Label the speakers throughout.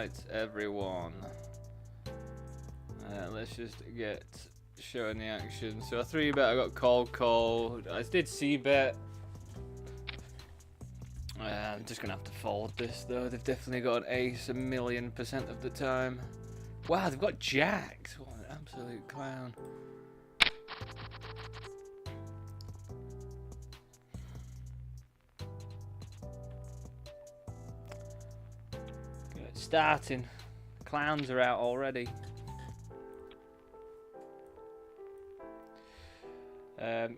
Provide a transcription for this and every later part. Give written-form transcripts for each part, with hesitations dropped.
Speaker 1: Right, everyone. Let's just get showing the action. So a 3-bet, I got call. I did C-bet. I'm just gonna have to fold this though. They've definitely got an ace 1,000,000% of the time. Wow, they've got jacks. What an absolute clown. Good, starting. Clowns are out already.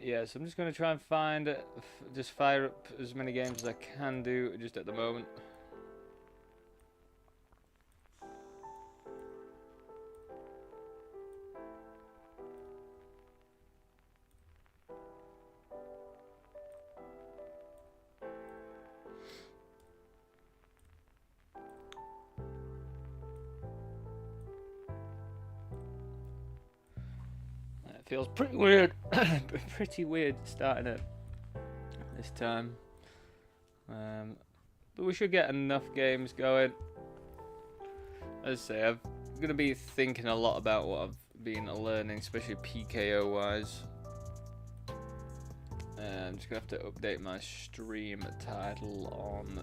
Speaker 1: Yeah, so I'm just going to try and find, just fire up as many games as I can do just at the moment. It feels pretty weird, pretty weird starting it this time. But we should get enough games going. As I say, I'm going to be thinking a lot about what I've been learning, especially PKO wise. I'm just going to have to update my stream title on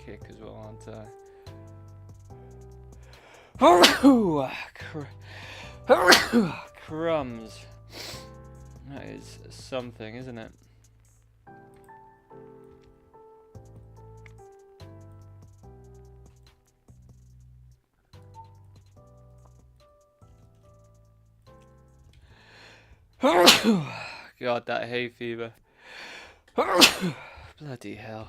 Speaker 1: Kick as well, aren't I? Crumbs. That is something, isn't it? God, that hay fever. Bloody hell.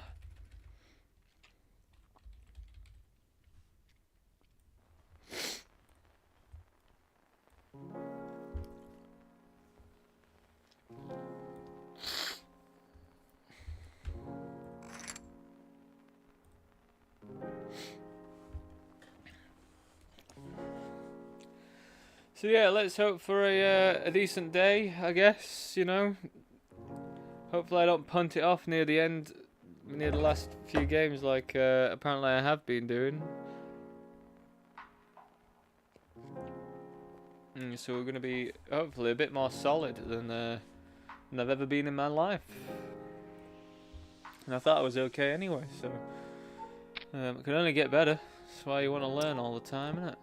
Speaker 1: So yeah, let's hope for a decent day, I guess, you know. Hopefully I don't punt it off near the end, near the last few games like apparently I have been doing. So we're going to be, hopefully, a bit more solid than I've ever been in my life. And I thought I was okay anyway, so it can only get better. That's why you want to learn all the time, isn't it?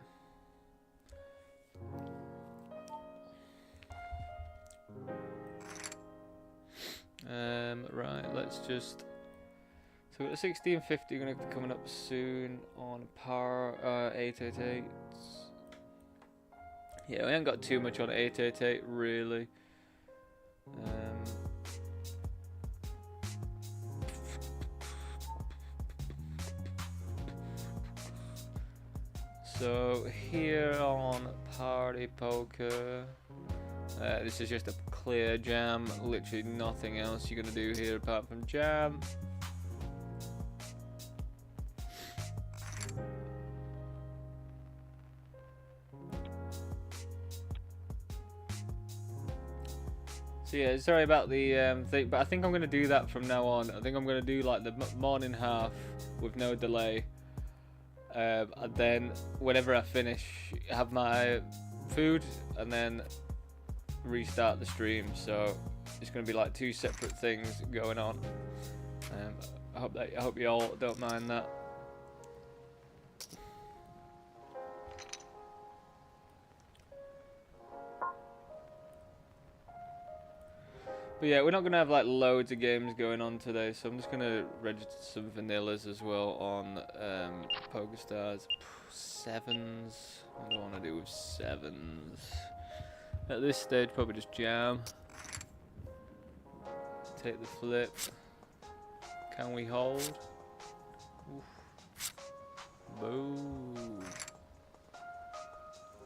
Speaker 1: Right, let's just... So we've got the 1650 going to be coming up soon on par 888. Yeah, we ain't got too much on 888 really. So here on Party Poker, this is just a clear jam, literally nothing else you're gonna do here apart from jam. So yeah, sorry about the thing, but I think I'm gonna do that from now on. I think I'm gonna do like the morning half with no delay. And then whenever I finish, have my food and then restart the stream. So it's going to be like two separate things going on. I hope you all don't mind that. But yeah, we're not going to have like loads of games going on today, so I'm just going to register some vanillas as well on PokerStars. Sevens. What do I want to do with sevens? At this stage, probably just jam. Take the flip. Can we hold? Oof. Boom.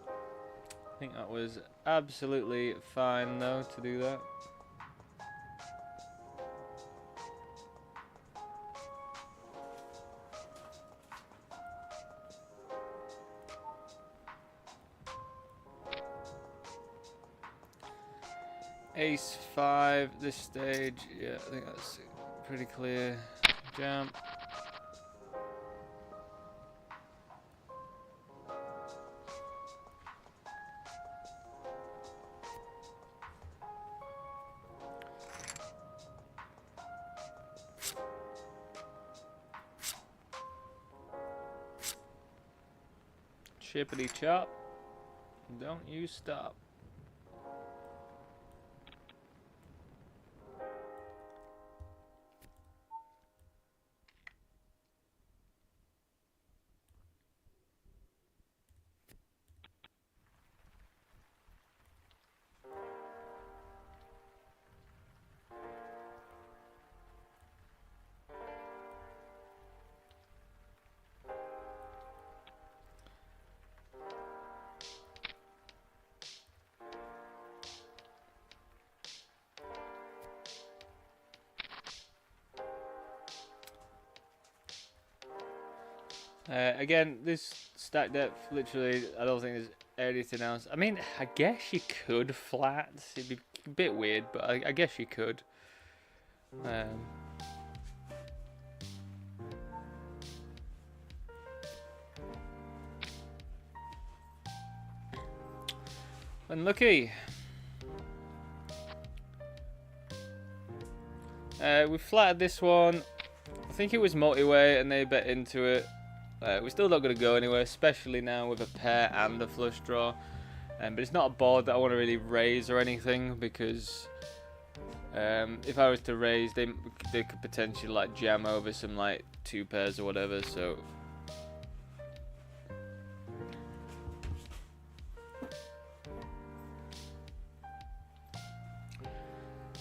Speaker 1: I think that was absolutely fine though to do that. Ace 5 this stage, yeah, I think that's pretty clear. Jam. Chippity chop. Don't you stop. Again, this stack depth, literally, I don't think there's anything else. I mean, I guess you could flat. It'd be a bit weird, but I guess you could. Unlucky. We flattered this one. I think it was multi-way and they bet into it. We're still not going to go anywhere, especially now with a pair and a flush draw. But it's not a board that I want to really raise or anything, because if I was to raise, they could potentially like jam over some like 2 pairs or whatever. So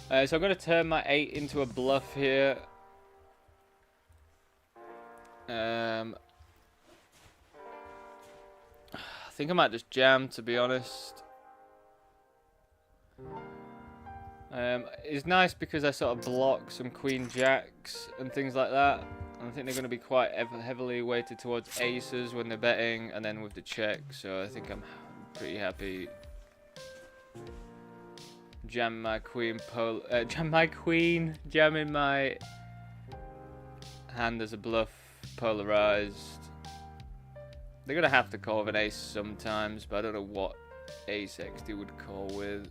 Speaker 1: I'm going to turn my 8 into a bluff here. I think I might just jam, to be honest. It's nice because I sort of block some queen jacks and things like that. And I think they're going to be quite heavily weighted towards aces when they're betting, and then with the check. So I think I'm pretty happy. Jam my queen, jamming my hand as a bluff, polarized. They're gonna have to call with an ace sometimes, but I don't know what ace XD would call with.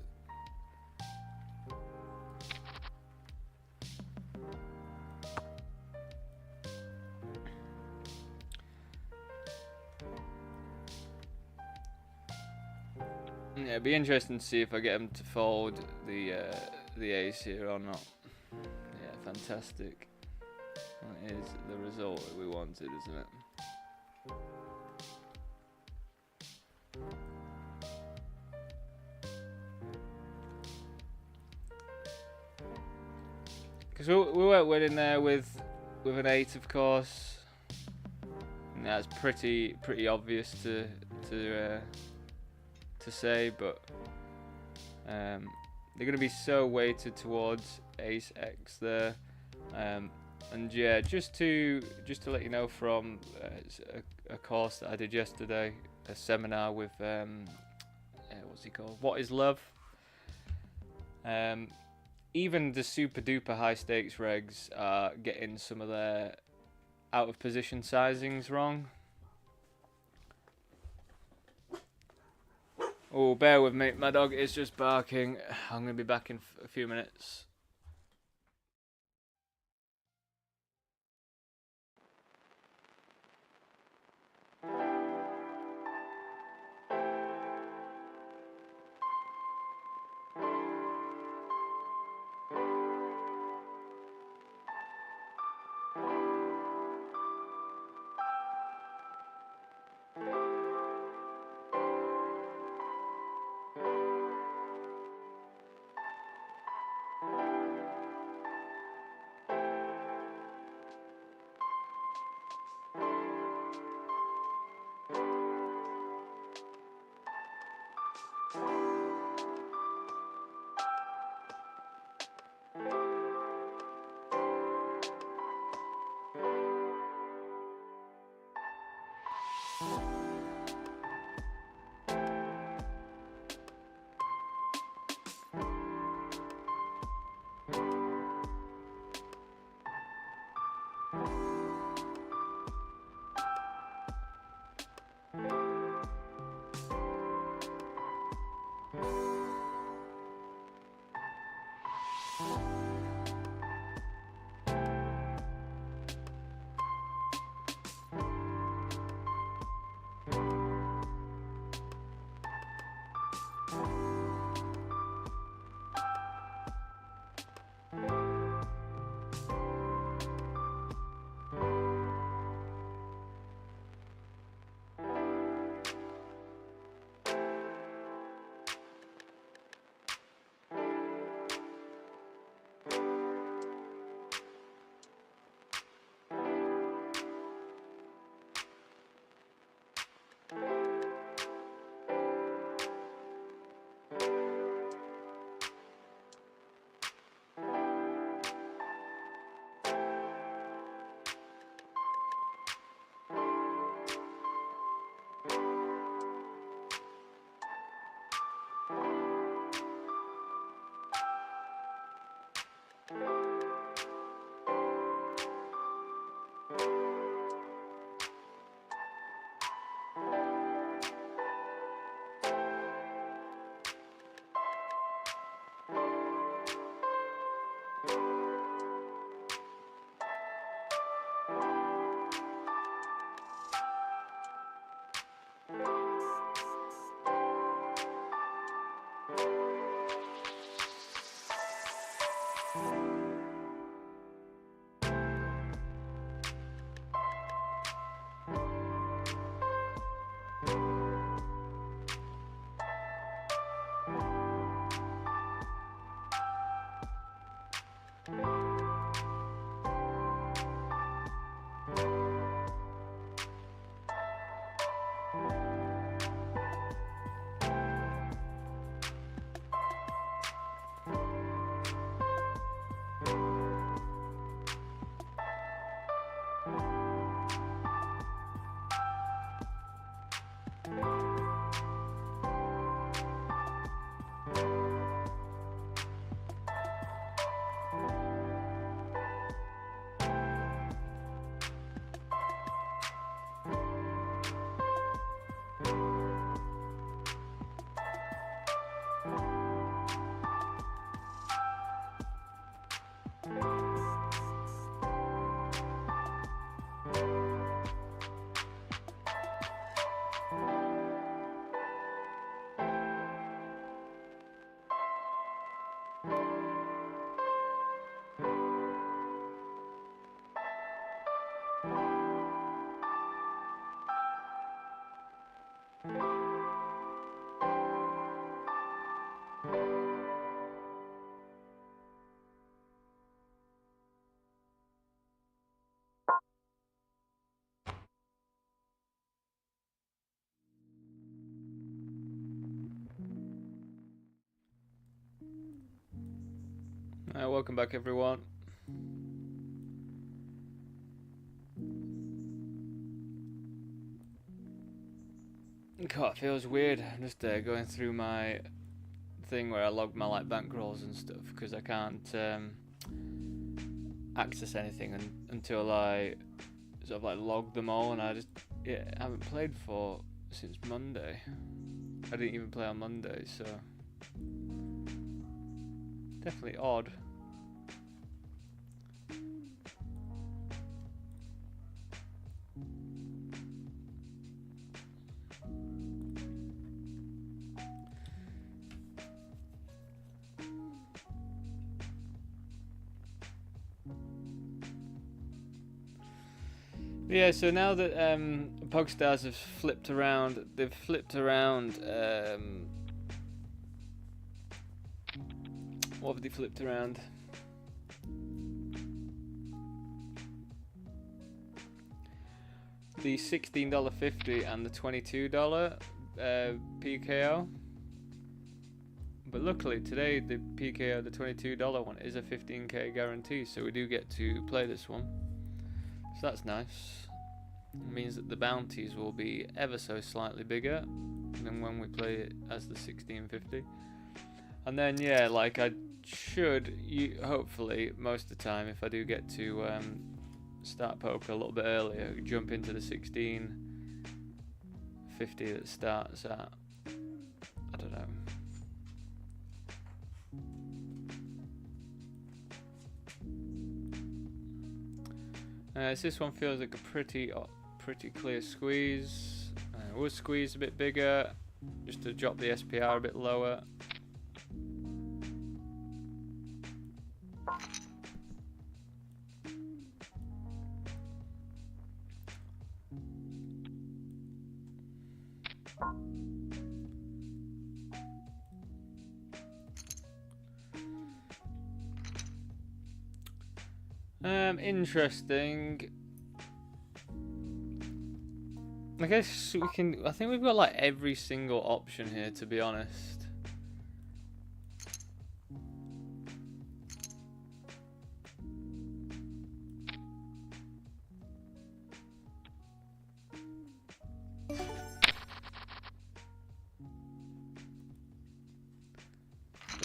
Speaker 1: Yeah, it'd be interesting to see if I get him to fold the ace here or not. Yeah, fantastic. That is the result that we wanted, isn't it? Because we weren't winning there with an 8, of course. And that's pretty obvious to say, but they're going to be so weighted towards ace X there. And yeah, just to let you know from a course that I did yesterday, a seminar with what's he called? What is Love? Even the super duper high stakes regs are getting some of their out of position sizings wrong. Oh, bear with me, my dog is just barking. I'm gonna be back in a few minutes. Welcome back, everyone. God, it feels weird. I'm just going through my thing where I log my like bankrolls and stuff because I can't access anything until I sort of like log them all, and I just haven't played since Monday. I didn't even play on Monday, so definitely odd. Yeah, so now that Pogstars have flipped around, they've flipped around. What have they flipped around? The $16.50 and the $22 PKO. But luckily today the PKO, the $22 one, is a 15k guarantee, so we do get to play this one. So that's nice. It means that the bounties will be ever so slightly bigger than when we play it as the 1650. And then yeah, like I should, hopefully most of the time, if I do get to start poker a little bit earlier, jump into the 1650 that starts at, I don't know, so this one feels like a pretty clear squeeze. We'll squeeze a bit bigger just to drop the SPR a bit lower. Interesting. I guess we can. I think we've got like every single option here, to be honest.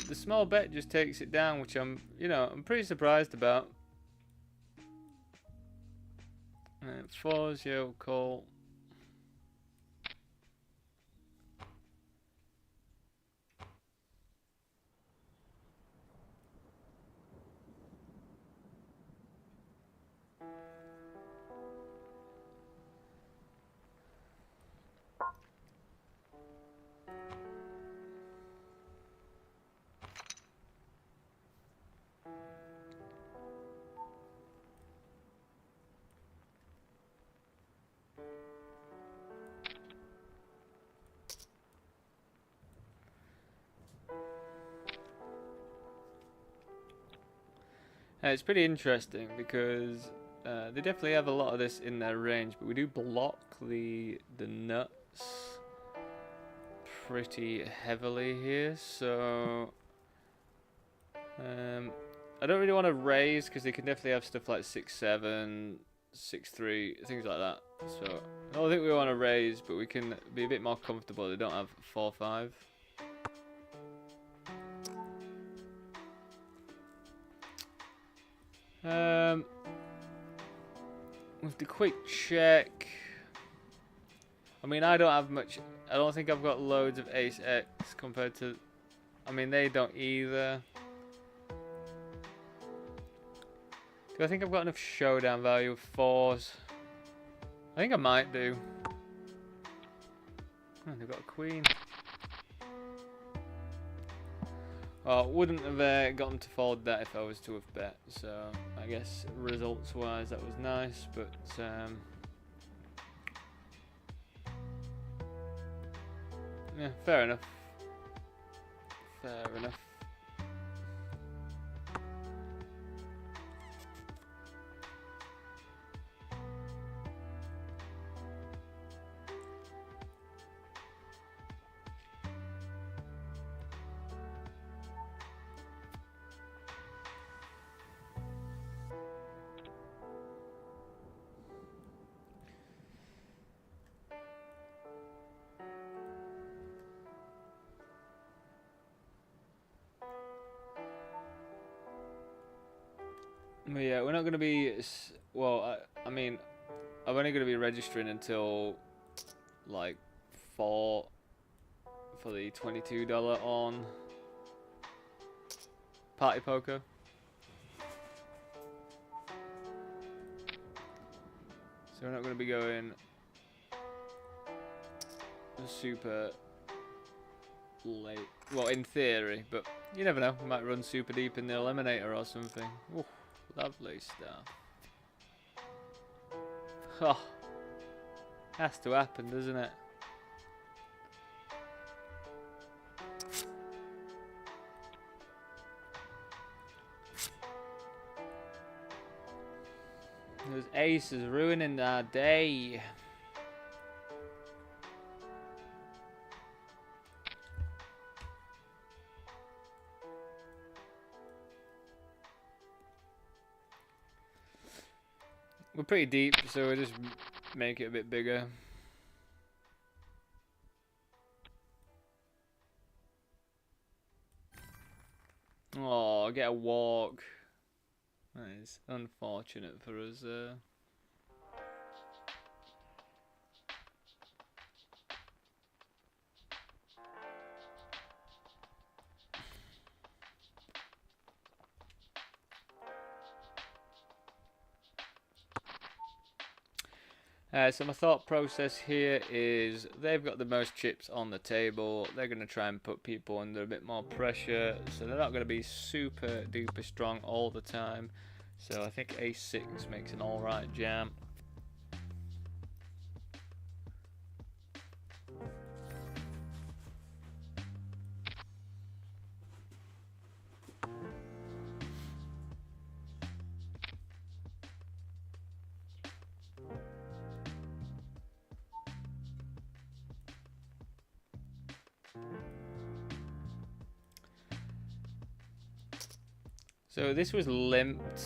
Speaker 1: the small bet just takes it down, which I'm pretty surprised about. Fours, yo, call. It's pretty interesting because they definitely have a lot of this in their range, but we do block the nuts pretty heavily here, so I don't really want to raise because they can definitely have stuff like 6-7, 6-3, things like that. So I don't think we want to raise, but we can be a bit more comfortable. They don't have 4-5. With the quick check, I mean, I don't have much. I don't think I've got loads of ace X compared to. I mean, they don't either. Do I think I've got enough showdown value of fours? I think I might do. Oh, they've got a queen. Well, wouldn't have gotten to fold that if I was to have bet, so I guess results-wise that was nice, but yeah, fair enough. Fair enough. But yeah, we're not going to be, well, I mean, I'm only going to be registering until, like, 4 for the $22 on Party Poker. So we're not going to be going super late. Well, in theory, but you never know. We might run super deep in the eliminator or something. Ooh. Lovely stuff. Oh, has to happen, doesn't it? Those aces ruining our day. We're pretty deep, so we'll just make it a bit bigger. Oh, get a walk. That is unfortunate for us. So my thought process here is they've got the most chips on the table. They're going to try and put people under a bit more pressure, so they're not going to be super duper strong all the time. So I think ace-6 makes an alright jam. So this was limped.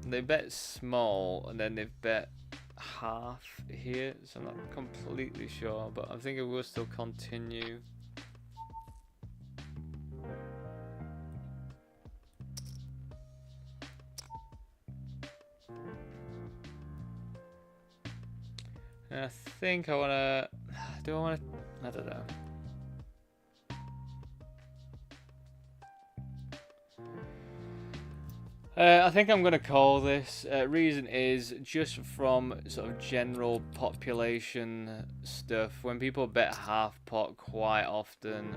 Speaker 1: They bet small and then they've bet half here, so I'm not completely sure, but I think it will still continue. I think I wanna. Do I wanna? I don't know. I think I'm going to call this. Reason is just from sort of general population stuff. When people bet half pot quite often,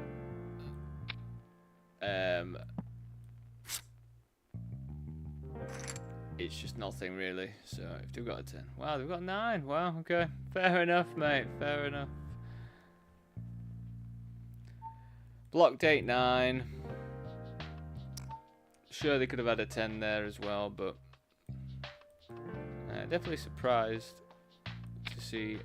Speaker 1: it's just nothing really. So if they've got a 10, wow, they've got 9. Wow, okay, fair enough, mate. Fair enough. Blocked 8-9. Sure, they could have had a 10 there as well, but definitely surprised to see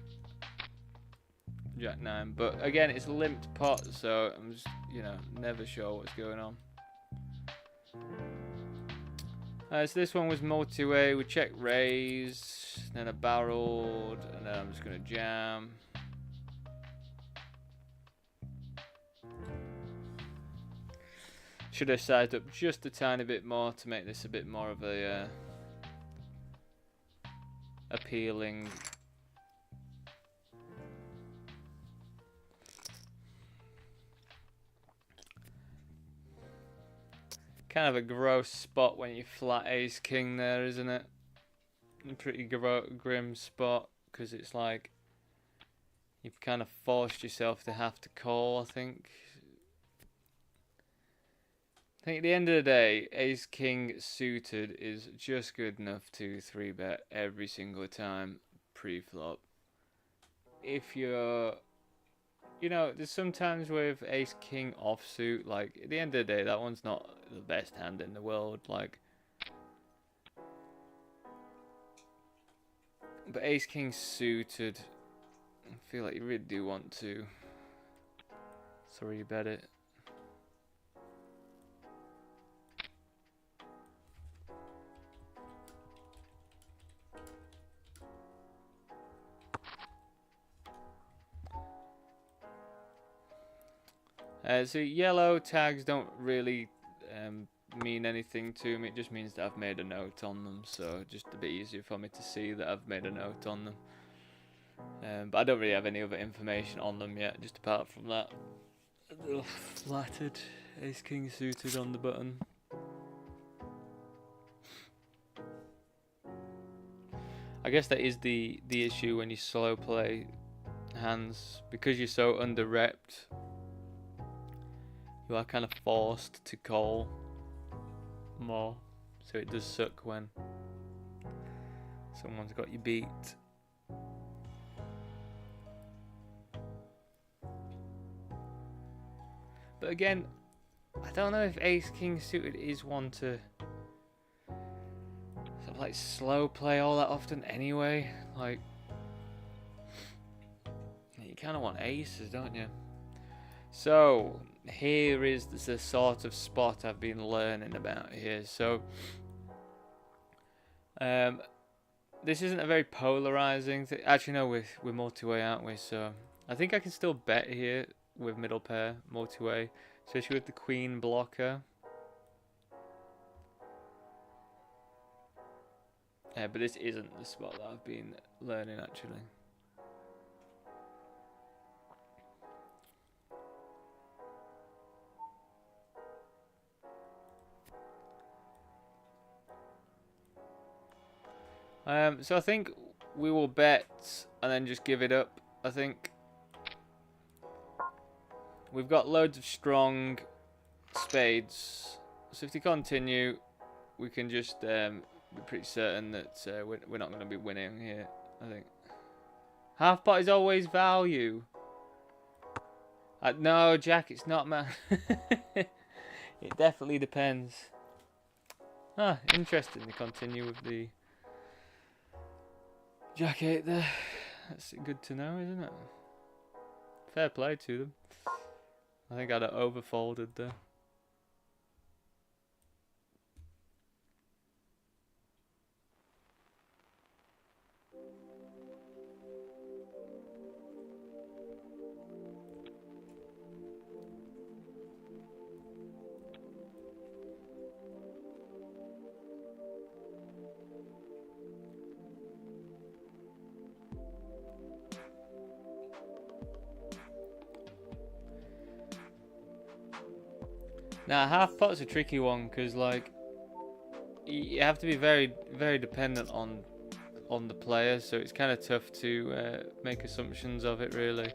Speaker 1: Jack 9. But again, it's a limped pot, so I'm just, you know, never sure what's going on. So this one was multi-way. We check raise, then a barreled, and then I'm just gonna jam. Should have sized up just a tiny bit more to make this a bit more of a appealing. Kind of a gross spot when you flat ace king there, isn't it? A pretty grim spot, because it's like you've kind of forced yourself to have to call, I think. I think at the end of the day, ace king suited is just good enough to 3-bet every single time pre-flop. If you're, you know, there's sometimes with ace king offsuit, like at the end of the day, that one's not the best hand in the world, like. But ace king suited, I feel like you really do want to 3-bet it. So yellow tags don't really mean anything to me. It just means that I've made a note on them, so just a bit easier for me to see that I've made a note on them. But I don't really have any other information on them yet, just apart from that little flattered ace king suited on the button. I guess that is the issue when you slow play hands, because you're so under-repped. You are kind of forced to call more, so it does suck when someone's got you beat. But again, I don't know if ace king suited is one to sort of like slow play all that often anyway. Like, you kind of want aces, don't you? So here is the sort of spot I've been learning about here. So this isn't a very polarizing thing. Actually, no, we're multi-way, aren't we? So I think I can still bet here with middle pair multi-way, especially with the queen blocker. But this isn't the spot that I've been learning, actually. So I think we will bet and then just give it up. I think we've got loads of strong spades, so if they continue, we can just be pretty certain that we're not going to be winning here. I think half pot is always value. No, Jack, it's not, man. It definitely depends. Ah, interesting. They continue with the Jack 8 there. That's good to know, isn't it? Fair play to them. I think I'd have overfolded there. Now, half pot's a tricky one because, like, you have to be very, very dependent on the player, so it's kind of tough to make assumptions of it, really.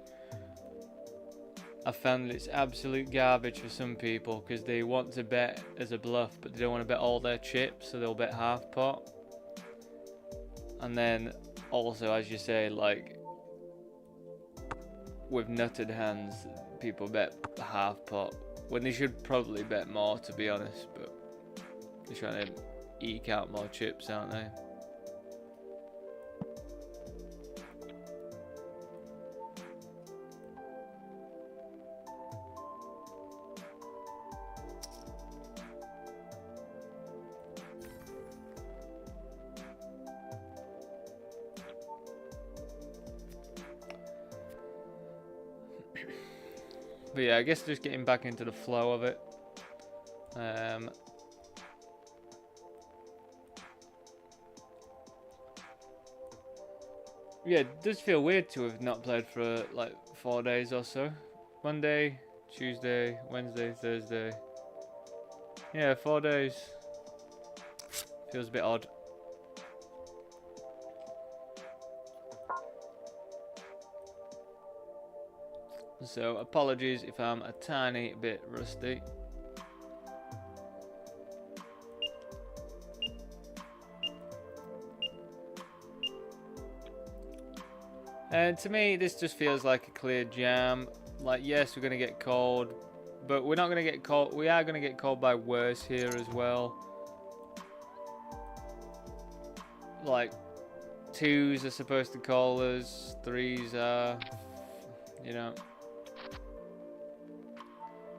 Speaker 1: I found that it's absolute garbage for some people because they want to bet as a bluff, but they don't want to bet all their chips, so they'll bet half pot. And then also, as you say, like with nutted hands, people bet half pot when they should probably bet more, to be honest, but they're trying to eke out more chips, aren't they? But yeah, I guess just getting back into the flow of it. Yeah, it does feel weird to have not played for like 4 days or so. Monday, Tuesday, Wednesday, Thursday. Yeah, 4 days. Feels a bit odd. So apologies if I'm a tiny bit rusty. And to me, this just feels like a clear jam. Like, yes, we're going to get called, but we're not going to get called. We are going to get called by worse here as well. Like, 2s are supposed to call us, 3s are, you know.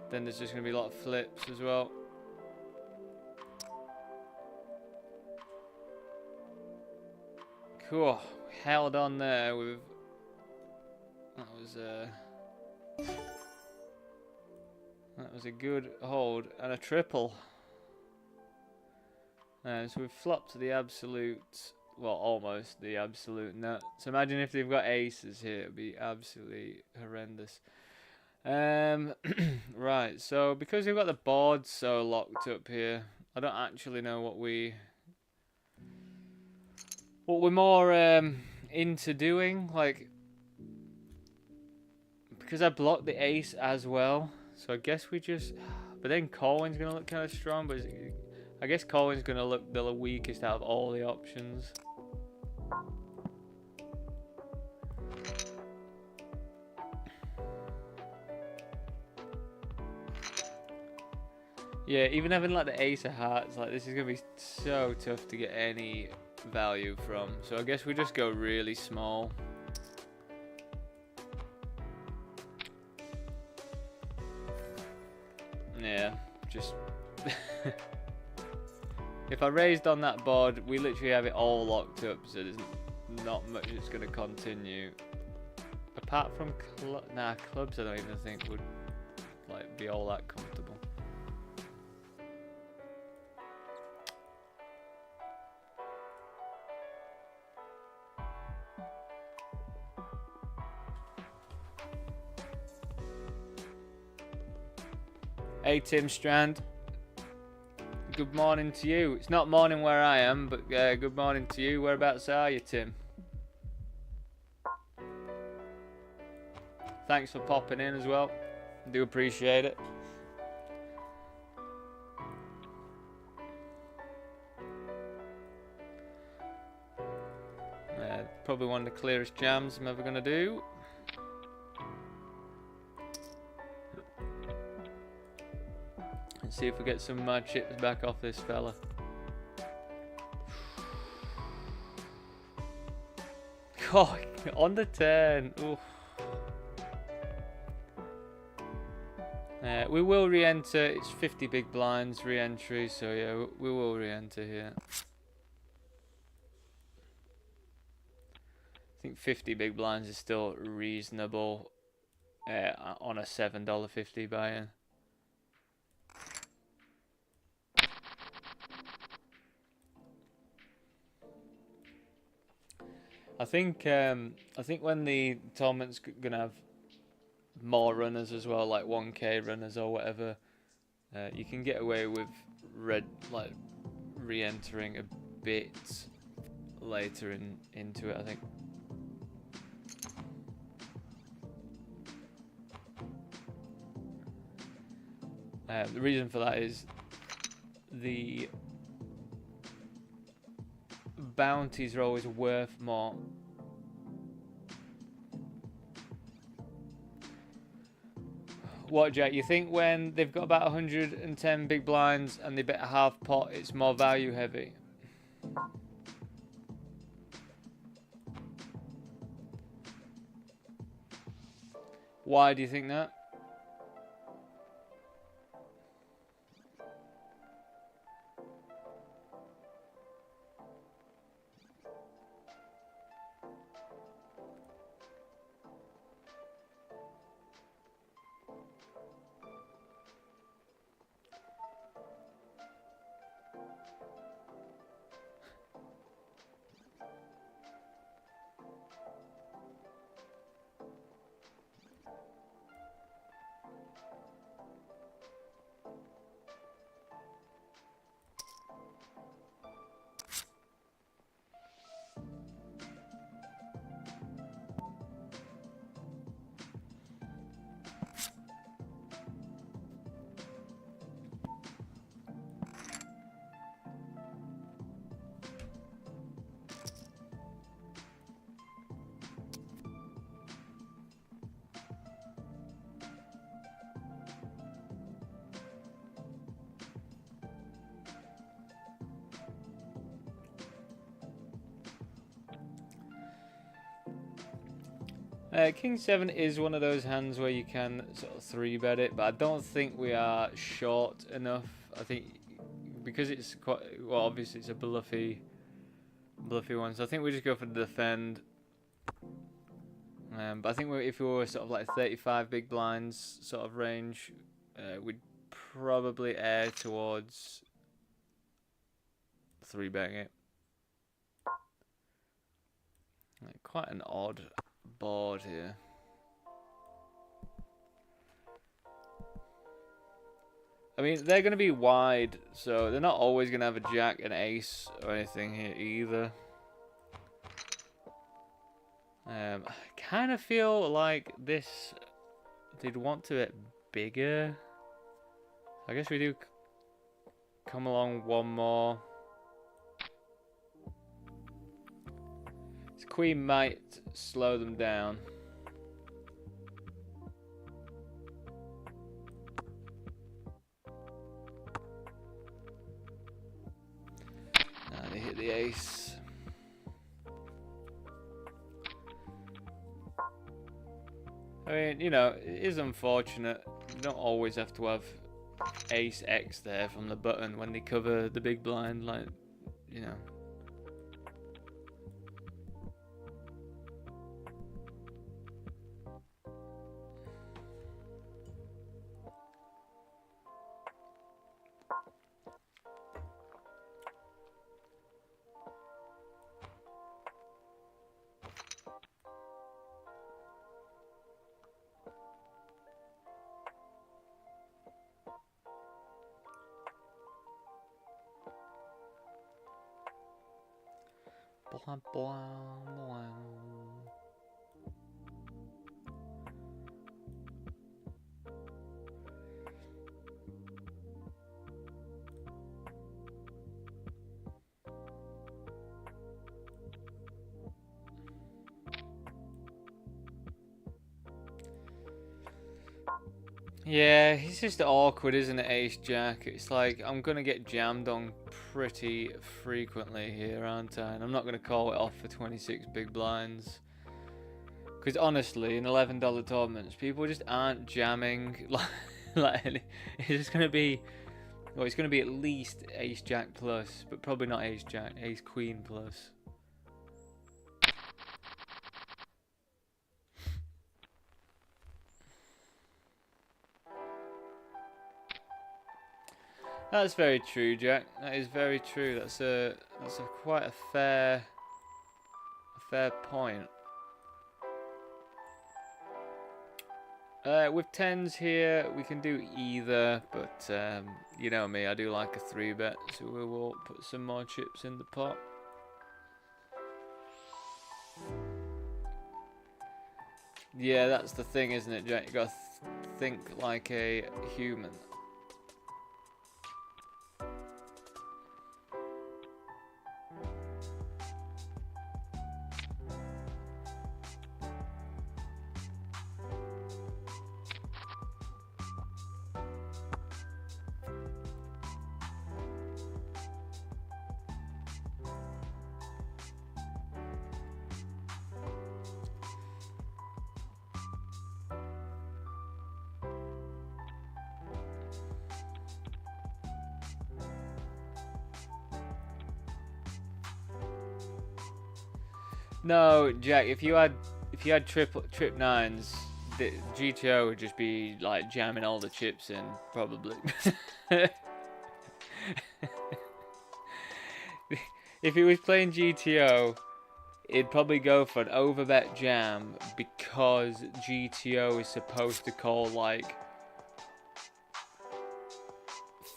Speaker 1: Then there's just going to be a lot of flips as well. Cool. Held on there with... That was a good hold and a triple. So we've flopped to the absolute... Well, almost the absolute nut. So imagine if they've got aces here. It would be absolutely horrendous. Right, so because we've got the board so locked up here, I don't actually know what we're more into doing, like, because I blocked the ace as well, so I guess we just, but then calling's gonna look kind of strong, but I guess calling's gonna look the weakest out of all the options. Yeah, even having like the ace of hearts, like this is gonna be so tough to get any value from. So I guess we just go really small. Yeah, just if I raised on that board, we literally have it all locked up, so there's not much that's gonna continue. Apart from clubs, I don't even think would like be all that comfortable. Hey Tim Strand, good morning to you. It's not morning where I am, but good morning to you. Whereabouts are you, Tim? Thanks for popping in as well. Do appreciate it. Probably one of the clearest jams I'm ever going to do. Let's see if we get some mad chips back off this fella. Oh, on the turn. Oof. We will re-enter. It's 50 big blinds re-entry, so yeah, we will re-enter here. I think 50 big blinds is still reasonable on a $7.50 buy-in. I think when the tournament's gonna have more runners as well, like 1K runners or whatever, You can get away with like re-entering a bit later into it, I think. The reason for that is the bounties are always worth more. What, Jack? You think when they've got about 110 big blinds and they bet a half pot, it's more value heavy? Why do you think that? King 7 is one of those hands where you can sort of 3-bet it, but I don't think we are short enough. I think because it's quite, well, obviously it's a bluffy one, so I think we just go for the defend. But I think if we were sort of like 35 big blinds sort of range, we'd probably err towards 3-betting it. Like, quite an odd board here. I mean, they're going to be wide, so they're not always going to have a jack and ace or anything here either. I kind of feel like this, they'd want to bet bigger. I guess we do come along one more. This queen might slow them down. Now they hit the ace. I mean, you know, it is unfortunate. You don't always have to have ace X there from the button when they cover the big blind, like, you know. Blah, blah, blah. Yeah, it's just awkward, isn't it, ace jack? It's like, I'm going to get jammed on pretty frequently here, aren't I? And I'm not going to call it off for 26 big blinds. Because honestly, in $11 tournaments, people just aren't jamming. It's just going to be, well, it's going to be at least ace jack plus, but probably not ace jack, ace queen plus. That's very true, Jack. That is very true. That's quite a fair point. With 10s here, we can do either, but you know me, I do like a 3-bet, so we will put some more chips in the pot. Yeah, that's the thing, isn't it, Jack? You gotta think like a human. No, Jack. If you had trip 9s, the GTO would just be like jamming all the chips in, probably. If he was playing GTO, it'd probably go for an overbet jam because GTO is supposed to call like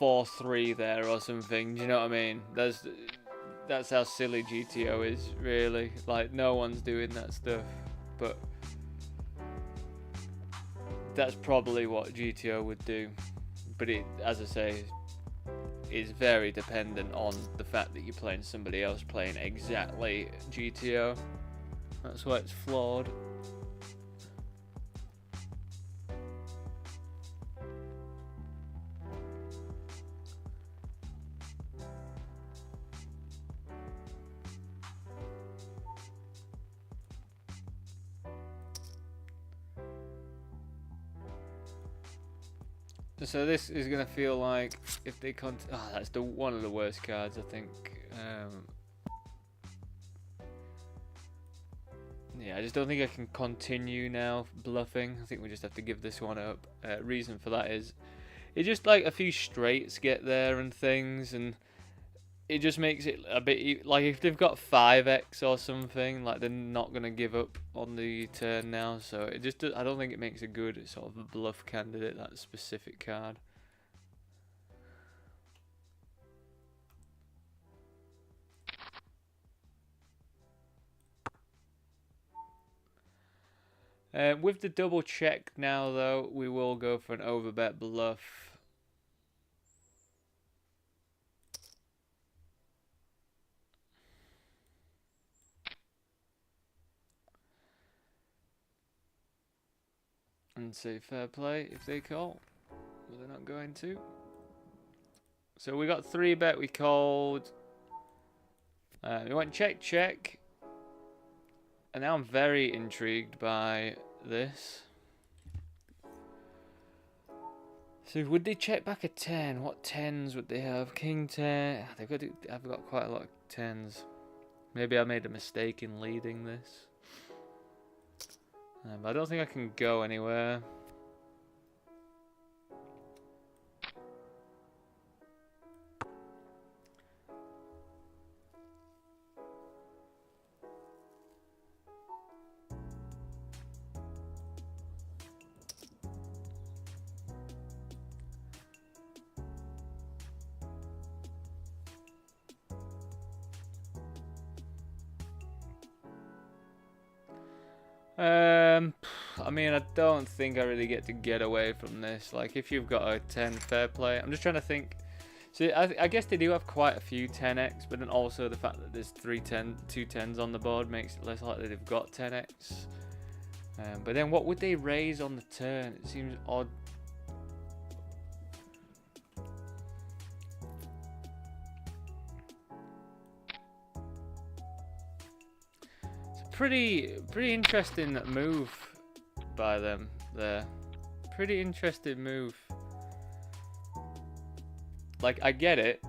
Speaker 1: 4-3 there or something. Do you know what I mean? That's how silly GTO is, really. Like, no one's doing that stuff. But that's probably what GTO would do. But it, as I say, is very dependent on the fact that you're playing somebody else playing exactly GTO. That's why it's flawed. So this is gonna feel like if they that's one of the worst cards, I think. Yeah, I just don't think I can continue now bluffing. I think we just have to give this one up. Reason for that is, it just like a few straights get there and things, and it just makes it a bit like if they've got 5x or something, like they're not gonna give up on the turn now. So it just, I don't think it makes a good sort of a bluff candidate, that specific card. With the double check now, though, we will go for an overbet bluff. And say fair play if they call, but they're not going to. So we got 3-bet, we called. We went check, check. And now I'm very intrigued by this. So would they check back a 10? What 10s would they have? King 10. I've got quite a lot of 10s. Maybe I made a mistake in leading this. But I don't think I can go anywhere. I mean, I don't think I really get away from this. Like, if you've got a 10 fair play, I'm just trying to think. So I guess they do have quite a few 10x, but then also the fact that there's two 10s on the board makes it less likely they've got 10x. But then what would they raise on the turn? It seems odd. Pretty interesting move by them there. Pretty interesting move. Like, I get it.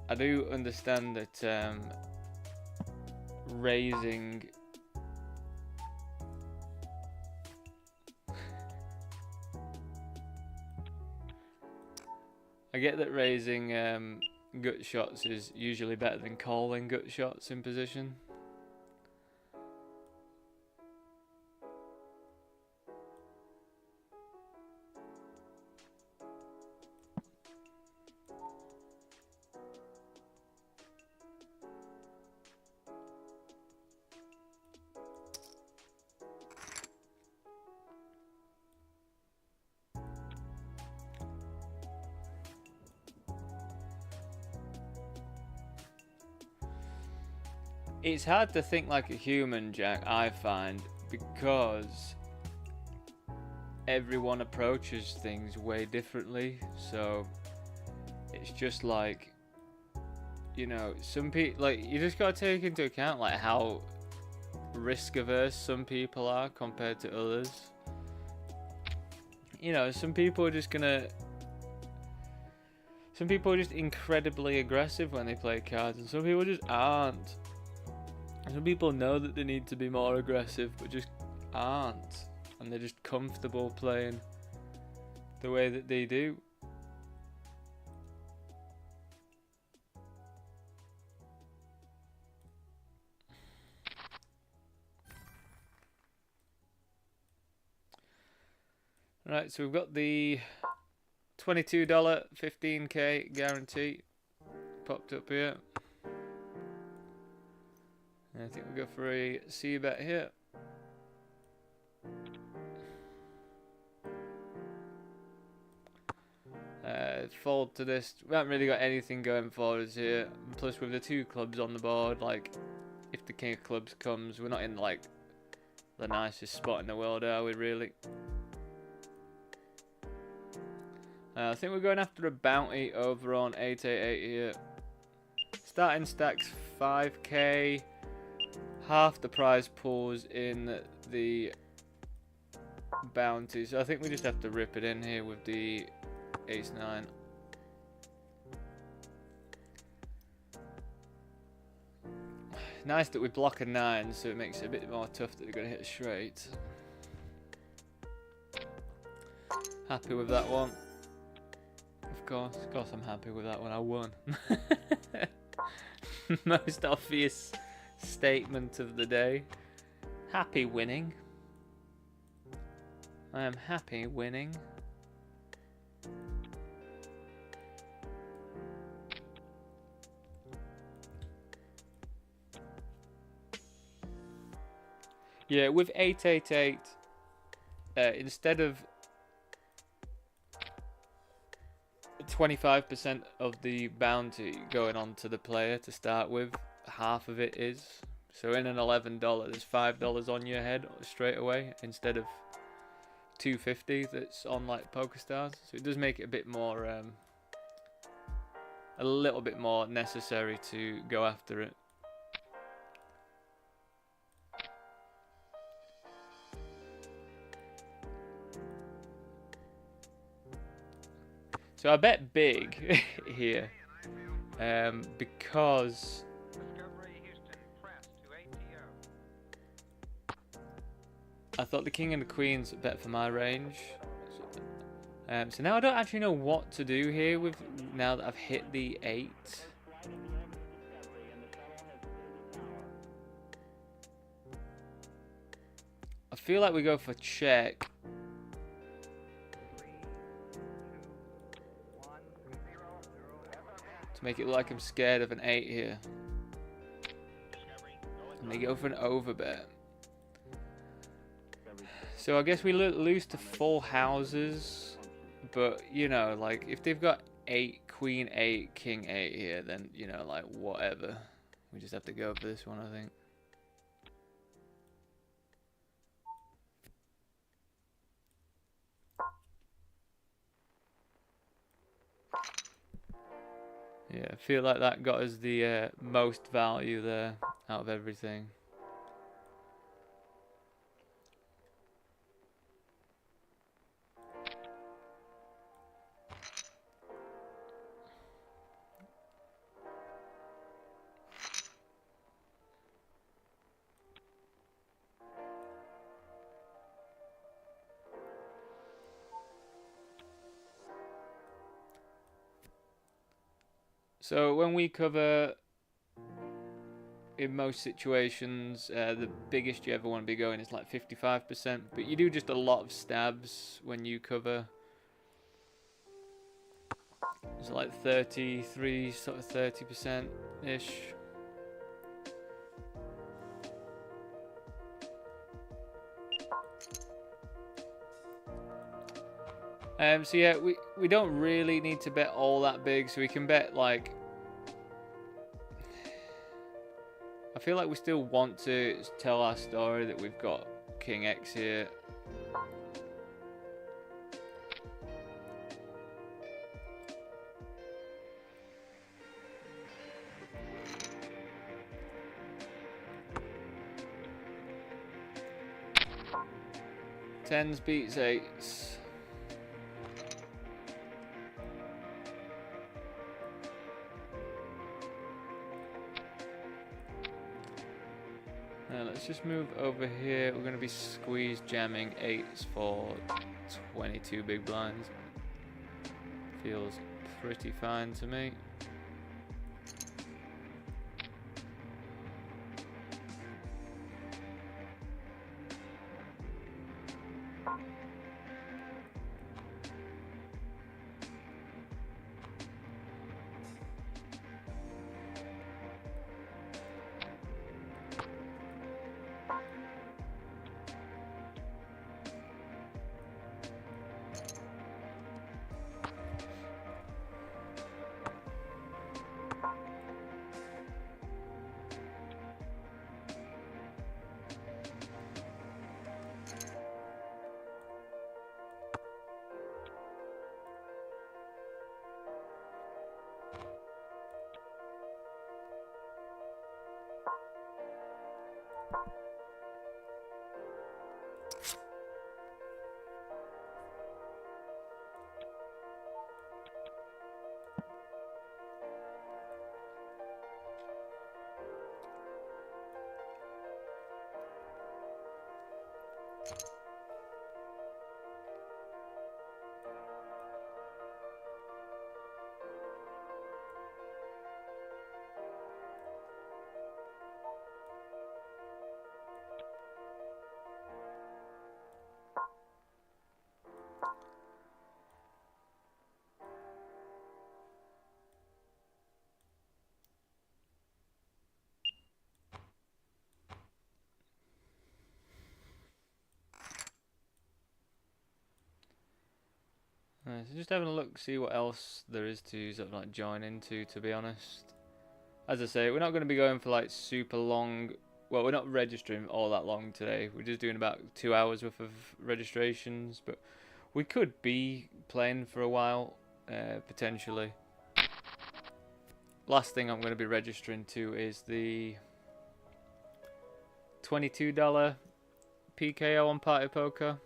Speaker 1: I do understand that raising I get that raising gut shots is usually better than calling gut shots in position. It's hard to think like a human, Jack, I find, because everyone approaches things way differently. So it's just like, you know, some people, like, you just gotta take into account like how risk averse some people are compared to others. You know, some people are just incredibly aggressive when they play cards, and some people just aren't. Some people know that they need to be more aggressive, but just aren't, and they're just comfortable playing the way that they do. Right, so we've got the $22 15k guarantee popped up here. And I think we'll go for a C bet here. Fold to this. We haven't really got anything going for us here. Plus, with the two clubs on the board, like, if the king of clubs comes, we're not in like the nicest spot in the world, are we really? I think we're going after a bounty over on 888 here. Starting stacks 5k. Half the prize pools in the bounty. So I think we just have to rip it in here with the ace 9. Nice that we block a 9, so it makes it a bit more tough that they're going to hit straight. Happy with that one. Of course I'm happy with that one. I won. Most obvious statement of the day. Happy winning. I am happy winning. Yeah, with 888, instead of 25% of the bounty going on to the player to start with, half of it is. So in an $11, there's $5 on your head straight away instead of $2.50 that's on like PokerStars. So it does make it a bit more, a little bit more necessary to go after it. So I bet big here, because I thought the king and the queen's a bet for my range. So now I don't actually know what to do here with now that I've hit the 8. I feel like we go for check. Make it look like I'm scared of an 8 here. And they go for an overbet. So I guess we lose to full houses. But, you know, like, if they've got 8, queen 8, king 8 here, then, you know, like, whatever. We just have to go for this one, I think. Yeah, I feel like that got us the most value there out of everything. So when we cover, in most situations, the biggest you ever want to be going is like 55%, but you do just a lot of stabs when you cover. It's like 33, sort of 30%-ish. So yeah, we don't really need to bet all that big, so we can bet like, I feel like we still want to tell our story that we've got King X here. Tens beats eights. Let's just move over here. We're going to be squeeze jamming eights for 22 big blinds. Feels pretty fine to me. So just having a look, see what else there is to sort of like join into, to be honest. As I say, we're not going to be going for like super long, well, we're not registering all that long today. We're just doing about 2 hours worth of registrations, but we could be playing for a while, potentially. Last thing I'm going to be registering to is the $22 PKO on Party Poker.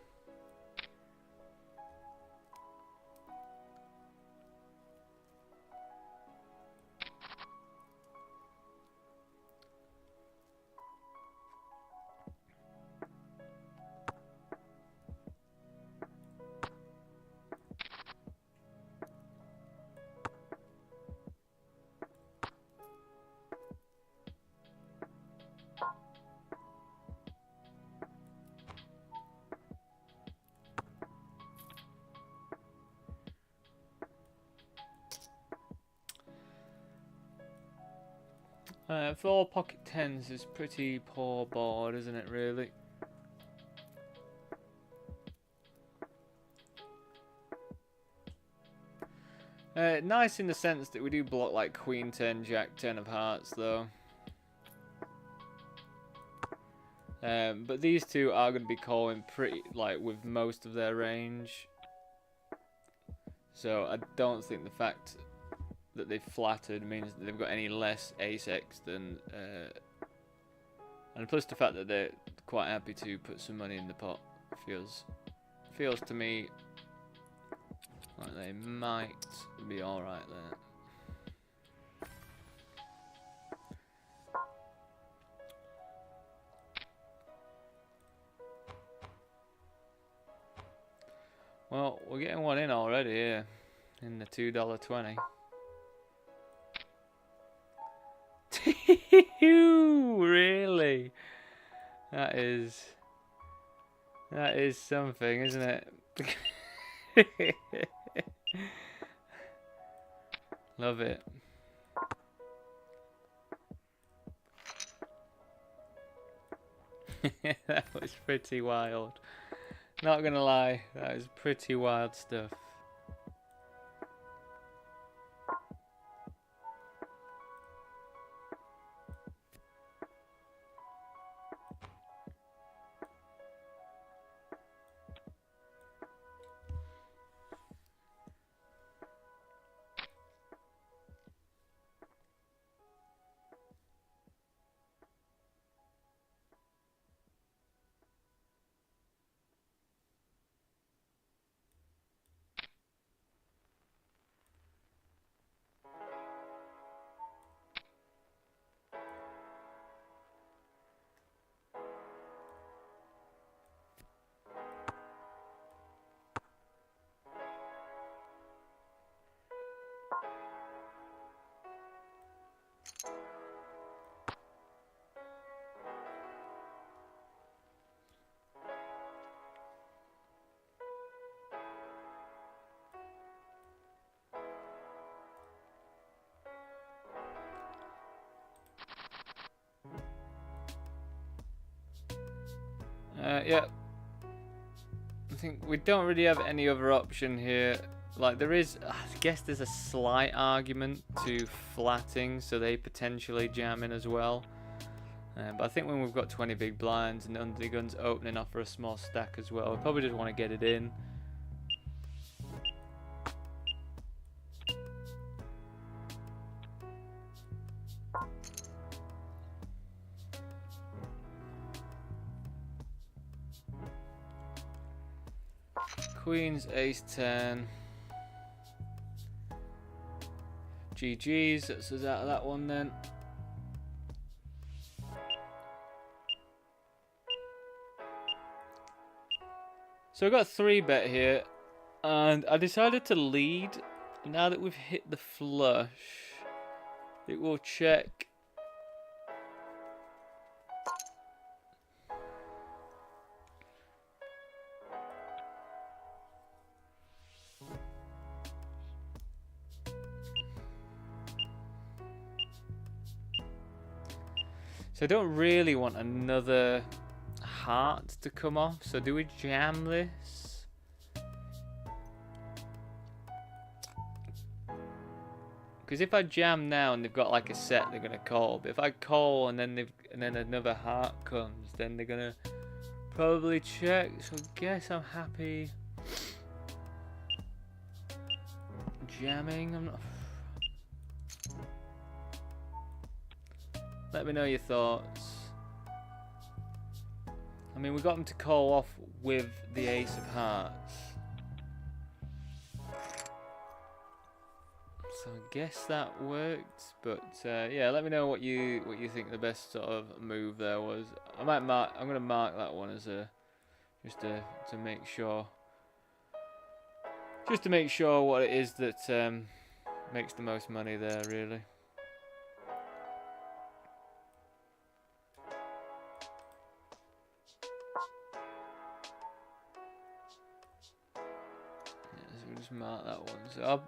Speaker 1: Four pocket tens is pretty poor board, isn't it, really? Nice in the sense that we do block like Queen 10, Jack 10 of hearts, though. But these two are going to be calling pretty, like, with most of their range. So I don't think the fact that they've flattered means that they've got any less ace-x than... and plus the fact that they're quite happy to put some money in the pot feels to me like they might be alright there. Well, we're getting one in already here, in the $2.20. Really? That is something, isn't it? Love it. That was pretty wild. Not gonna lie, that was pretty wild stuff. Yeah. I think we don't really have any other option here. Like there is, I guess there's a slight argument to flatting, so they potentially jam in as well. But I think when we've got 20 big blinds and under the gun's opening off for a small stack as well, we probably just want to get it in. Queens, ace 10. GG's, that's us out of that one then. So I got a 3-bet here, and I decided to lead. Now that we've hit the flush, it will check. So I don't really want another heart to come off. So do we jam this? Because if I jam now and they've got like a set, they're gonna call. But if I call and then another heart comes, then they're gonna probably check. So I guess I'm happy jamming. I'm not. Let me know your thoughts. I mean, we got them to call off with the ace of hearts. So I guess that worked. But yeah, let me know what you think the best sort of move there was. I'm gonna mark that one as a just to make sure. Just to make sure what it is that makes the most money there, really. Mark that one. So I'll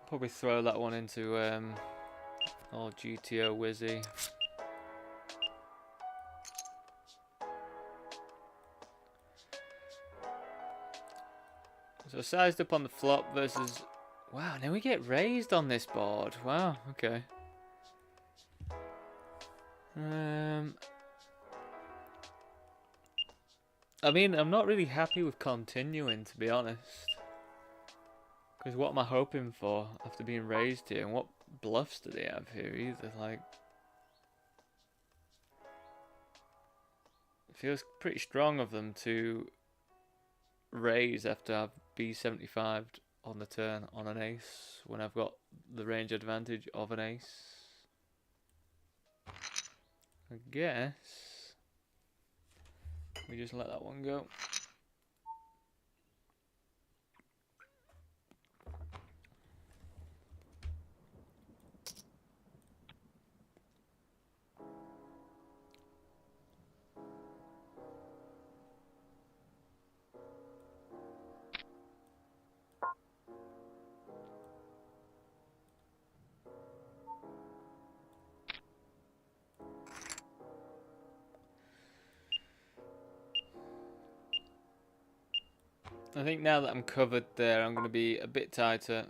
Speaker 1: probably throw that one into old GTO Wizzy. So sized up on the flop versus. Wow, now we get raised on this board. Wow, okay. I mean, I'm not really happy with continuing, to be honest. Because what am I hoping for after being raised here? And what bluffs do they have here either? Like, it feels pretty strong of them to raise after I've B75'd on the turn on an ace when I've got the range advantage of an ace. I guess we just let that one go. I think now that I'm covered there, I'm going to be a bit tighter.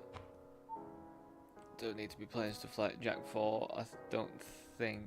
Speaker 1: Don't need to be playing stuff like Jack 4, I don't think.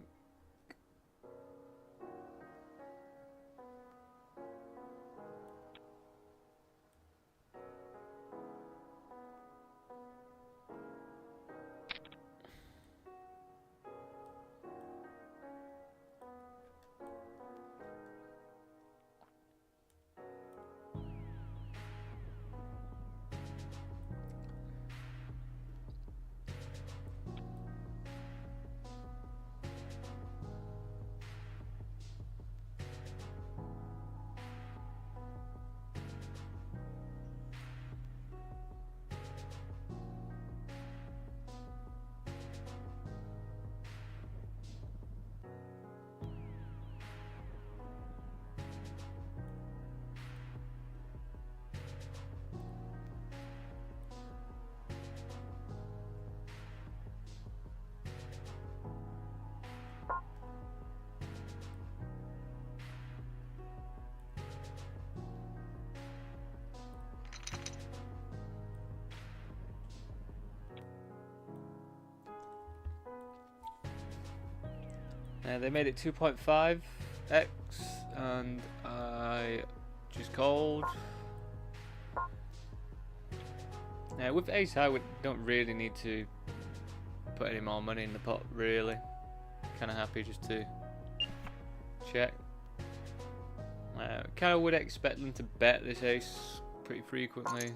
Speaker 1: They made it 2.5x, and I just called. Now with ace high, we don't really need to put any more money in the pot, really. Kind of happy just to check. Kind of would expect them to bet this ace pretty frequently.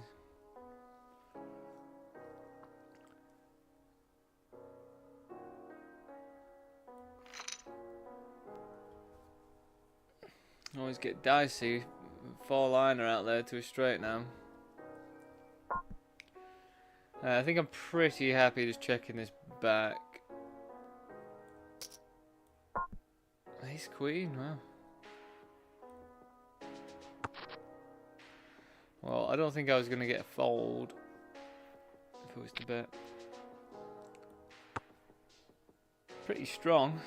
Speaker 1: Always get dicey. 4-liner out there to a straight now. I think I'm pretty happy just checking this back. Ace queen, wow. Well, I don't think I was going to get a fold if it was to bet. Pretty strong.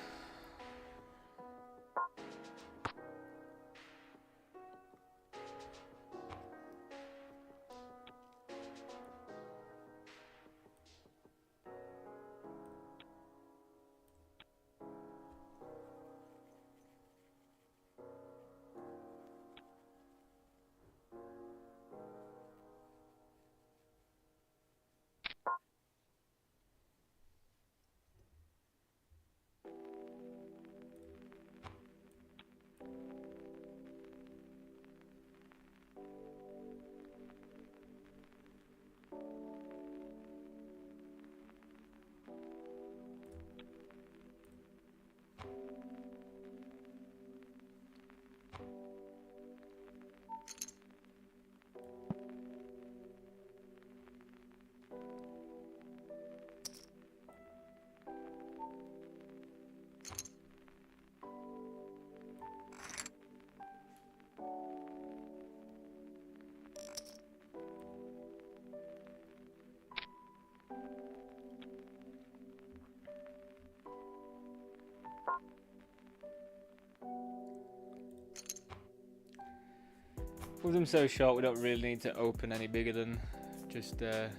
Speaker 1: With them so short, we don't really need to open any bigger than just 2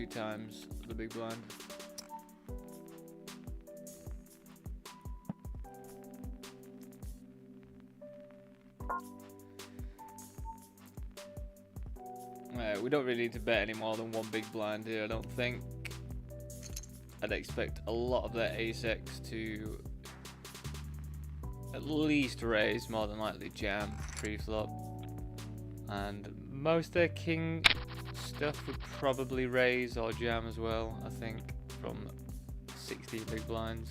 Speaker 1: times the big blind. We don't really need to bet any more than 1 big blind here, I don't think. I'd expect a lot of their ace-x to at least raise, more than likely jam pre-flop, and most of their king stuff would probably raise or jam as well, I think, from 60 big blinds.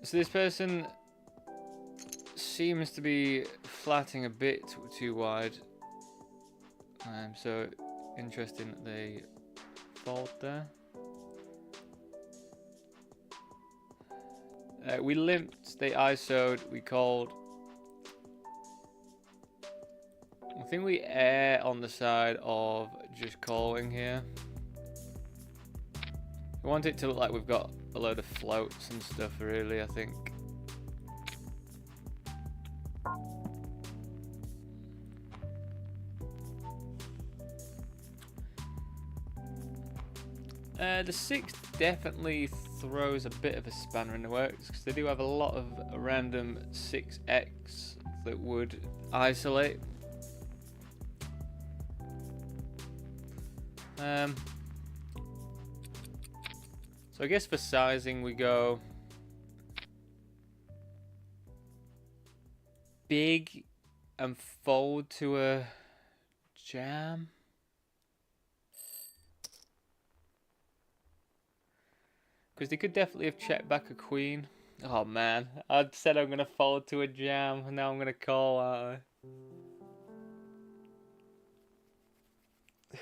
Speaker 1: So this person seems to be flatting a bit too wide. So interesting that they fold there. We limped, they ISO'd, we called. I think we err on the side of just calling here. We want it to look like we've got a load of floats and stuff, really, I think. The 6 definitely throws a bit of a spanner in the works, because they do have a lot of random 6x that would isolate. So I guess for sizing we go big and fold to a jam. Because they could definitely have checked back a queen. Oh man, I said I'm going to fold to a jam and now I'm going to call, aren't I?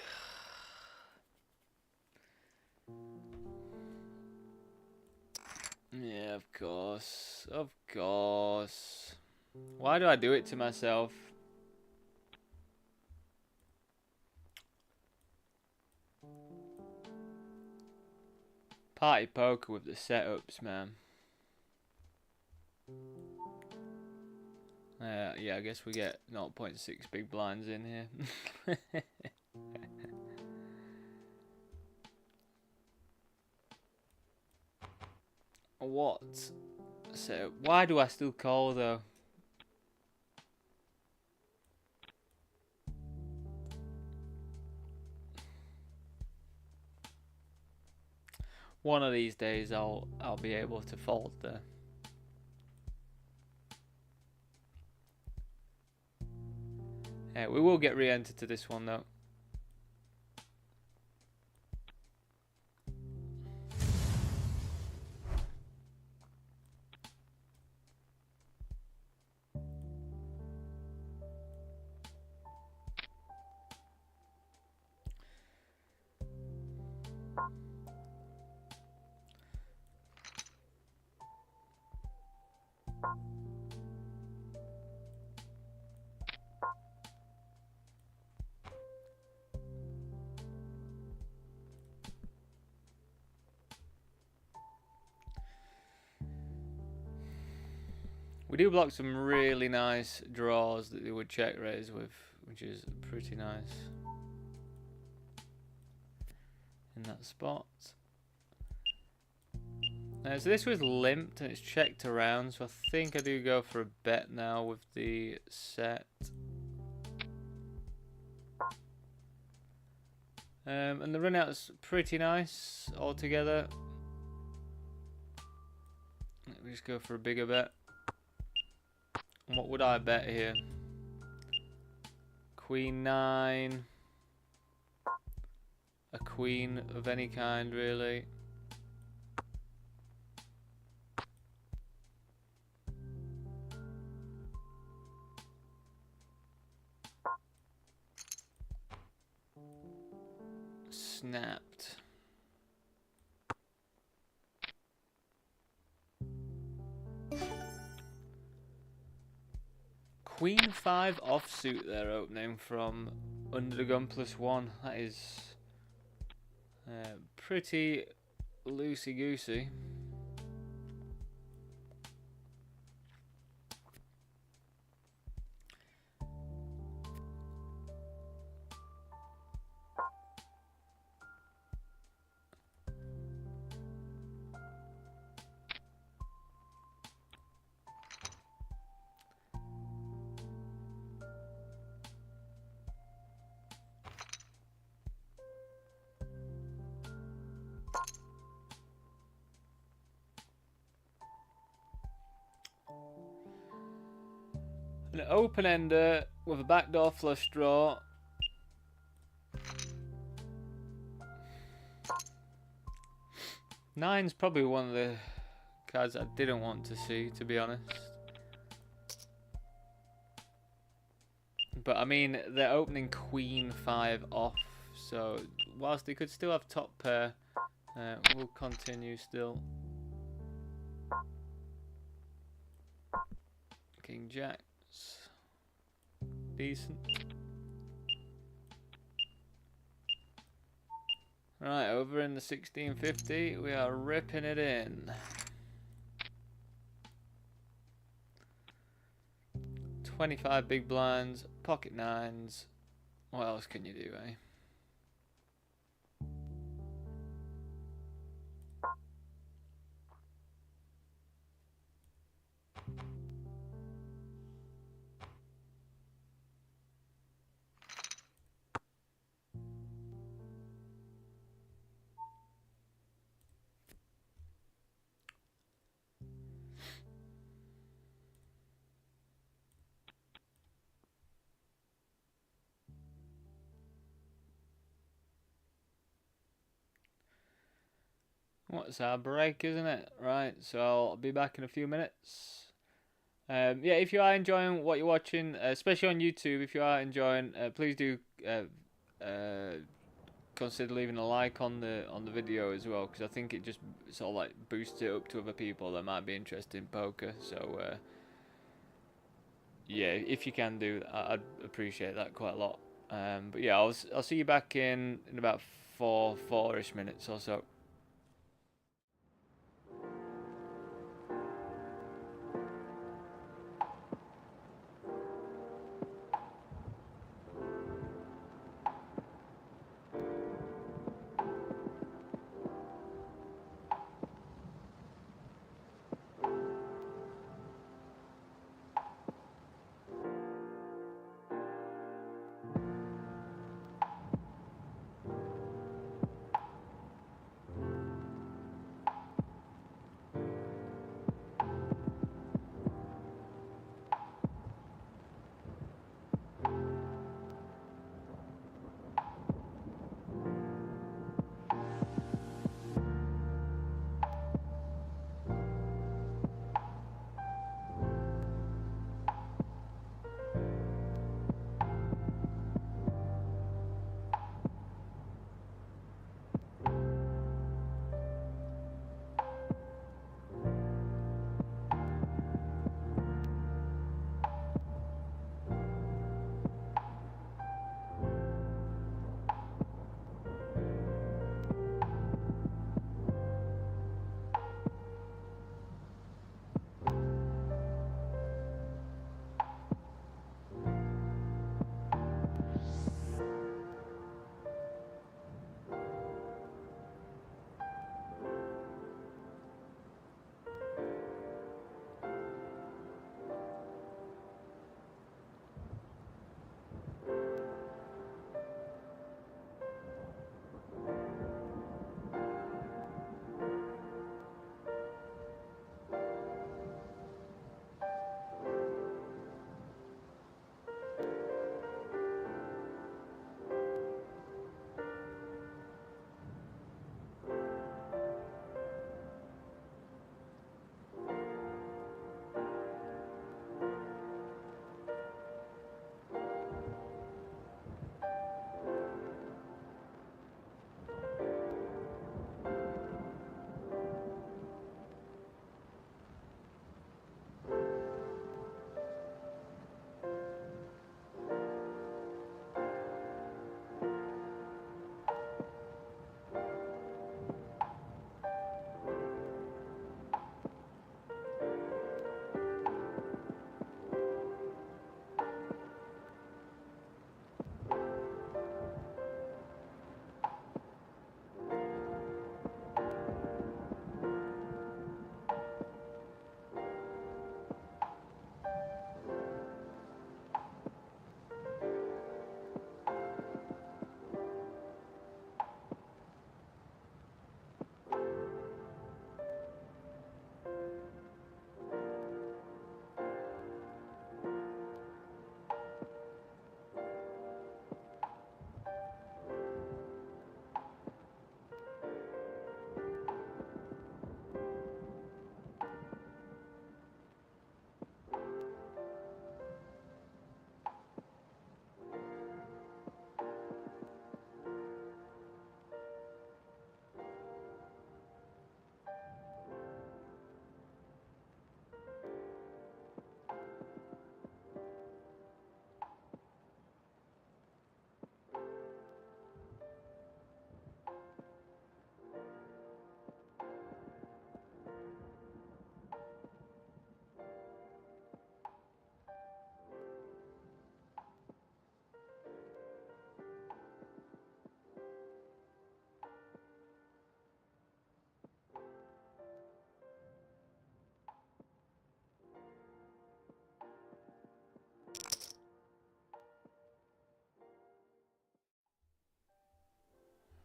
Speaker 1: Yeah, of course. Of course. Why do I do it to myself? Party poker with the setups, man. Yeah, I guess we get 0.6 big blinds in here. What? So, why do I still call, though? One of these days I'll be able to fold there. Yeah, we will get re-entered to this one though. We do block some really nice draws that they would check raise with, which is pretty nice in that spot. So this was limped and it's checked around, so I think I do go for a bet now with the set. And the run out's pretty nice altogether. Let me just go for a bigger bet. What would I bet here? Queen 9. A queen of any kind, really. Snapped. Queen 5 offsuit there opening from under the gun +1. That is pretty loosey-goosey. An open ender with a backdoor flush draw. Nine's probably one of the cards I didn't want to see, to be honest. But I mean, they're opening Queen 5 off, so whilst they could still have top pair, we'll continue still. King Jacks. Decent. Right, over in the 1650, we are ripping it in. 25 big blinds, pocket nines. What else can you do, eh? What's our break, isn't it? Right, so I'll be back in a few minutes. Yeah, if you are enjoying what you're watching, especially on YouTube, if you are enjoying, please do consider leaving a like on the video as well, because I think it just sort of like boosts it up to other people that might be interested in poker. So yeah, if you can do that, I'd appreciate that quite a lot. But yeah, I'll see you back in about four-ish minutes or so.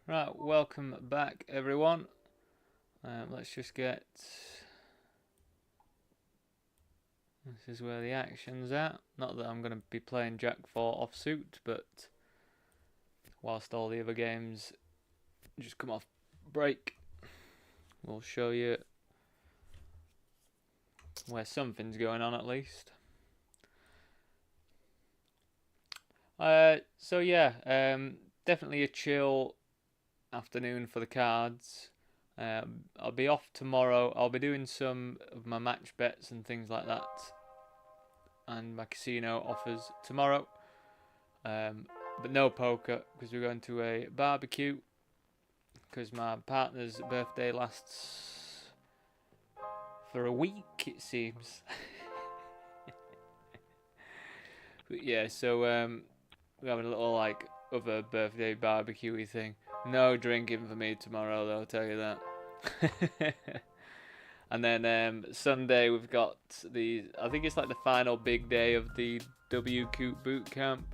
Speaker 1: Right, welcome back everyone. Let's just get... This is where the action's at. Not that I'm going to be playing Jack 4 offsuit, but whilst all the other games just come off break, we'll show you where something's going on at least. So yeah, definitely a chill afternoon for the cards. I'll be off tomorrow. I'll be doing some of my match bets and things like that, and my casino offers tomorrow. But no poker because we're going to a barbecue because my partner's birthday lasts for a week, it seems. But yeah, so we're having a little like other birthday barbecue-y thing. No drinking for me tomorrow, though, I'll tell you that. And then Sunday we've got I think it's like the final big day of the W Coop boot camp.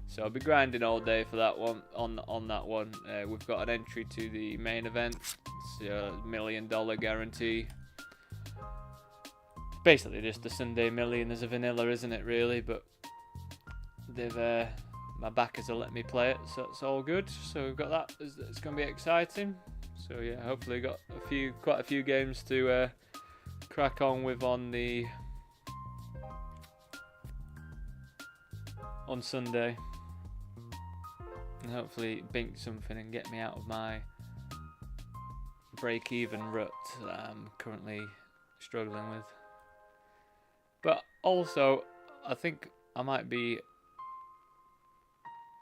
Speaker 1: So I'll be grinding all day for that one. On that one, we've got an entry to the main event. It's a $1 million guarantee. Basically just the Sunday Million as a vanilla, isn't it? Really, but they've my backers will let me play it, so it's all good. So we've got that. It's going to be exciting. So yeah, hopefully got quite a few games to crack on with on Sunday, and hopefully bink something and get me out of my break-even rut that I'm currently struggling with. But also, I think I might be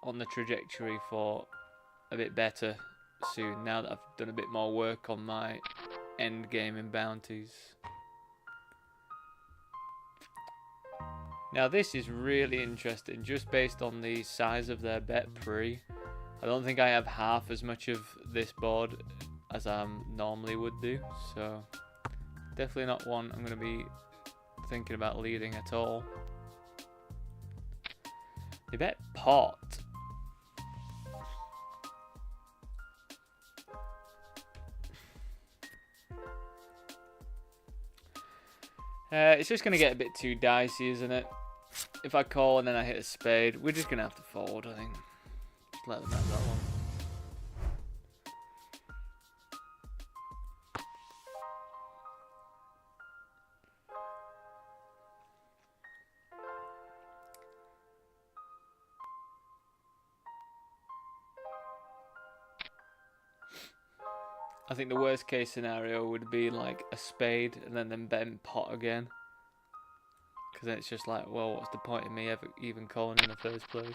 Speaker 1: on the trajectory for a bit better soon, now that I've done a bit more work on my end game in bounties. Now this is really interesting, just based on the size of their bet pre. I don't think I have half as much of this board as I normally would do, so definitely not one I'm going to be thinking about leading at all. They bet pot. It's just going to get a bit too dicey, isn't it? If I call and then I hit a spade, we're just going to have to fold, I think. Just let them have that one. I think the worst case scenario would be like a spade and then betting pot again. Because then it's just like, well, what's the point in me ever even calling in the first place?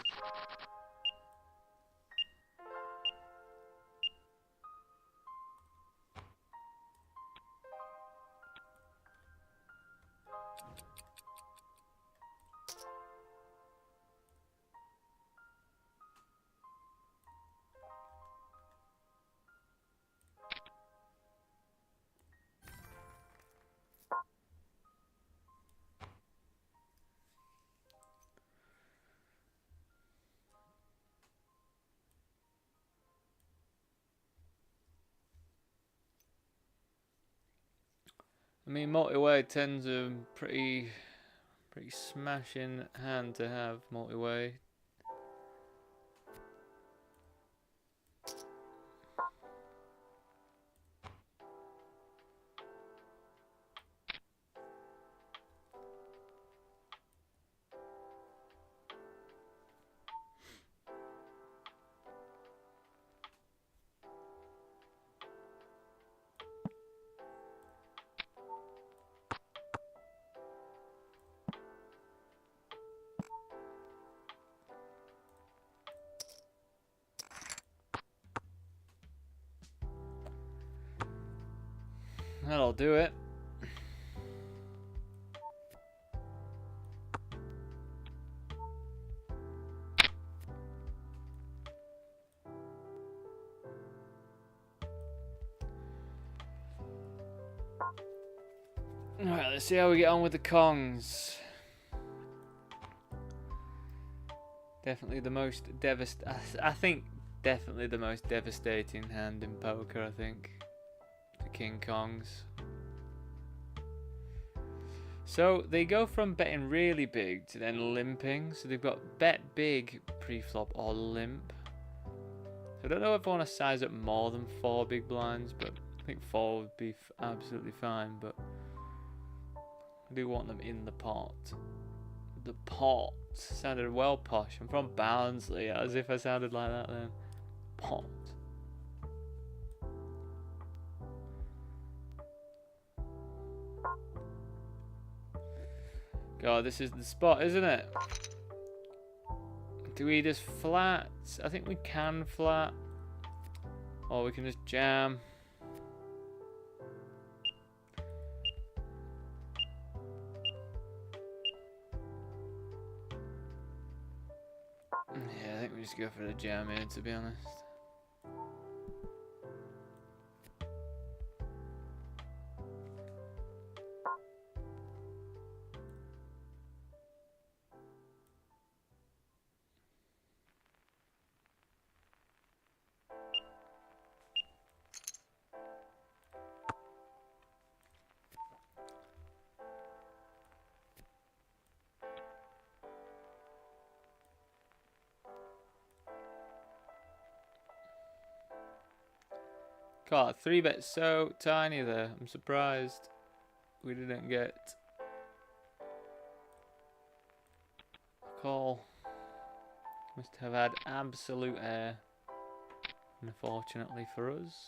Speaker 1: I mean, multi-way tends a pretty smashing hand to have, multi-way. That'll do it. Alright, let's see how we get on with the Kongs. Definitely the most I think definitely the most devastating hand in poker, I think. The King Kongs. So they go from betting really big to then limping. So they've got bet big pre-flop or limp. So I don't know if I want to size up more than 4 big blinds, but I think 4 would be absolutely fine. But I do want them in the pot. The pot sounded well posh. I'm from Barnsley, as if I sounded like that then. Pot. God, this is the spot, isn't it? Do we just flat? I think we can flat. Or we can just jam. Yeah, I think we just go for the jam here, to be honest. God, 3-bet so tiny there. I'm surprised we didn't get a call. Must have had absolute air, unfortunately for us.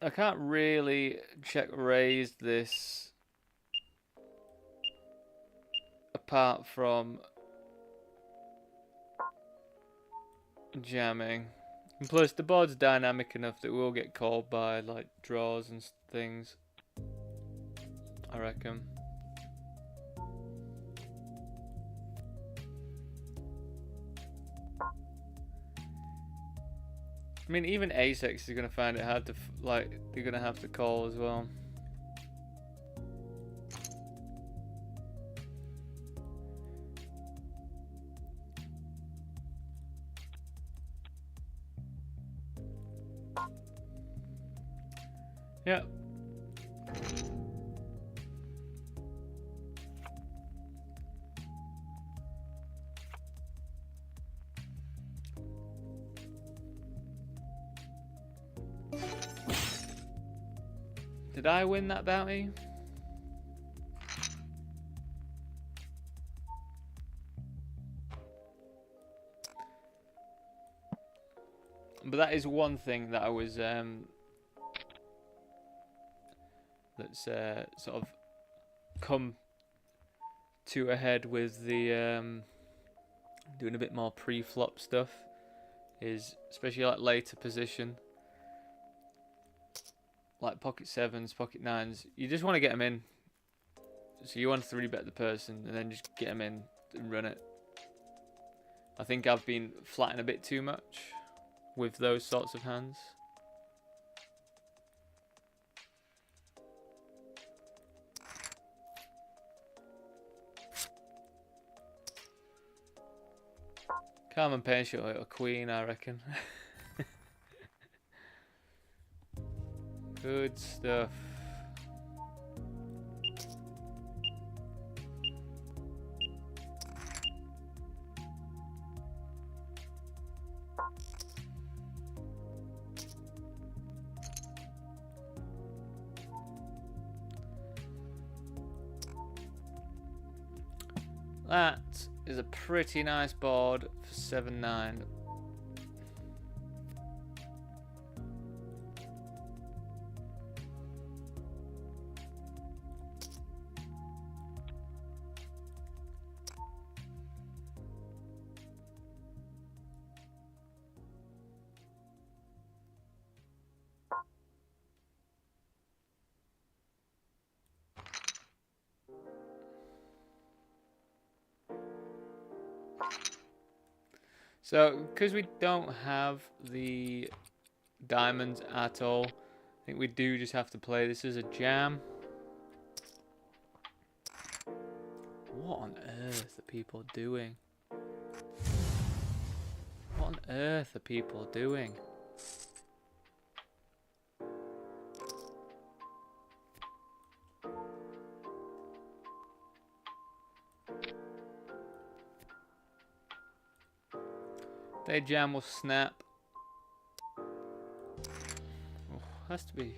Speaker 1: I can't really check raise this apart from jamming. And plus the board's dynamic enough that we'll get called by like draws and things, I reckon. I mean, even Asex is going to find it hard to, like, they're going to have to call as well. Yeah. Did I win that bounty? But that is one thing that I was that's sort of come to a head with the doing a bit more pre-flop stuff, is especially like later position, like pocket sevens, pocket nines. You just want to get them in, so you want to 3-bet the person and then just get them in and run it. I think I've been flatting a bit too much. with those sorts of hands. Carmen Painter or Queen, I reckon. Good stuff. That is a pretty nice board for 7-9. So, because we don't have the diamonds at all, I think we do just have to play this as a jam. What on earth are people doing? What on earth are people doing? Their jam will snap. Oh, has to be.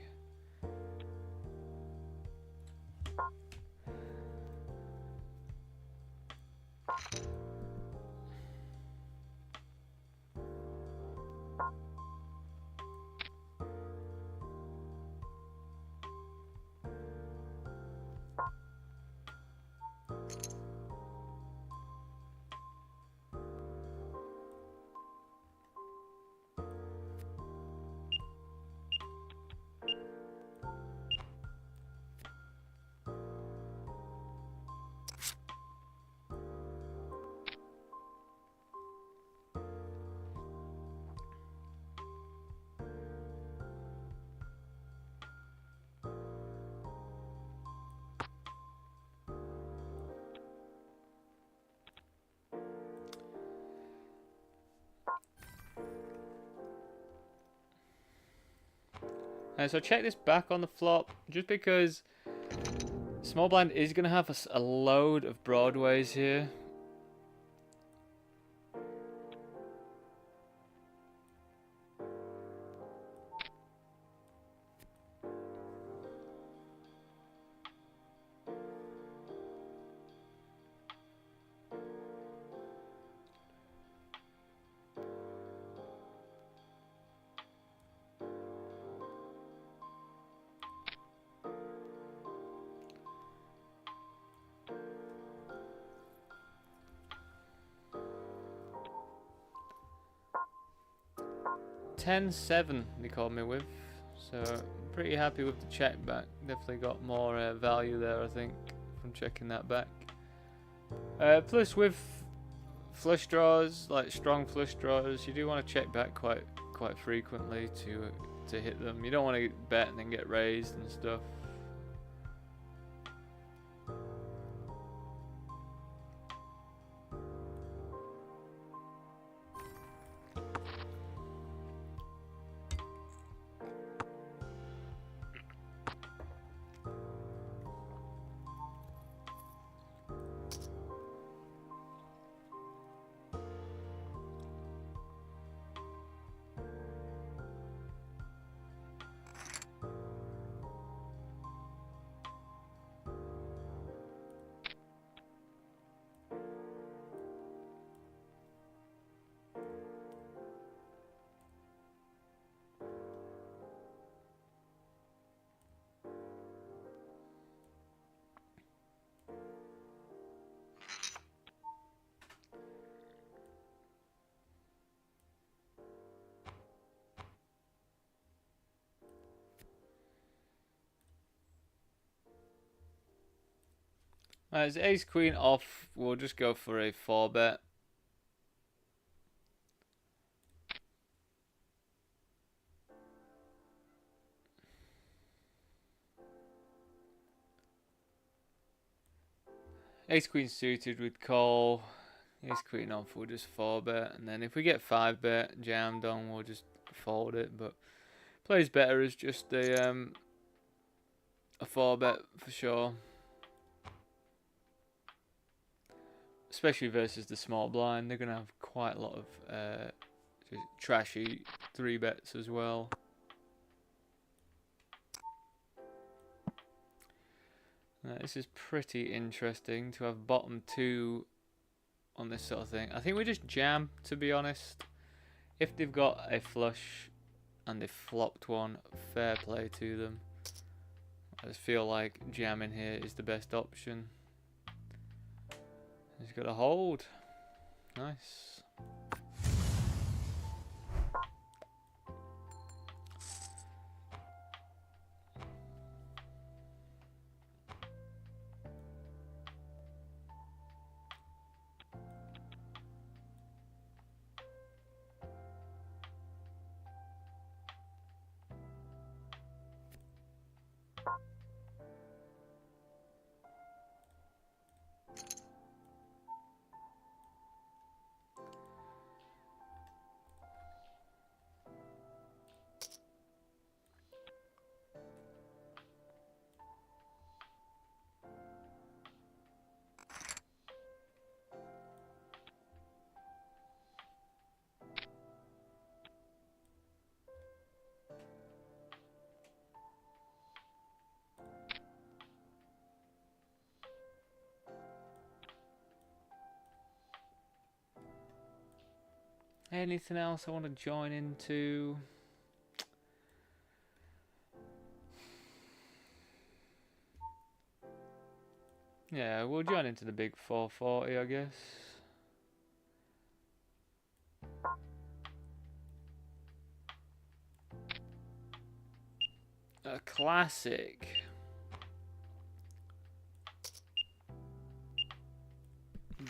Speaker 1: So check this back on the flop, just because small blind is going to have a load of broadways here. $10-7 they called me with, so pretty happy with the check back. Definitely got more value there, I think, from checking that back. Plus with flush draws, like strong flush draws, you do want to check back quite frequently to hit them. You don't want to bet and then get raised and stuff. As ace queen off, we'll just go for a 4-bet. Ace queen suited with call. Ace queen off, we'll just 4-bet, and then if we get 5-bet jammed on, we'll just fold it. But plays better as just a 4-bet for sure, especially versus the small blind. They're gonna have quite a lot of just trashy 3-bets as well. This is pretty interesting to have bottom 2 on this sort of thing. I think we just jam, to be honest. If they've got a flush and they've flopped one, fair play to them. I just feel like jamming here is the best option. He's got a hold. Nice. Anything else I want to join into? Yeah, we'll join into the big 440, I guess. A classic.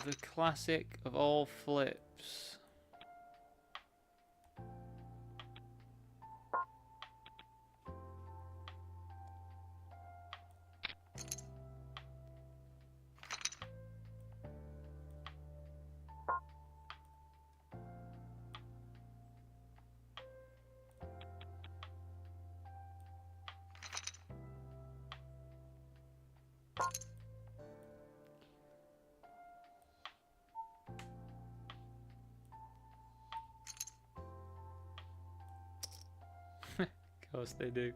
Speaker 1: The classic of all flips. Of course they do.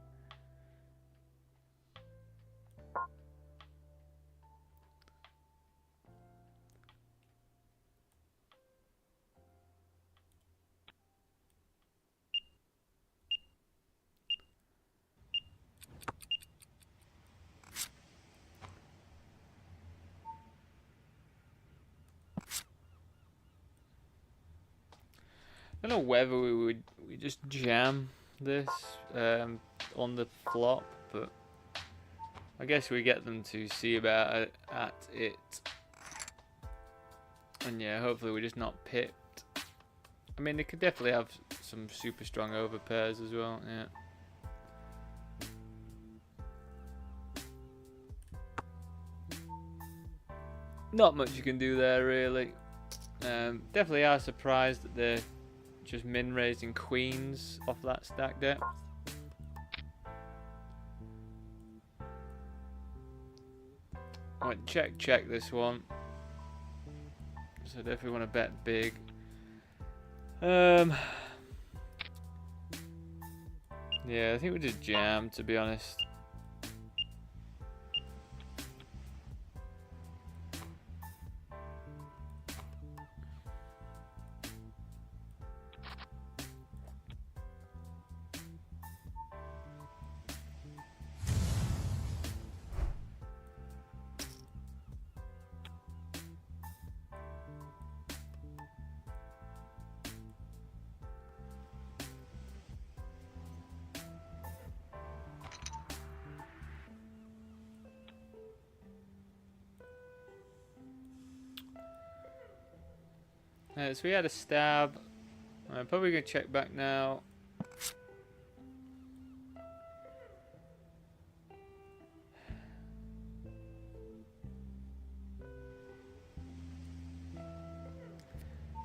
Speaker 1: I don't know whether we just jam this on the flop, but I guess we get them to see about it at it, and yeah, hopefully we're just not pipped. I mean, they could definitely have some super strong overpairs as well. Yeah. Not much you can do there really. Definitely are surprised that they're just min raising queens off that stack depth. Right, check this one. So definitely want to bet big. Yeah, I think we just jam, to be honest. So we had a stab. I'm probably going to check back now.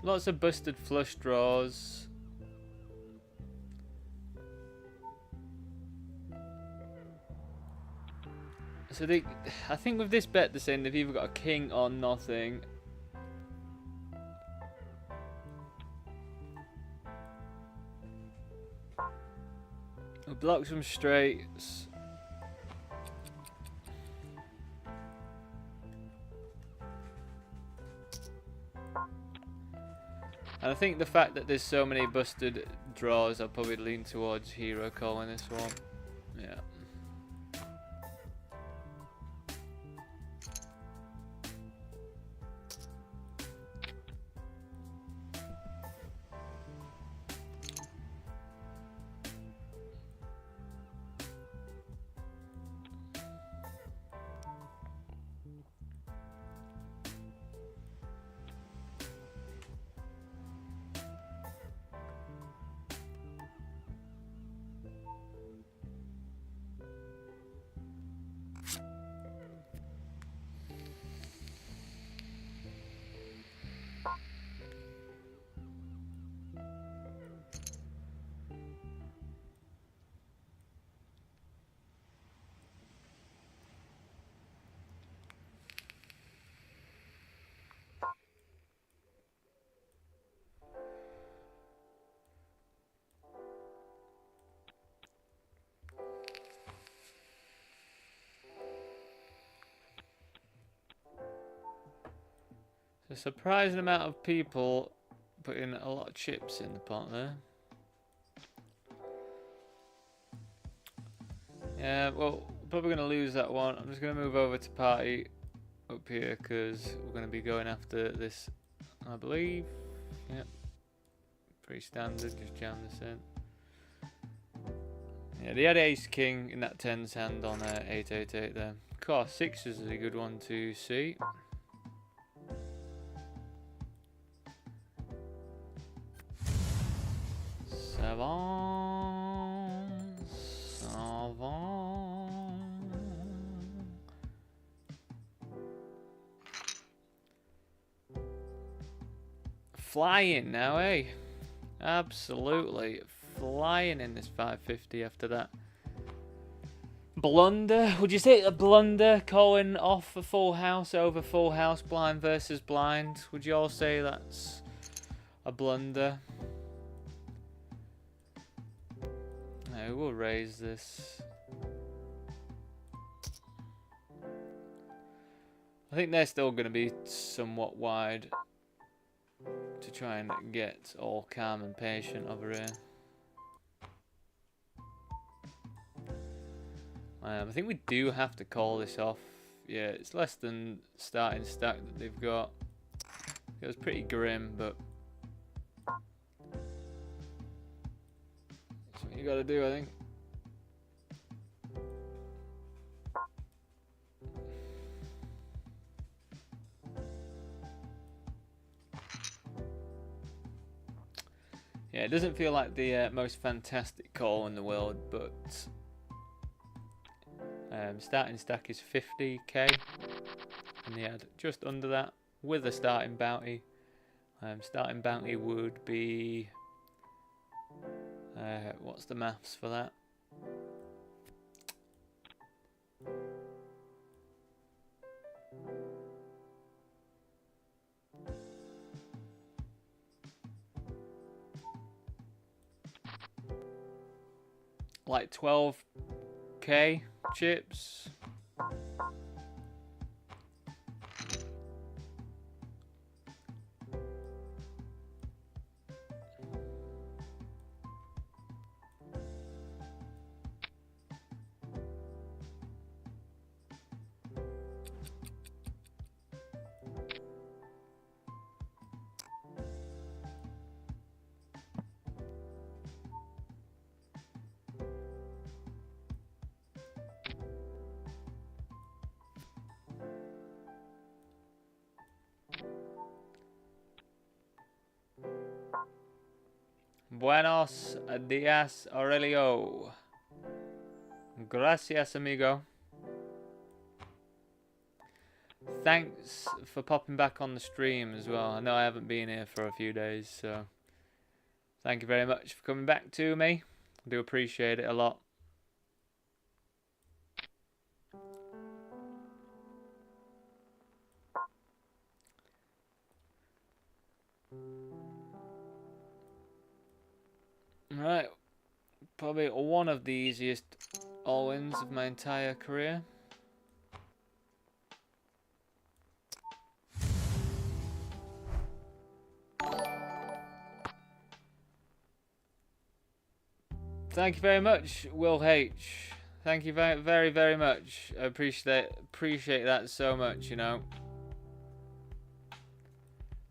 Speaker 1: lots of busted flush draws. So I think with this bet they're saying they've either got a king or nothing. We'll block some straights. And I think the fact that there's so many busted draws, I'll probably lean towards hero calling this one. Yeah. A surprising amount of people putting a lot of chips in the pot there. Yeah, well, we're probably going to lose that one. I'm just going to move over to party up here because we're going to be going after this, I believe. Yep. Pretty standard, just jam this in. Yeah, they had ace king in that 10's hand on 888 there. Of course, 6 is a good one to see. Flying now, eh? Absolutely flying in this 550 after that blunder. Would you say a blunder calling off a full house over full house, blind versus blind? Would you all say that's a blunder? No, we'll raise this. I think they're still going to be somewhat wide to try and get all calm and patient over here. I think we do have to call this off. Yeah, it's less than starting stack that they've got. It was pretty grim, but that's what you got to do, I think. Yeah, it doesn't feel like the most fantastic call in the world, but starting stack is 50k, and they had just under that with a starting bounty. Starting bounty would be what's the maths for that? Like 12k chips. Buenos dias, Aurelio. Gracias, amigo. thanks for popping back on the stream as well. I know I haven't been here for a few days, so thank you very much for coming back to me. I do appreciate it a lot. Right, probably one of the easiest all-wins of my entire career. Thank you very much, Will H. Thank you very, very, very much. I appreciate that so much, you know.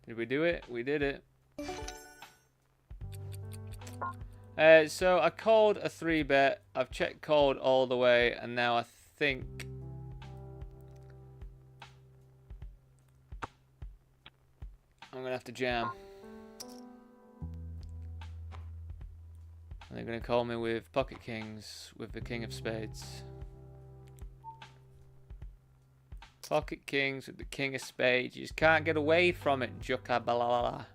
Speaker 1: Did we do it? We did it. So I called a 3-bet. I've checked called all the way, and now I think I'm gonna have to jam. They're gonna call me with pocket kings with the king of spades. Pocket kings with the king of spades. You just can't get away from it, Jukabalala.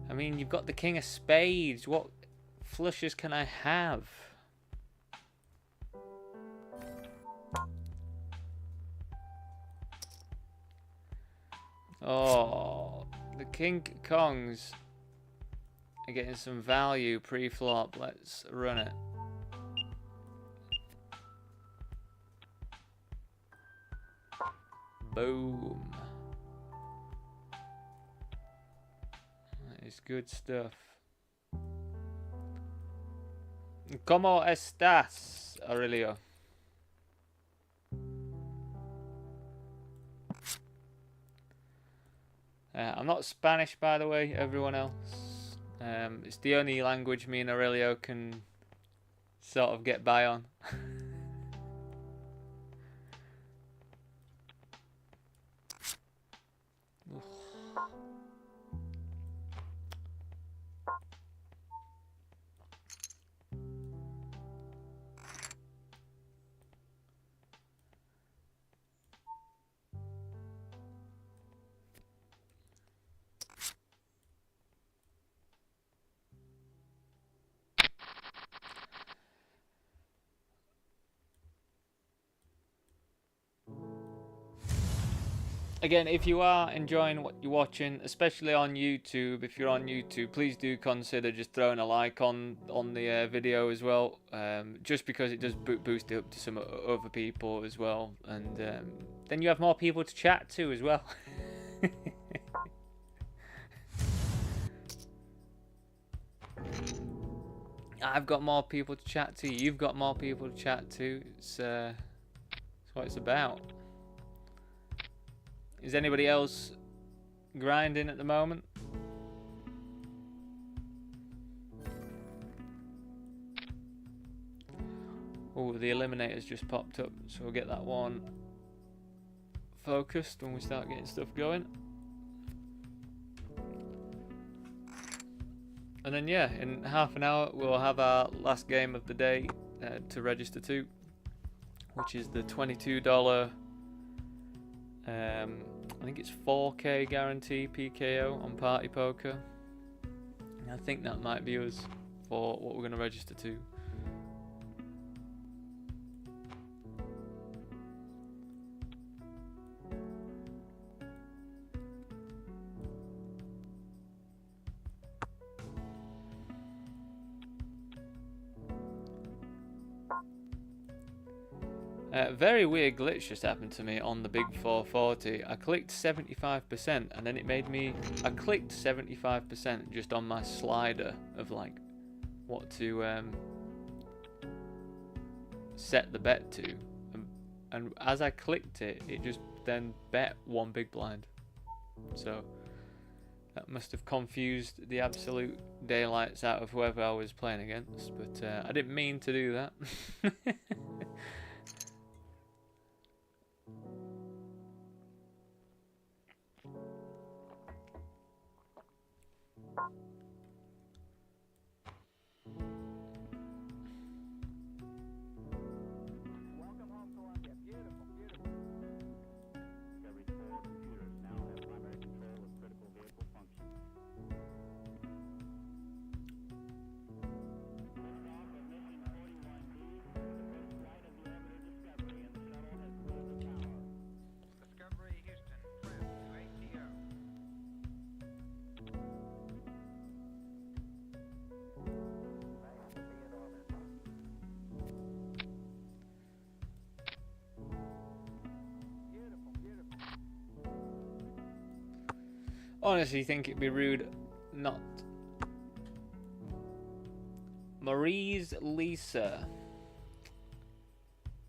Speaker 1: I mean, you've got the king of spades. What flushes can I have? Oh, the King Kongs are getting some value pre-flop. Let's run it. Boom. That is good stuff. ¿Cómo estás, Aurelio? I'm not Spanish, by the way, everyone else. It's the only language me and Aurelio can sort of get by on. Again, if you are enjoying what you're watching, especially on YouTube, if you're on YouTube, please do consider just throwing a like on the video as well, just because it does boost it up to some other people as well, and then you have more people to chat to as well. I've got more people to chat to, you've got more people to chat to. It's what it's about. Is anybody else grinding at the moment? Oh, the eliminator's just popped up, so we'll get that one focused when we start getting stuff going. And then yeah, in half an hour we'll have our last game of the day to register to, which is the $22 I think it's 4K guarantee PKO on Party Poker. I think that might be us for what we're going to register to. Very weird glitch just happened to me on the big 440. I clicked 75% and then it made me... I clicked 75% just on my slider of like what to set the bet to. And as I clicked it, it just then bet one big blind. So that must have confused the absolute daylights out of whoever I was playing against. But I didn't mean to do that. Honestly, think it'd be rude not. Marie's Lisa.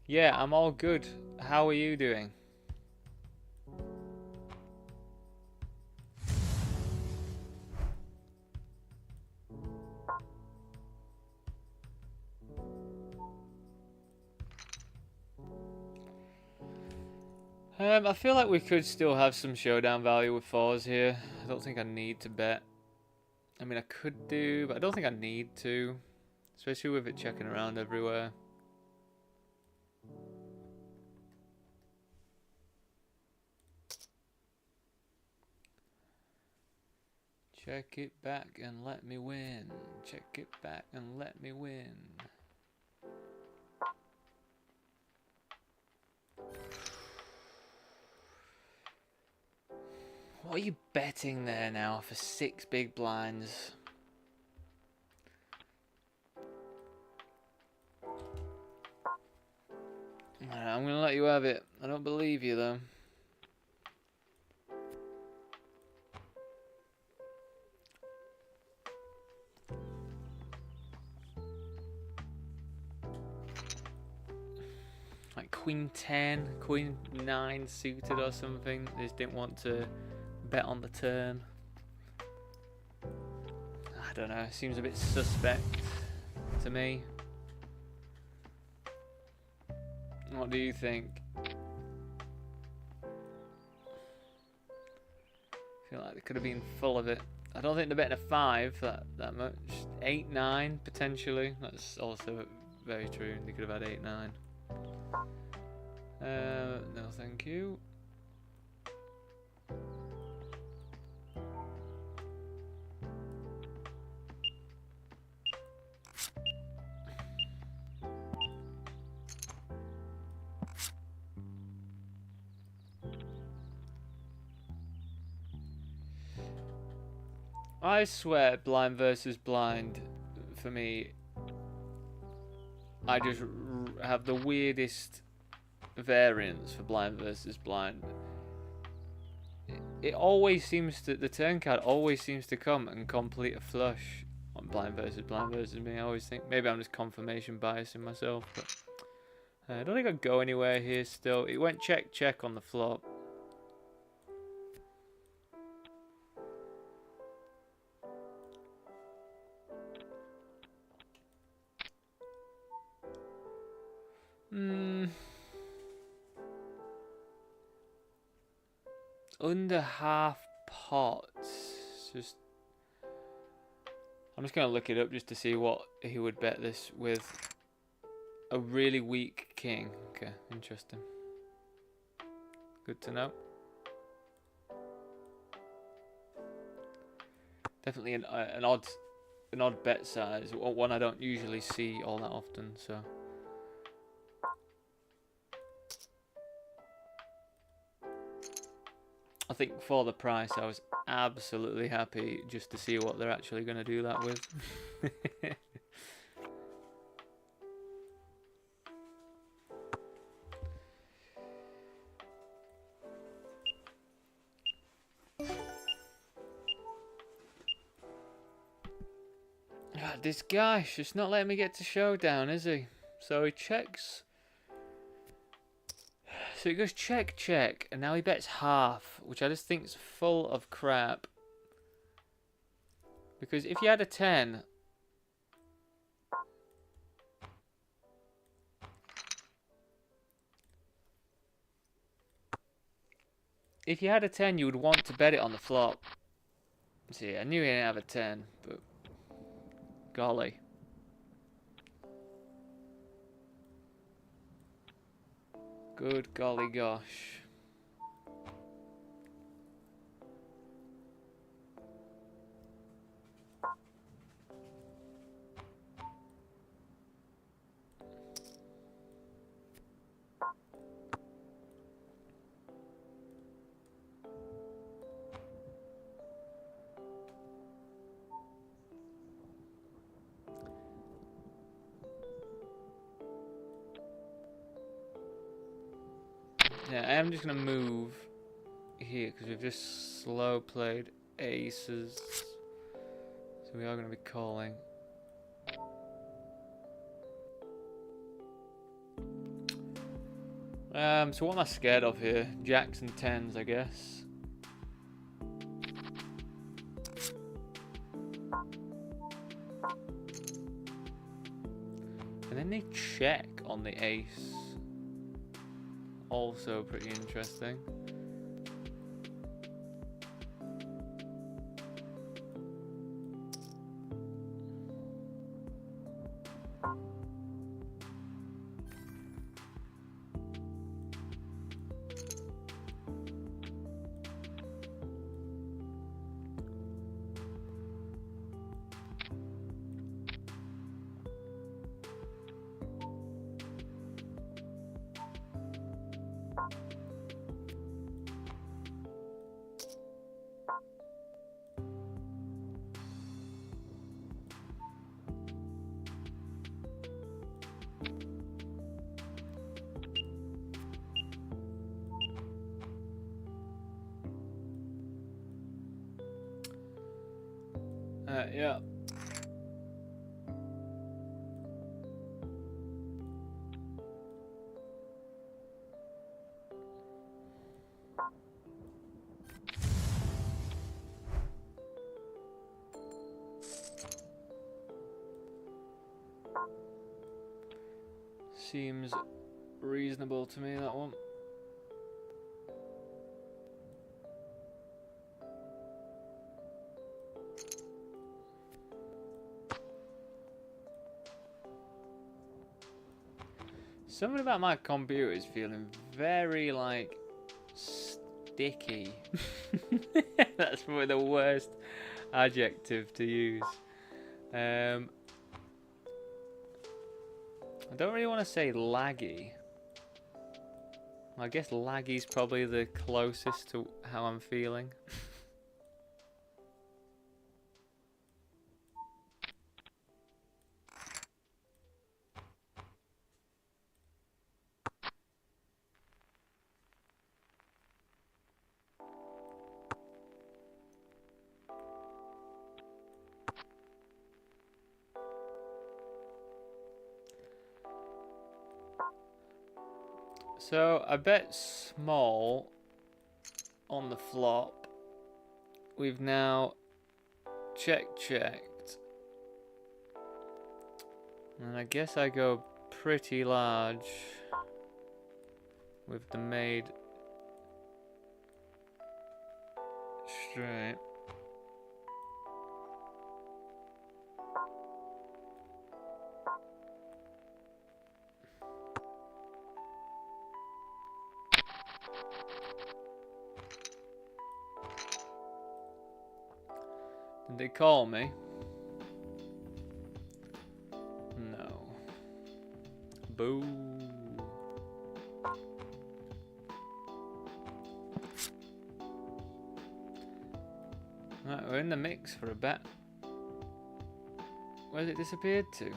Speaker 1: Yeah, I'm all good. How are you doing? I feel like we could still have some showdown value with fours here. I don't think I need to bet. I mean, I could do, but I don't think I need to. Especially with it checking around everywhere. Check it back and let me win. Check it back and let me win. What are you betting there now for 6 big blinds? Alright, I'm gonna let you have it. I don't believe you though. Like Queen 10, Queen 9 suited or something. They just didn't want to bet on the turn. I don't know, seems a bit suspect to me. What do you think? I feel like they could have been full of it. I don't think they're betting a 5 that much. 8, 9 potentially. That's also very true. They could have had 8, 9. No thank you. I swear, blind versus blind, for me, I just have the weirdest variance for blind versus blind. It always seems to, the turn card always seems to come and complete a flush on blind versus me. I always think, maybe I'm just confirmation biasing myself, but I don't think I'd go anywhere here still. It went check, check on the flop. Under half pot. Just, I'm just gonna look it up just to see what he would bet this with. A really weak king. Okay, interesting. Good to know. Definitely an odd bet size. One I don't usually see all that often. So. I think for the price, I was absolutely happy just to see what they're actually going to do that with. God, this guy's just not letting me get to showdown, is he? So he checks. So he goes check, check, and now he bets half, which I just think is full of crap. Because if you had a 10... If you had a 10, you would want to bet it on the flop. See, I knew he didn't have a 10, but... Golly. Good golly gosh. Yeah, I am just going to move here because we've just slow played aces. So we are going to be calling. So what am I scared of here? Jacks and tens, I guess. And then they check on the ace. Also pretty interesting. Yeah. Seems reasonable to me, that one. Something about my computer is feeling very, like, sticky. That's probably the worst adjective to use. I don't really want to say laggy. I guess laggy's probably the closest to how I'm feeling. So I bet small on the flop. We've now checked. And I guess I go pretty large with the made straight. Did they call me? No. Boo. Right, we're in the mix for a bet. Where's it disappeared to?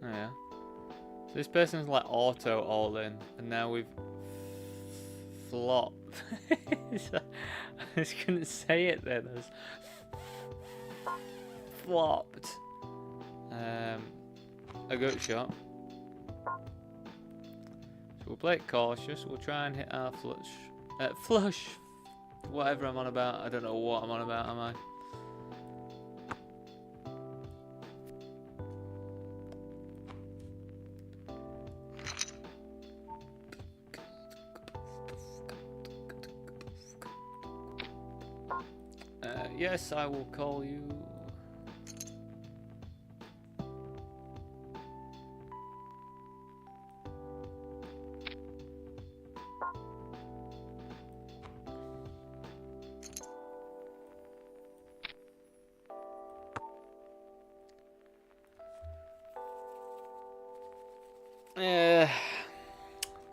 Speaker 1: Oh yeah. So this person's like auto all in, and now we've flopped. I just couldn't say it then. I was flopped. A good shot. So we'll play it cautious. We'll try and hit our flush. Flush! Whatever I'm on about. I don't know what I'm on about, am I? Yes, I will call you.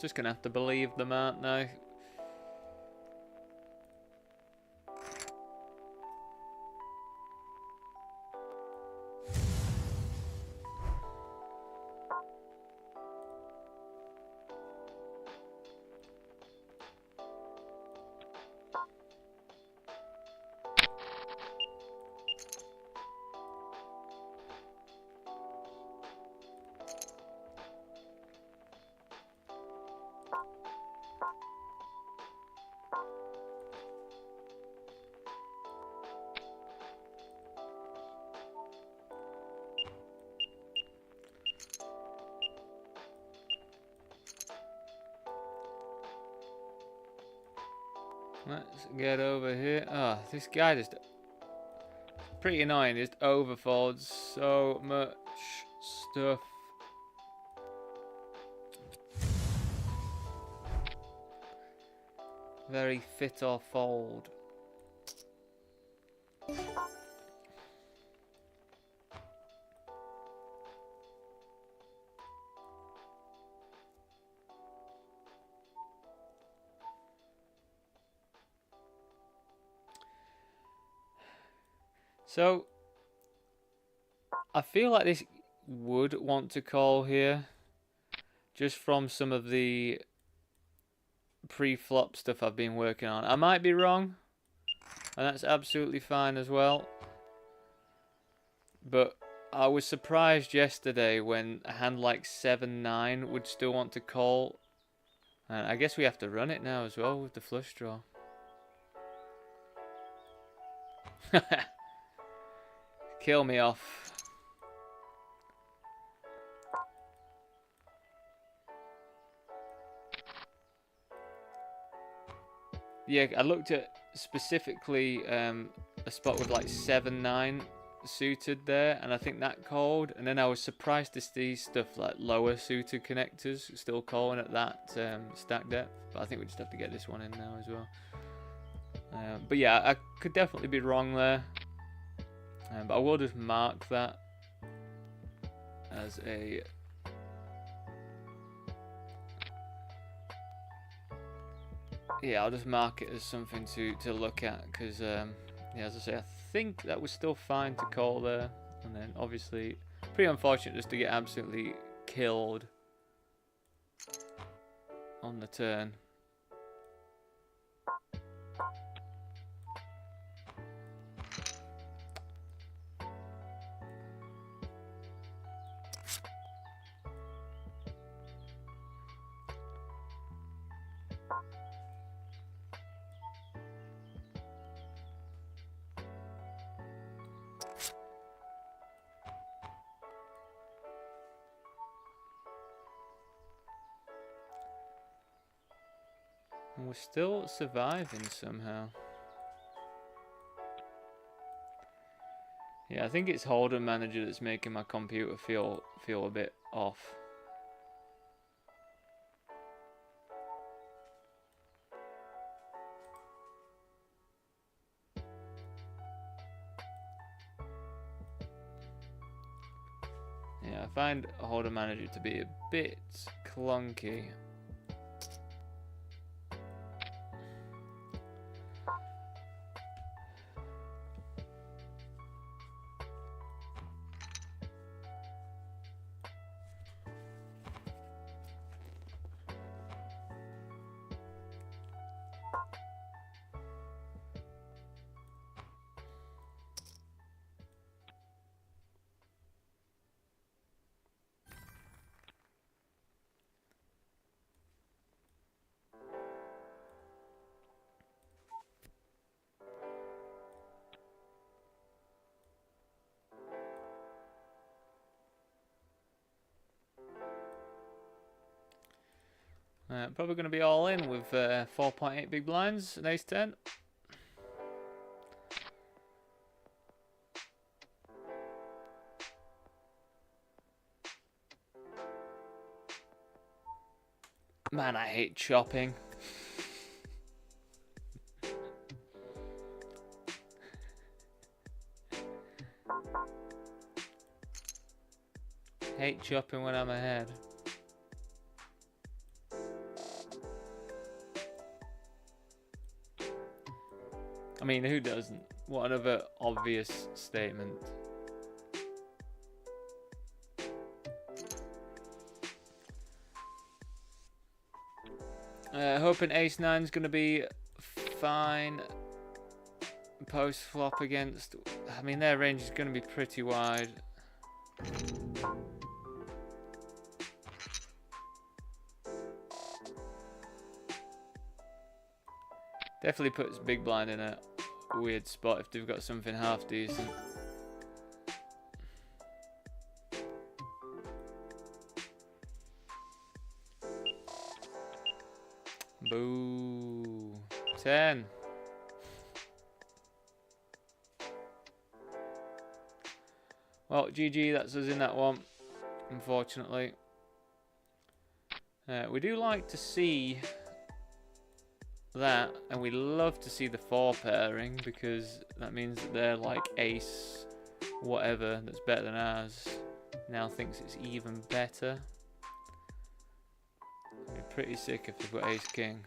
Speaker 1: Just gonna have to believe them, aren't I? Let's get over here. Oh, this guy just pretty annoying. Just overfolds so much stuff. Very fit or fold. So, I feel like this would want to call here, just from some of the pre-flop stuff I've been working on. I might be wrong, and that's absolutely fine as well. But I was surprised yesterday when a hand like 7-9 would still want to call. And I guess we have to run it now as well with the flush draw. Kill me off. Yeah, I looked at specifically a spot with like 7-9 suited there, and I think that called. And then I was surprised to see stuff like lower suited connectors still calling at that stack depth. But I think we just have to get this one in now as well. But yeah, I could definitely be wrong there. But I will just mark that as a... Yeah, I'll just mark it as something to look at, because, yeah, as I say, I think that was still fine to call there. And then, obviously, pretty unfortunate just to get absolutely killed on the turn. And we're still surviving somehow. Yeah, I think it's Hold'em Manager that's making my computer feel a bit off. Yeah, I find Hold'em Manager to be a bit clunky. Probably going to be all in with 4.8 big blinds, an ace 10. Man, I hate chopping. Hate chopping when I'm ahead. I mean, who doesn't? What another obvious statement. Hoping ace 9 is going to be fine post flop against. I mean, their range is going to be pretty wide. Definitely puts big blind in a weird spot if they've got something half decent. Boo. 10. Well, GG, that's us in that one, unfortunately. We do like to see that, and we love to see the 4 pairing, because that means that they're like ace whatever that's better than ours now thinks it's even better. It'd be pretty sick if they've got ace king.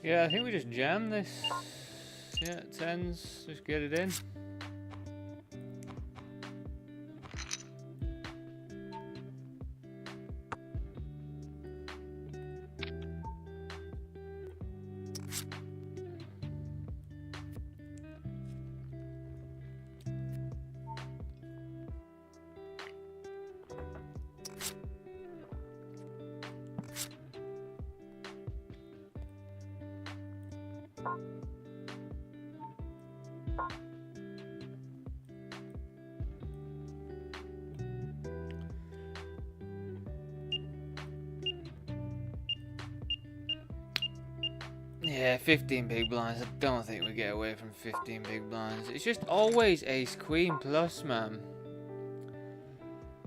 Speaker 1: Yeah, I think we just jam this. Yeah, tens, just get it in. Yeah, 15 big blinds. I don't think we get away from 15 big blinds. It's just always ace queen plus, man.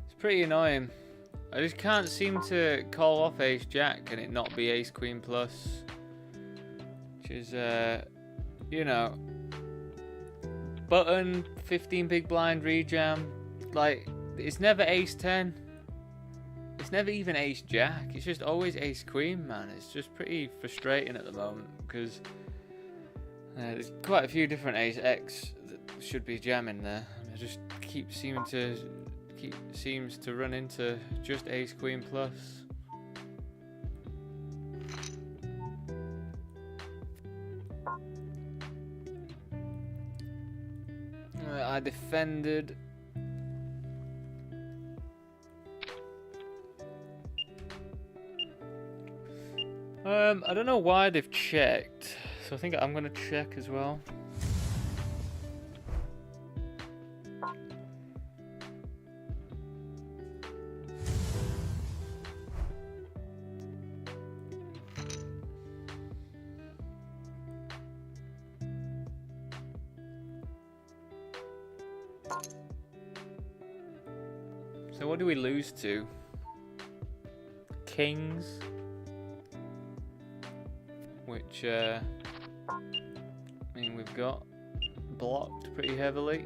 Speaker 1: It's pretty annoying. I just can't seem to call off ace jack and it not be ace queen plus. Which is, you know, button, 15 big blind rejam. Like, it's never ace 10. It's never even ace jack. It's just always ace queen, man. It's just pretty frustrating at the moment because there's quite a few different ace x that should be jamming there. I just seems to run into just ace queen plus. I defended. I don't know why they've checked, so I think I'm gonna check as well. So what do we lose to? Kings? Which, I mean, we've got blocked pretty heavily.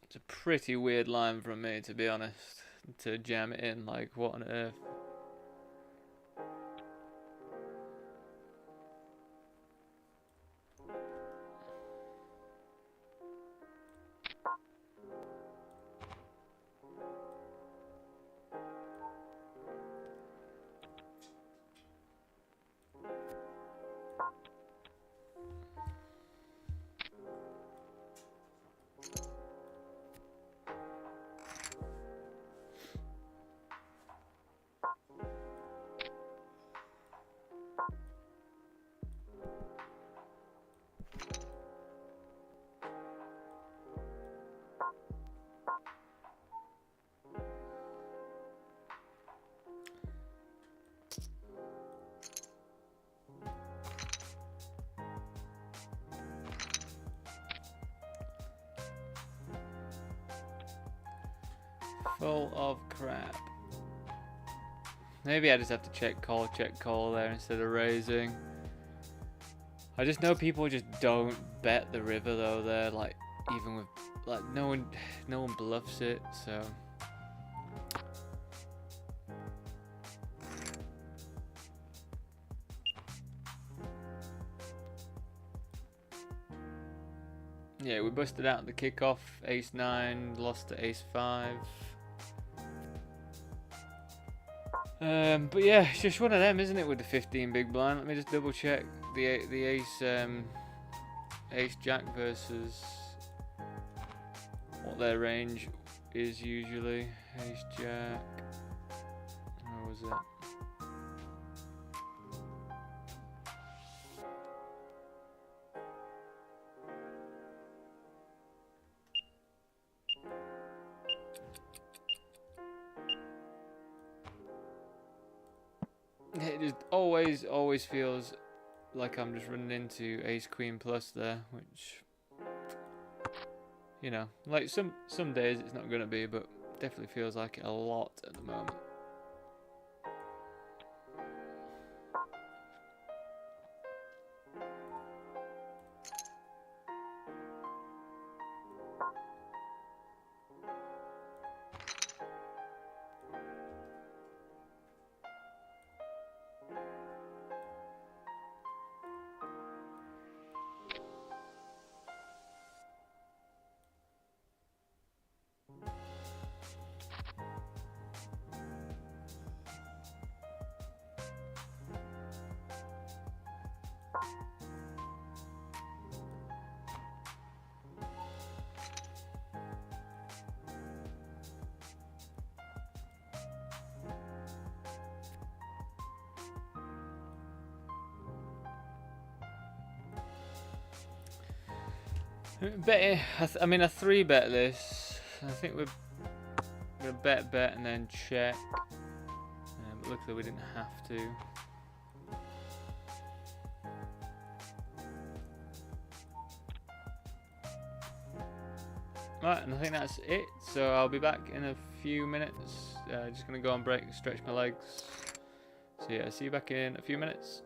Speaker 1: It's a pretty weird line from me, to be honest, to jam it in. Like, what on earth? Full of crap. Maybe I just have to check call there instead of raising. I just know people just don't bet the river though there, like even with like no one bluffs it, so yeah, we busted out the kickoff, ace-9, lost to ace-5. But yeah, it's just one of them, isn't it, with the 15 big blind? Let me just double check the ace jack versus what their range is usually. Ace jack. Where was it? It just always feels like I'm just running into ace queen plus there, which, you know, like some days it's not gonna be, but definitely feels like it a lot at the moment. I mean, I 3-bet this. I think we're gonna bet and then check. But luckily we didn't have to. Right, and I think that's it. So I'll be back in a few minutes. Just gonna go on break, stretch my legs. So yeah, see you back in a few minutes.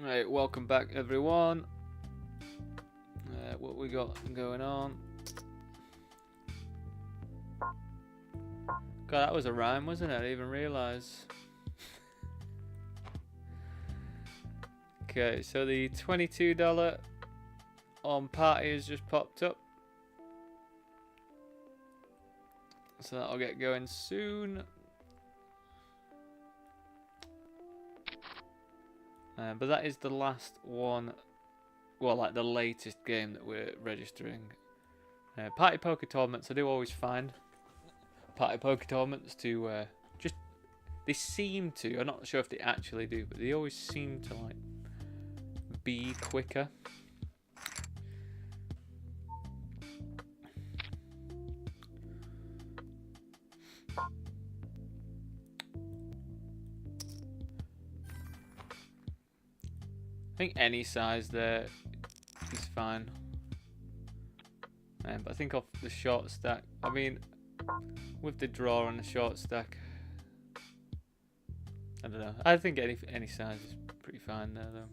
Speaker 1: Right, welcome back everyone. What we got going on? God, that was a rhyme, wasn't it? I didn't even realise. Okay, so the $22 on party has just popped up. So that'll get going soon. But that is the last one, well, like the latest game that we're registering. Party poker tournaments, I do always find party poker tournaments to just, they seem to, I'm not sure if they actually do, but they always seem to like be quicker. I think any size there is fine. But I think off the short stack, I mean, with the draw on the short stack, I don't know. I think any size is pretty fine there though.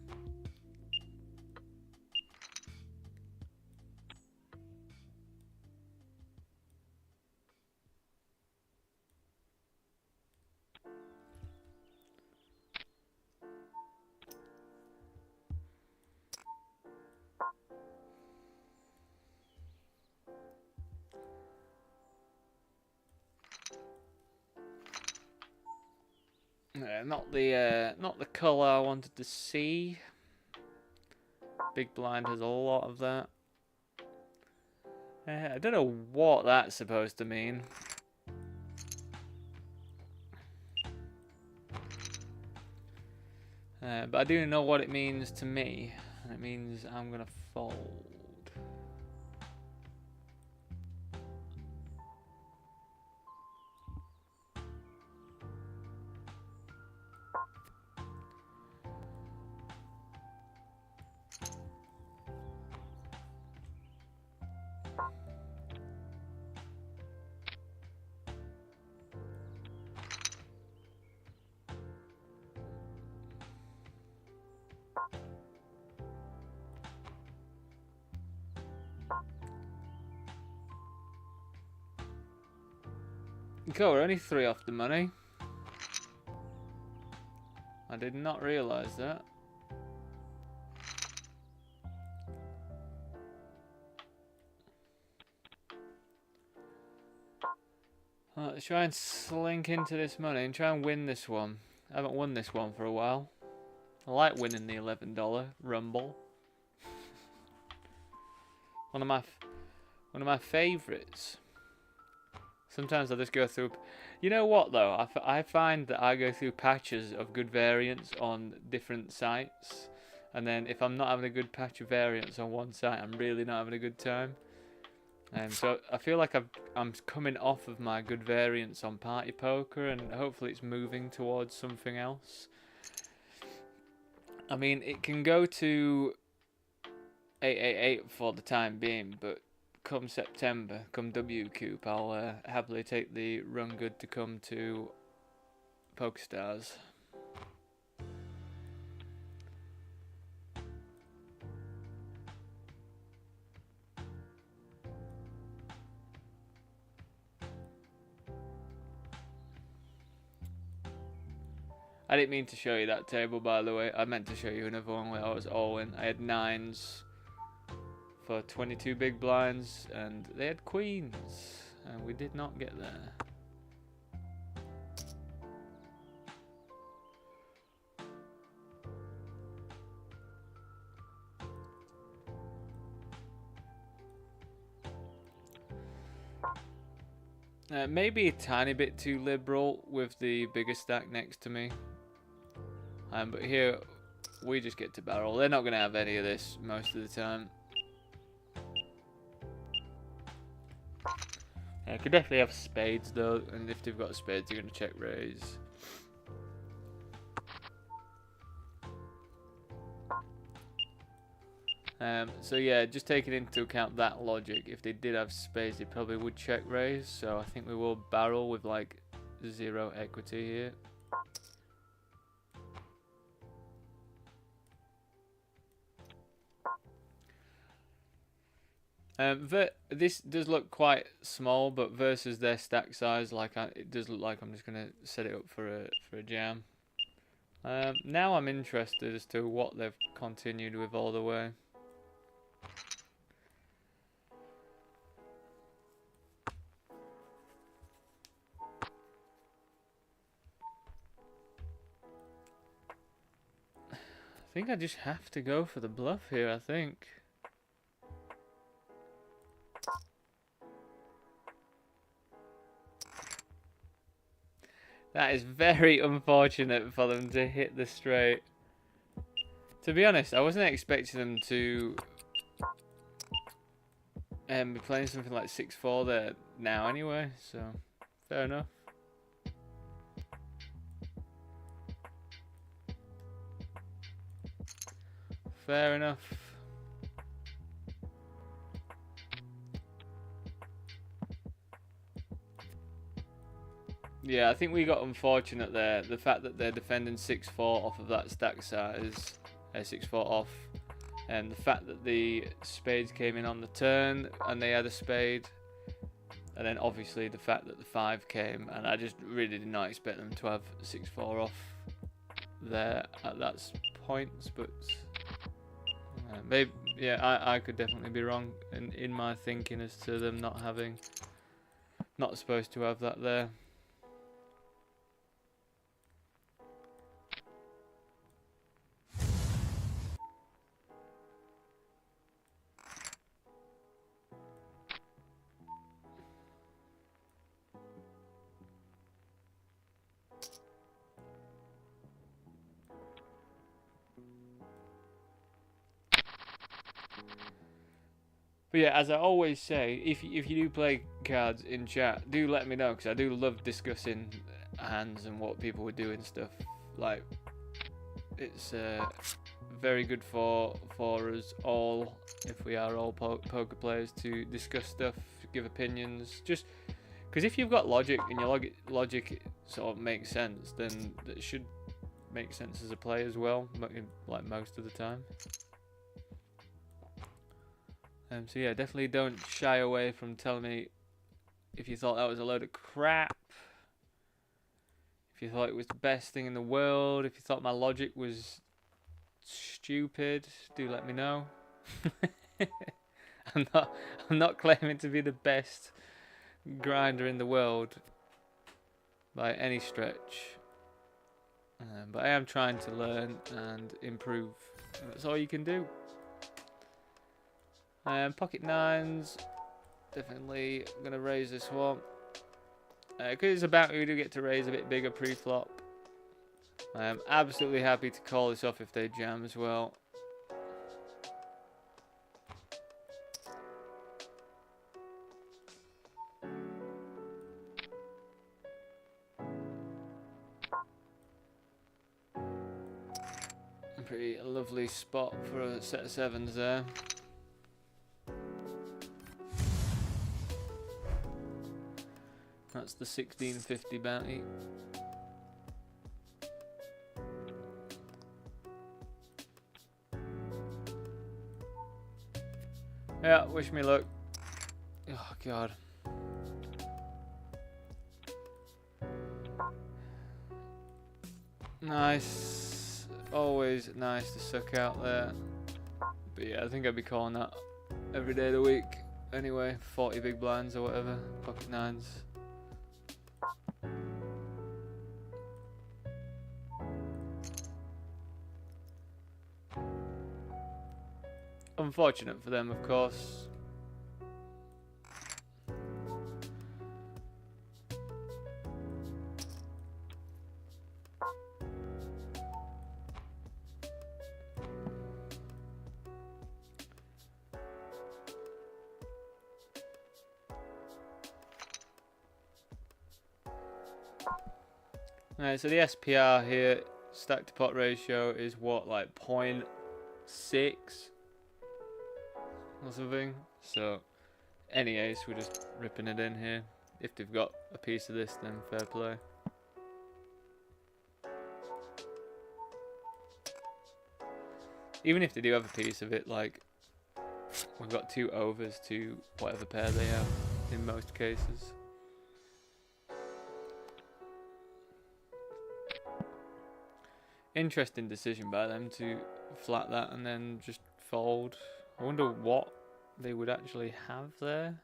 Speaker 1: Not the colour I wanted to see. Big blind has a lot of that. I don't know what that's supposed to mean. But I do know what it means to me. It means I'm gonna fold. Cool, we're only 3 off the money. I did not realise that. Let's try and slink into this money and try and win this one. I haven't won this one for a while. I like winning the $11 rumble. One of my favourites. Sometimes I just go through. You know what though? I find that I go through patches of good variants on different sites, and then if I'm not having a good patch of variants on one site, I'm really not having a good time. So I feel like I'm coming off of my good variants on party poker, and hopefully it's moving towards something else. I mean, it can go to 888 for the time being, but come September, come WCOOP, I'll happily take the run good to come to PokerStars. I didn't mean to show you that table, by the way. I meant to show you another one where I was all in. I had 9s for 22 big blinds, and they had queens, and we did not get there. Maybe a tiny bit too liberal with the bigger stack next to me. But here, we just get to barrel. They're not going to have any of this most of the time. Yeah, could definitely have spades though, and if they've got spades, they're going to check raise. So yeah, just taking into account that logic, if they did have spades, they probably would check raise. So I think we will barrel with like 0 equity here. This does look quite small, but versus their stack size, like it does look like I'm just gonna set it up for a jam. Now I'm interested as to what they've continued with all the way. I think I just have to go for the bluff here, I think. That is very unfortunate for them to hit the straight. To be honest, I wasn't expecting them to be playing something like 6-4 there now anyway, so fair enough. Fair enough. Yeah, I think we got unfortunate there. The fact that they're defending 6-4 off of that stack size, 6-4 off, and the fact that the spades came in on the turn and they had a spade, and then obviously the fact that the 5 came, and I just really did not expect them to have 6-4 off there at that point, but maybe, yeah, I could definitely be wrong in my thinking as to them not supposed to have that there. But yeah, as I always say, if you do play cards in chat, do let me know, because I do love discussing hands and what people would do and stuff. Like, it's very good for us all, if we are all poker players, to discuss stuff, give opinions. Just because if you've got logic and your logic sort of makes sense, then that should make sense as a player as well, like most of the time. So yeah, definitely don't shy away from telling me if you thought that was a load of crap, if you thought it was the best thing in the world, if you thought my logic was stupid. Do let me know. I'm not claiming to be the best grinder in the world by any stretch, but I am trying to learn and improve. That's all you can do. Pocket nines, definitely gonna raise this one. Because it's about we do get to raise a bit bigger pre-flop. I am absolutely happy to call this off if they jam as well. Pretty lovely spot for a set of sevens there. That's the 1650 bounty. Yeah, wish me luck. Oh god. Nice. Always nice to suck out there. But yeah, I think I'd be calling that every day of the week. Anyway, 40 big blinds or whatever. Pocket nines. Unfortunate for them, of course. Alright, so the SPR here, stack to pot ratio, is what, like 0.6 or something? So any ace, we're just ripping it in here. If they've got a piece of this, then fair play. Even if they do have a piece of it, like, We've got 2 overs to whatever pair they have in most cases. Interesting decision by them to flat that and then just fold. I wonder what they would actually have there.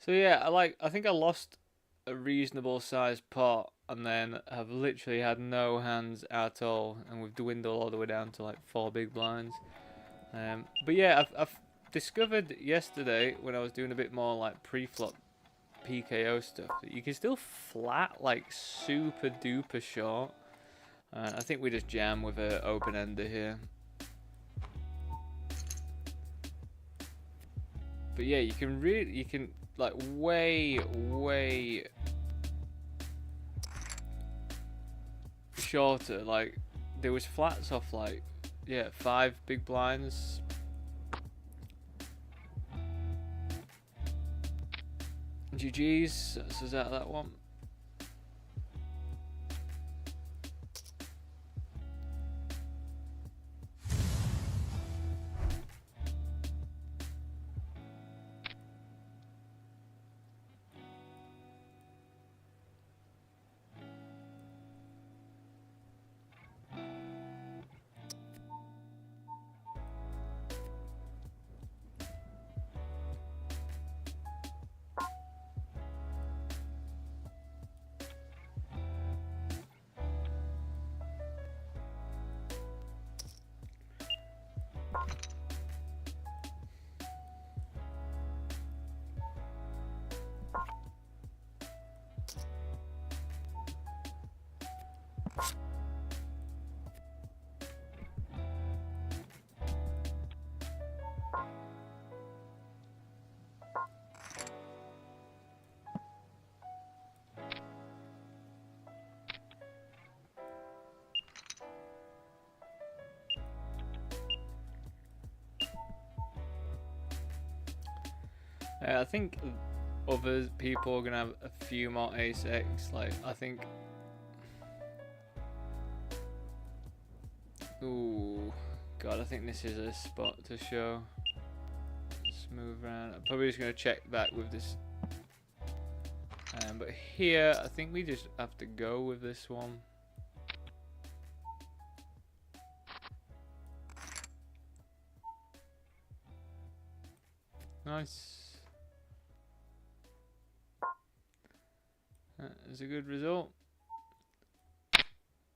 Speaker 1: So yeah, I think I lost a reasonable sized pot and then have literally had no hands at all, and we've dwindled all the way down to like 4 big blinds. But yeah, I've discovered yesterday when I was doing a bit more like pre-flop PKO stuff that you can still flat like super duper short. I think we just jam with an open ender here. But yeah, you can like way shorter. Like there was flats off like 5 big blinds. GG's. So is that one? I think other people are gonna have a few more ace X. Like I think. Ooh, God! I think this is a spot to show. Let's move around. I'm probably just gonna check back with this. But here, I think we just have to go with this one. Nice. That is a good result.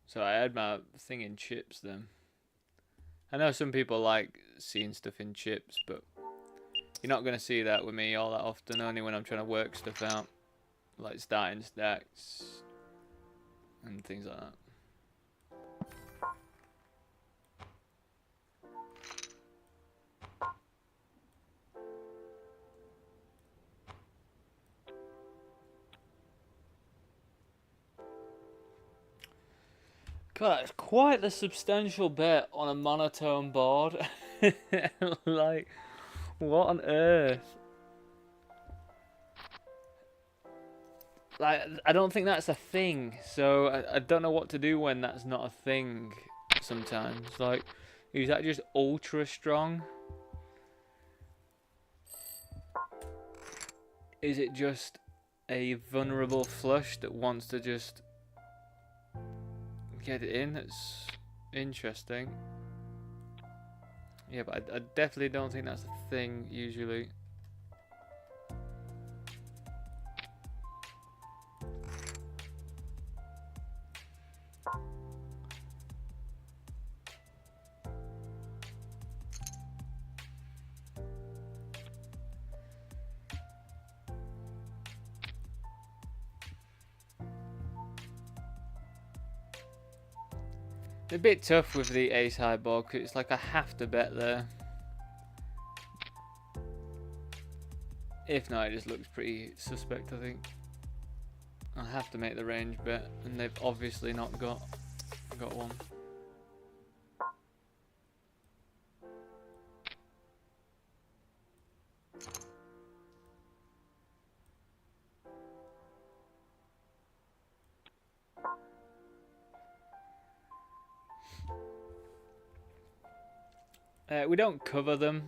Speaker 1: So I had my thing in chips then. I know some people like seeing stuff in chips, but you're not going to see that with me all that often, only when I'm trying to work stuff out. Like starting stacks and things like that. God, it's quite the substantial bet on a monotone board. Like, what on earth? Like, I don't think that's a thing, so I don't know what to do when that's not a thing sometimes. Like, is that just ultra strong? Is it just a vulnerable flush that wants to just get it in? That's interesting. Yeah, but I definitely don't think that's a thing usually. A bit tough with the ace high board because it's like I have to bet there. If not, it just looks pretty suspect, I think. I have to make the range bet, and they've obviously not got one. We don't cover them,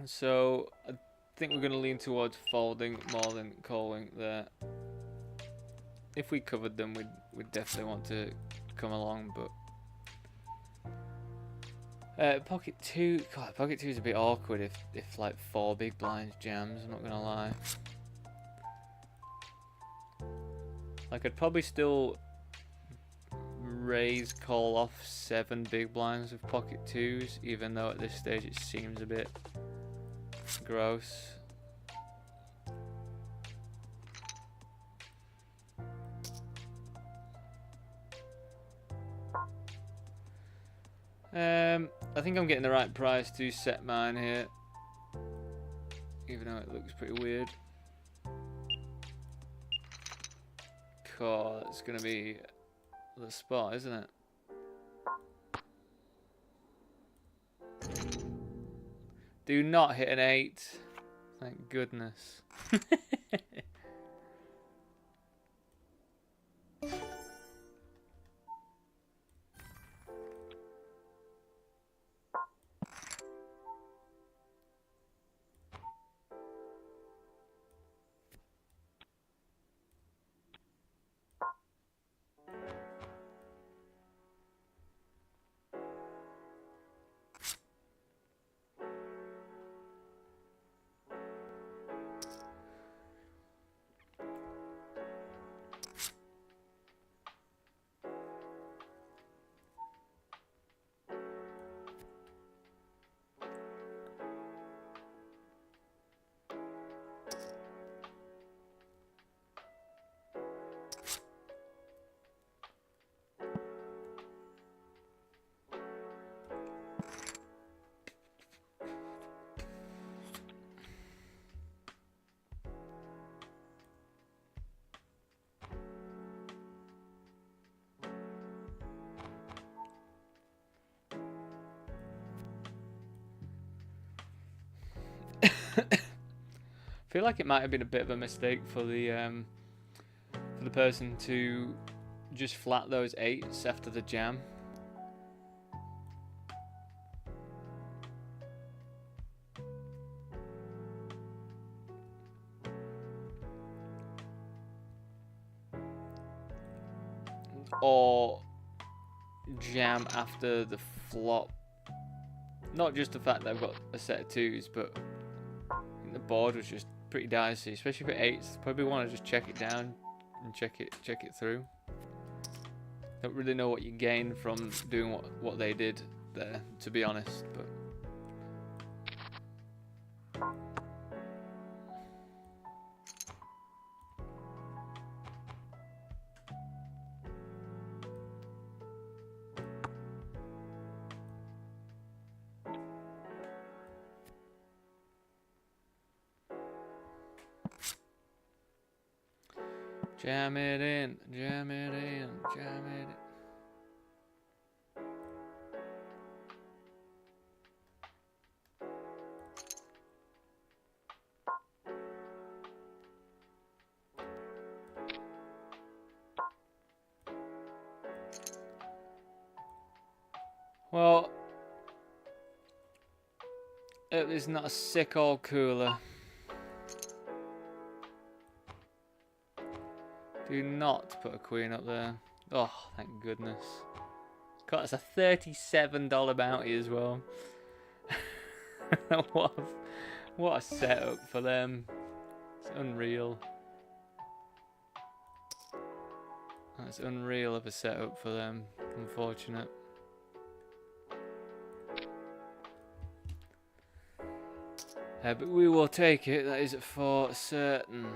Speaker 1: so I think we're going to lean towards folding more than calling there. If we covered them, we'd definitely want to come along, but pocket two. God, pocket two is a bit awkward if like 4 big blinds jams. I'm not gonna lie. Like I'd probably still raise call off 7 big blinds with pocket twos, even though at this stage it seems a bit gross. I think I'm getting the right price to set mine here, even though it looks pretty weird. God, it's gonna be the spot, isn't it? Do not hit an 8. Thank goodness. I feel like it might have been a bit of a mistake for the person to just flat those 8s after the jam. Or jam after the flop. Not just the fact that I've got a set of 2s, but I think the board was just pretty dicey, especially for 8s. Probably want to just check it down and check it through. Don't really know what you gain from doing what they did there, to be honest, but jam it in, jam it in, jam it in. Well, it was not a sick old cooler. Do not put a queen up there. Oh, thank goodness. God, it's a $37 bounty as well. What a setup for them. It's unreal. That's unreal of a setup for them. Unfortunate. But we will take it, that is for certain.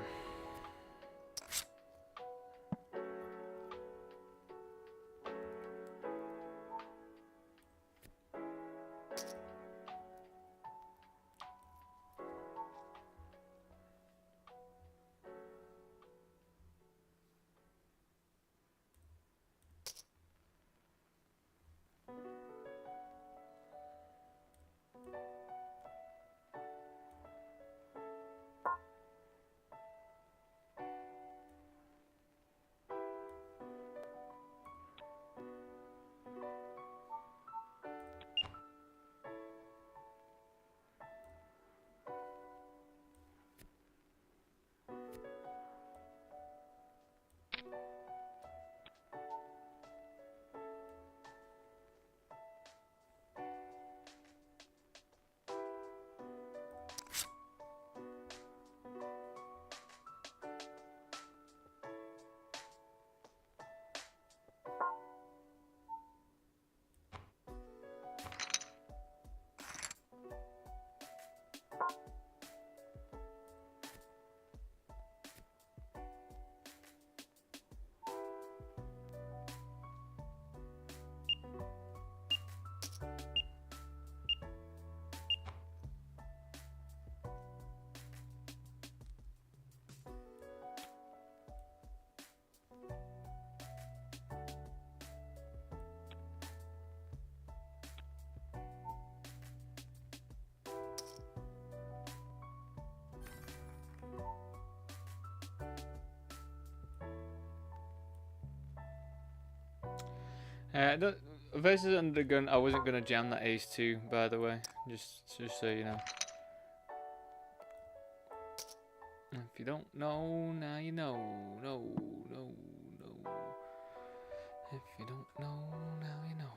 Speaker 1: Versus under the gun, I wasn't gonna jam that ace 2, by the way. Just so you know. If you don't know, now you know. No. If you don't know, now you know.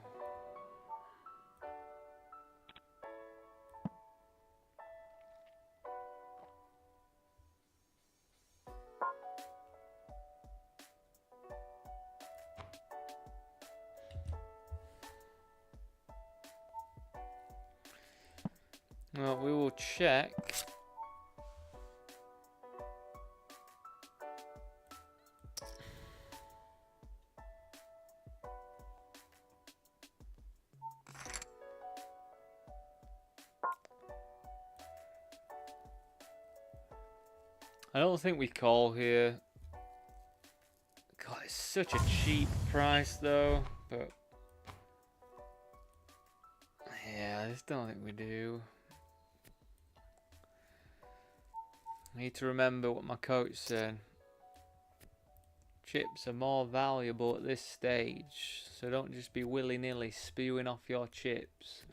Speaker 1: Well, we will check. I don't think we call here. God, it's such a cheap price though, but yeah, I just don't think we do. I need to remember what my coach said. Chips are more valuable at this stage, so don't just be willy-nilly spewing off your chips.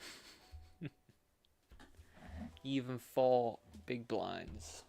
Speaker 1: Even for big blinds.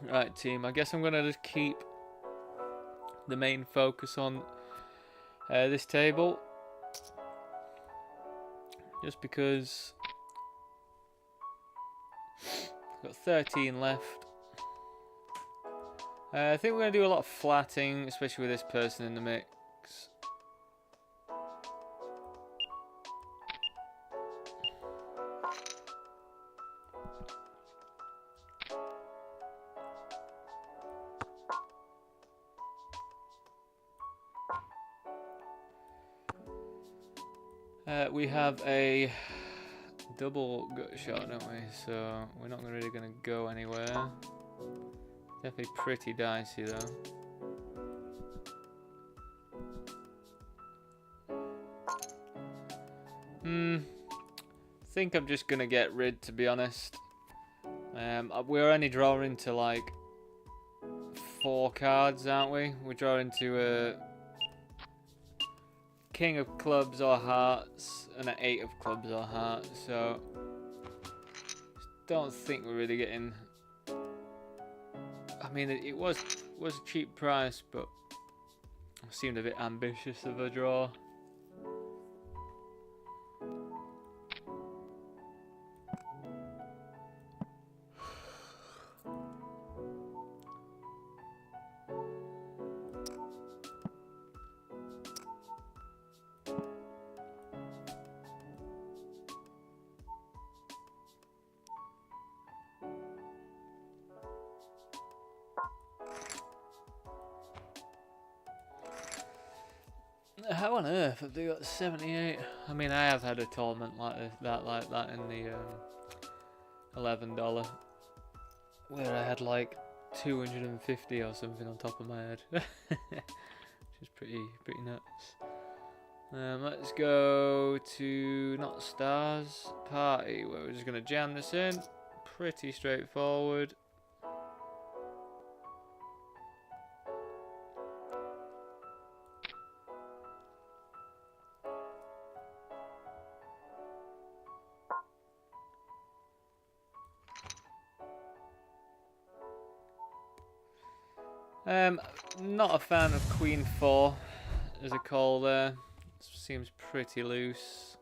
Speaker 1: Right, team, I guess I'm going to just keep the main focus on this table. Just because I've got 13 left. I think we're going to do a lot of flatting, especially with this person in the mix. We have a double gut shot, don't we? So we're not really going to go anywhere. Definitely pretty dicey though. I think I'm just going to get rid, to be honest. We're only drawing to like 4 cards, aren't we? We're drawing to a King of clubs or hearts and an 8 of clubs or hearts, so don't think we're really getting. I mean, it was a cheap price, but it seemed a bit ambitious of a draw. How on earth have they got 78? I mean, I have had a tournament like that in the $11, where I had like 250 or something on top of my head, which is pretty nuts. Let's go to not stars party, where we're just gonna jam this in. Pretty straightforward. Not a fan of Queen 4 as a call there. Seems pretty loose.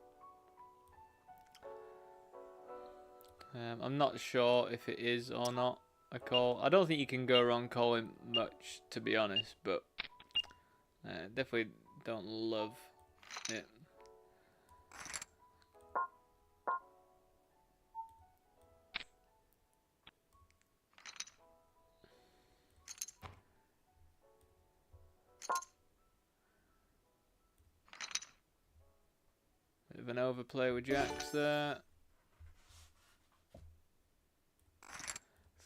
Speaker 1: I'm not sure if it is or not a call. I don't think you can go wrong calling much, to be honest, but definitely don't love it. of an overplay with jacks there.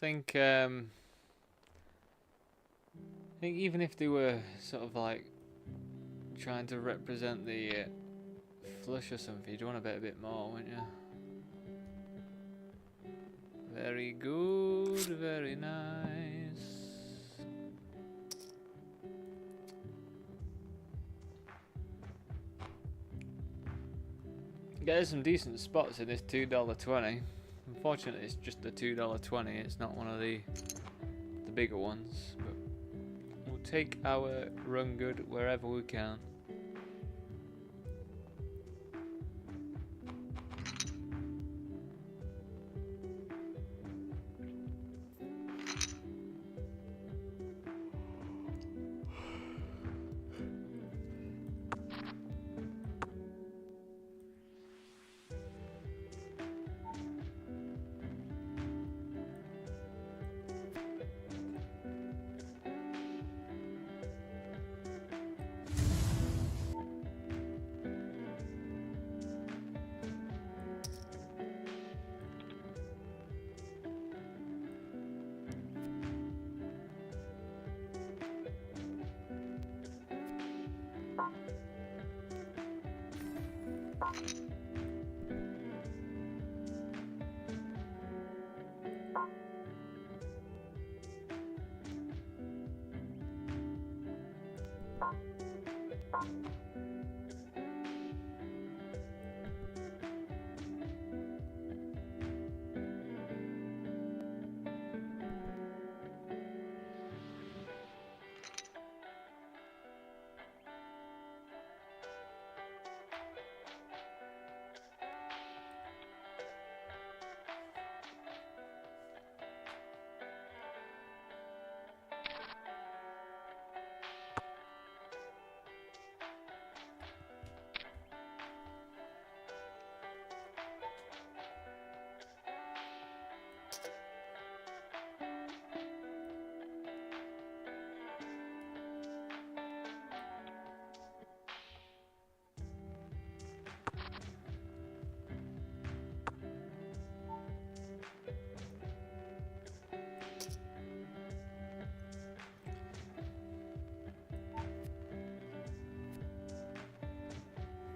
Speaker 1: I think even if they were sort of like trying to represent the flush or something, you'd want to bet a bit more, wouldn't you? Very good, very nice. There's some decent spots in this $2.20. Unfortunately, it's just the $2.20. It's not one of the bigger ones. But we'll take our run good wherever we can.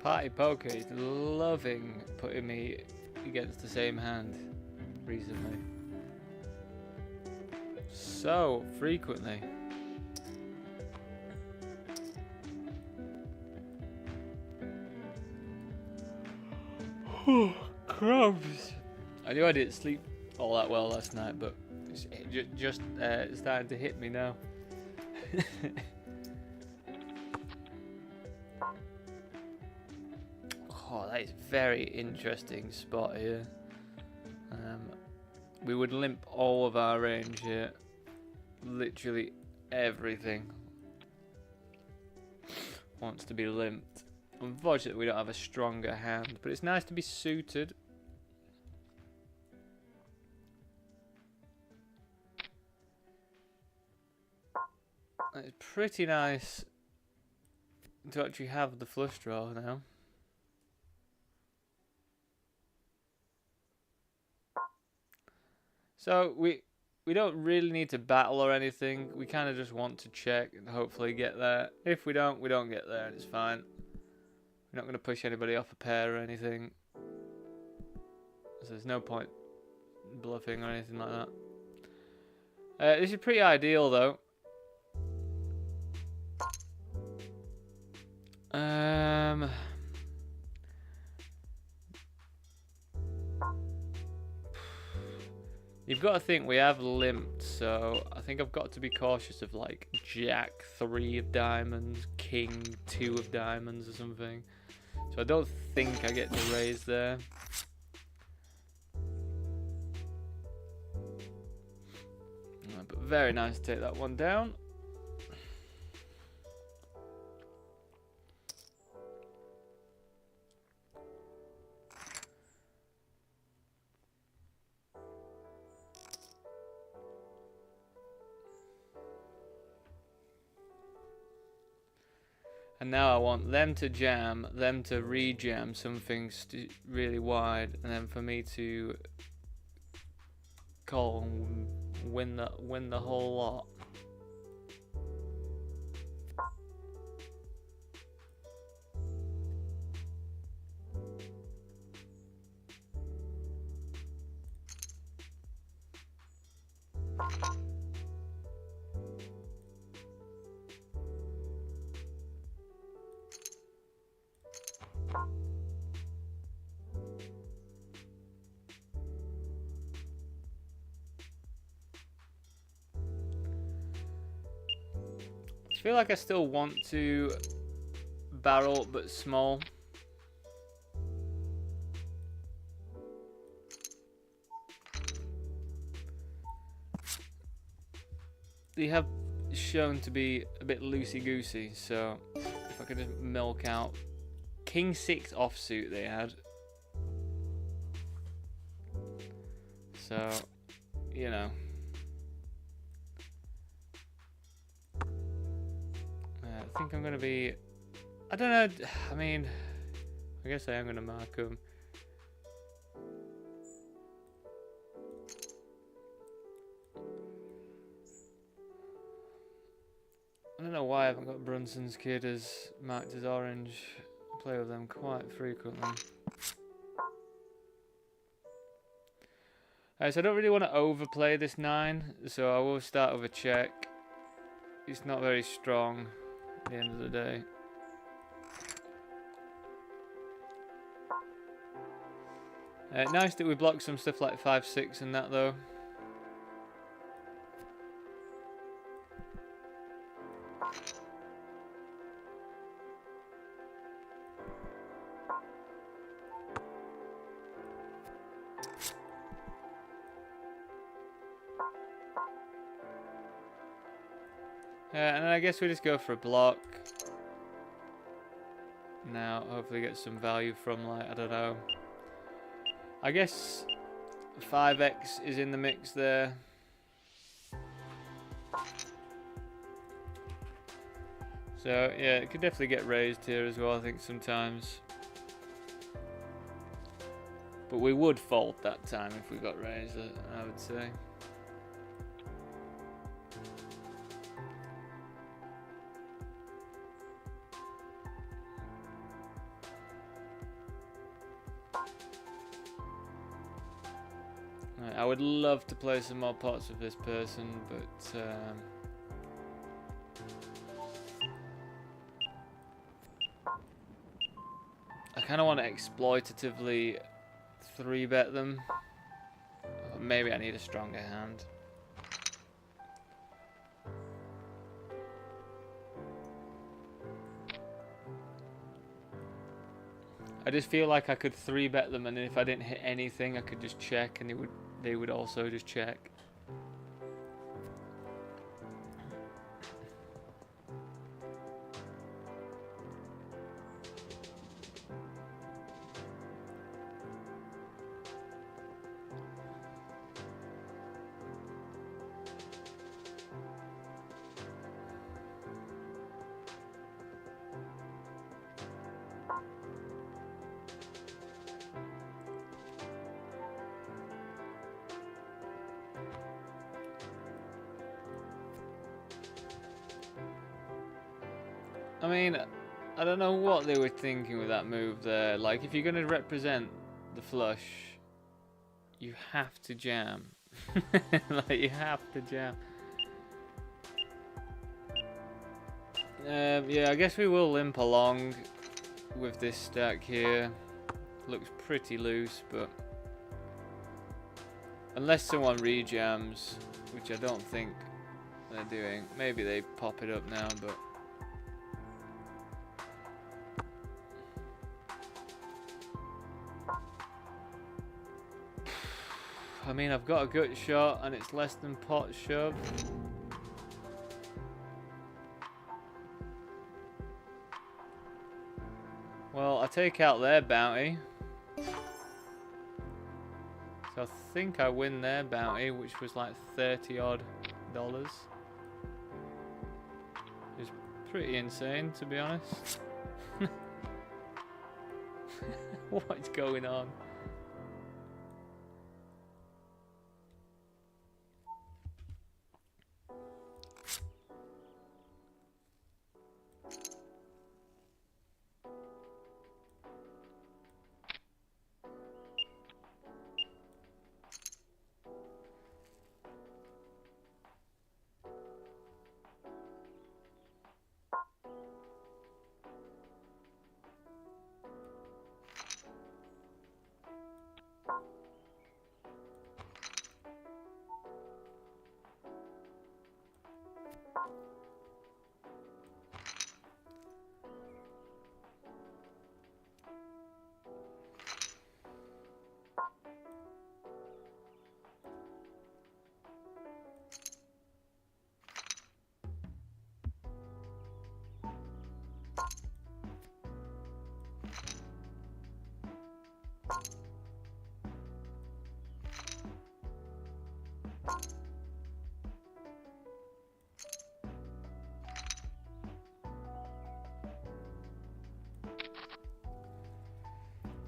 Speaker 1: Party Poker is loving putting me against the same hand recently. So frequently. Oh, crumbs. I knew I didn't sleep all that well last night, but it's just starting to hit me now. Oh, that is a very interesting spot here. We would limp all of our range here. Literally everything wants to be limped. Unfortunately, we don't have a stronger hand, but it's nice to be suited. It's pretty nice to actually have the flush draw now. So we don't really need to battle or anything. We kind of just want to check and hopefully get there. If we don't get there, and it's fine. We're not going to push anybody off a pair or anything. So there's no point bluffing or anything like that. This is pretty ideal though. You've got to think we have limped, so I think I've got to be cautious of like Jack 3 of diamonds, King 2 of diamonds or something. So I don't think I get to raise there. But very nice to take that one down. And now I want them to jam, them to re-jam something really wide, and then for me to call and win the whole lot. I feel like I still want to barrel, but small. They have shown to be a bit loosey-goosey, so if I could just milk out King 6 offsuit they had. So, you know. I think I'm going to be... I don't know. I mean, I guess I am going to mark them. I don't know why I haven't got Brunson's kid as marked as orange. I play with them quite frequently. Alright, so I don't really want to overplay this 9, so I will start with a check. It's not very strong at the end of the day. Nice that we blocked some stuff like 5-6 and that though. And then I guess we just go for a block. Now, hopefully get some value from, like, I don't know. I guess 5x is in the mix there. So, yeah, it could definitely get raised here as well, I think, sometimes. But we would fold that time if we got raised, I would say. I would love to play some more pots with this person, but I kind of want to exploitatively 3-bet them. Or maybe I need a stronger hand. I just feel like I could 3-bet them, and if I didn't hit anything, I could just check, and they would also just check. I mean, I don't know what they were thinking with that move there. Like, if you're going to represent the flush, you have to jam. Like, you have to jam. Yeah, I guess we will limp along with this stack here. Looks pretty loose, but unless someone rejams, which I don't think they're doing. Maybe they pop it up now, but I mean, I've got a gut shot and it's less than pot shove. Well, I take out their bounty. So I think I win their bounty, which was like $30 odd. It's pretty insane, to be honest. What's going on?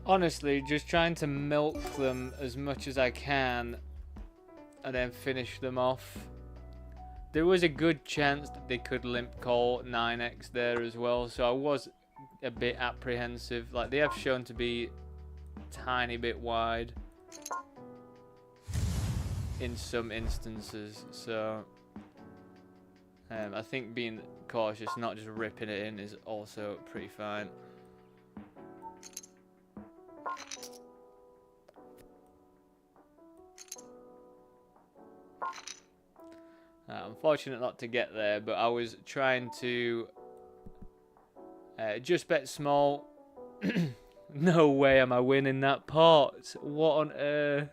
Speaker 1: Honestly, just trying to milk them as much as I can and then finish them off. There was a good chance that they could limp call 9x there as well, so I was a bit apprehensive. Like, they have shown to be a tiny bit wide in some instances, so I think being cautious, not just ripping it in, is also pretty fine. Unfortunate not to get there, but I was trying to just bet small. No way am I winning that pot. What on earth?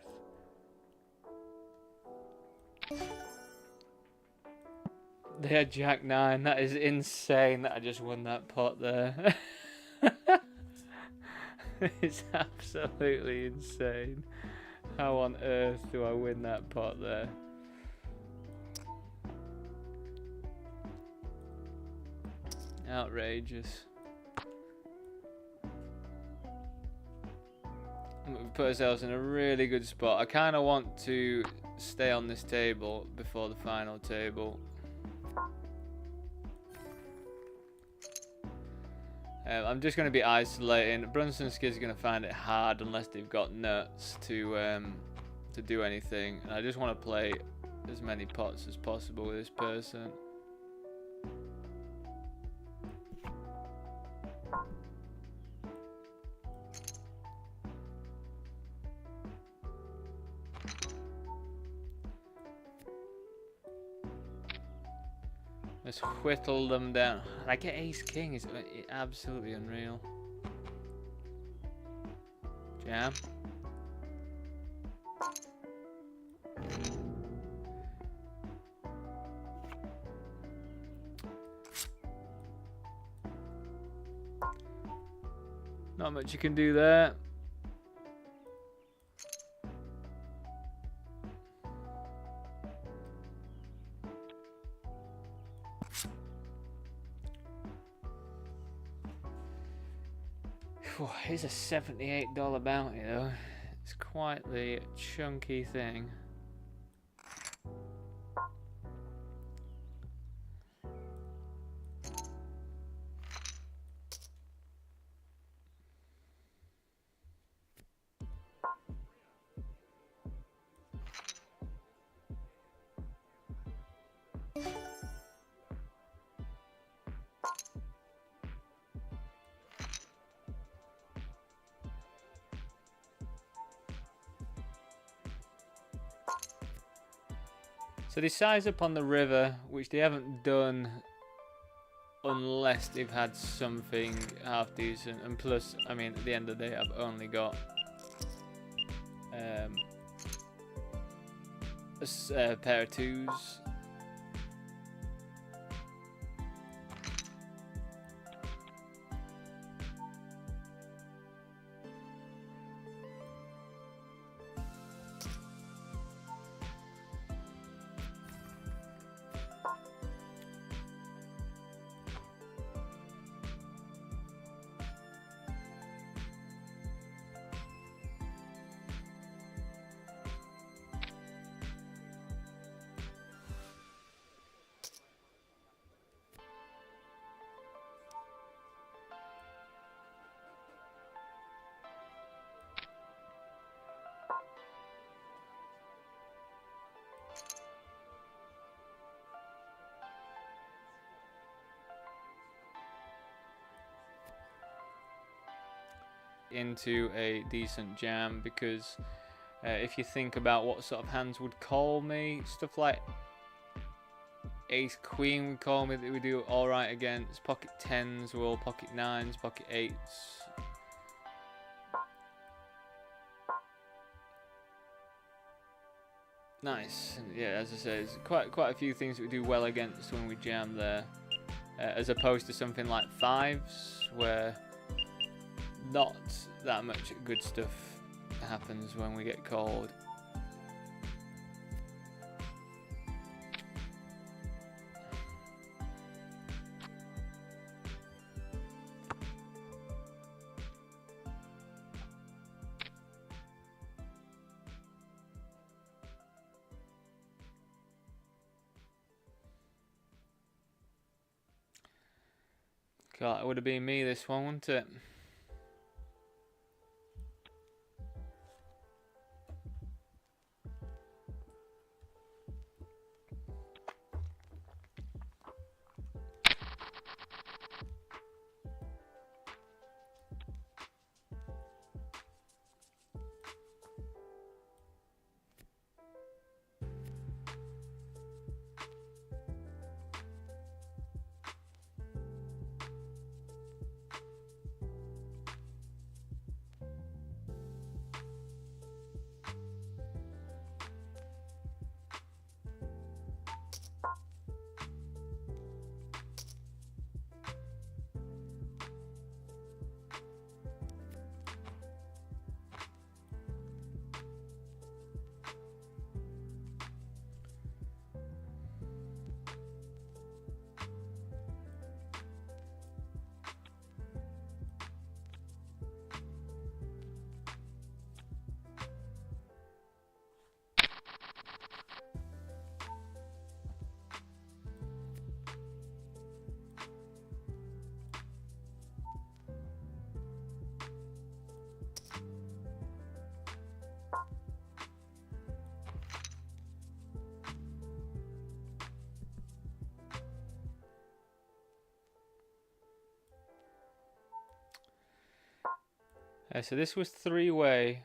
Speaker 1: They had Jack 9. That is insane that I just won that pot there. It's absolutely insane. How on earth do I win that pot there? Outrageous. We put ourselves in a really good spot. I kind of want to stay on this table before the final table. I'm just going to be isolating. Brunson's kids are going to find it hard unless they've got nuts to do anything. And I just want to play as many pots as possible with this person. Let's whittle them down. I get ace king. It's absolutely unreal. Jam. Not much you can do there. Here's a $78 bounty though. It's quite the chunky thing. So they size up on the river, which they haven't done unless they've had something half decent. And plus, I mean, at the end of the day, I've only got a pair of twos. into a decent jam, because if you think about what sort of hands would call me, stuff like ace queen would call me that we do alright against. Pocket 10s will, pocket 9s, pocket 8s. Nice. Yeah, as I say, there's quite a few things that we do well against when we jam there, as opposed to something like 5s where not that much good stuff happens when we get called. God, it would have been me this one, wouldn't it? So this was three-way,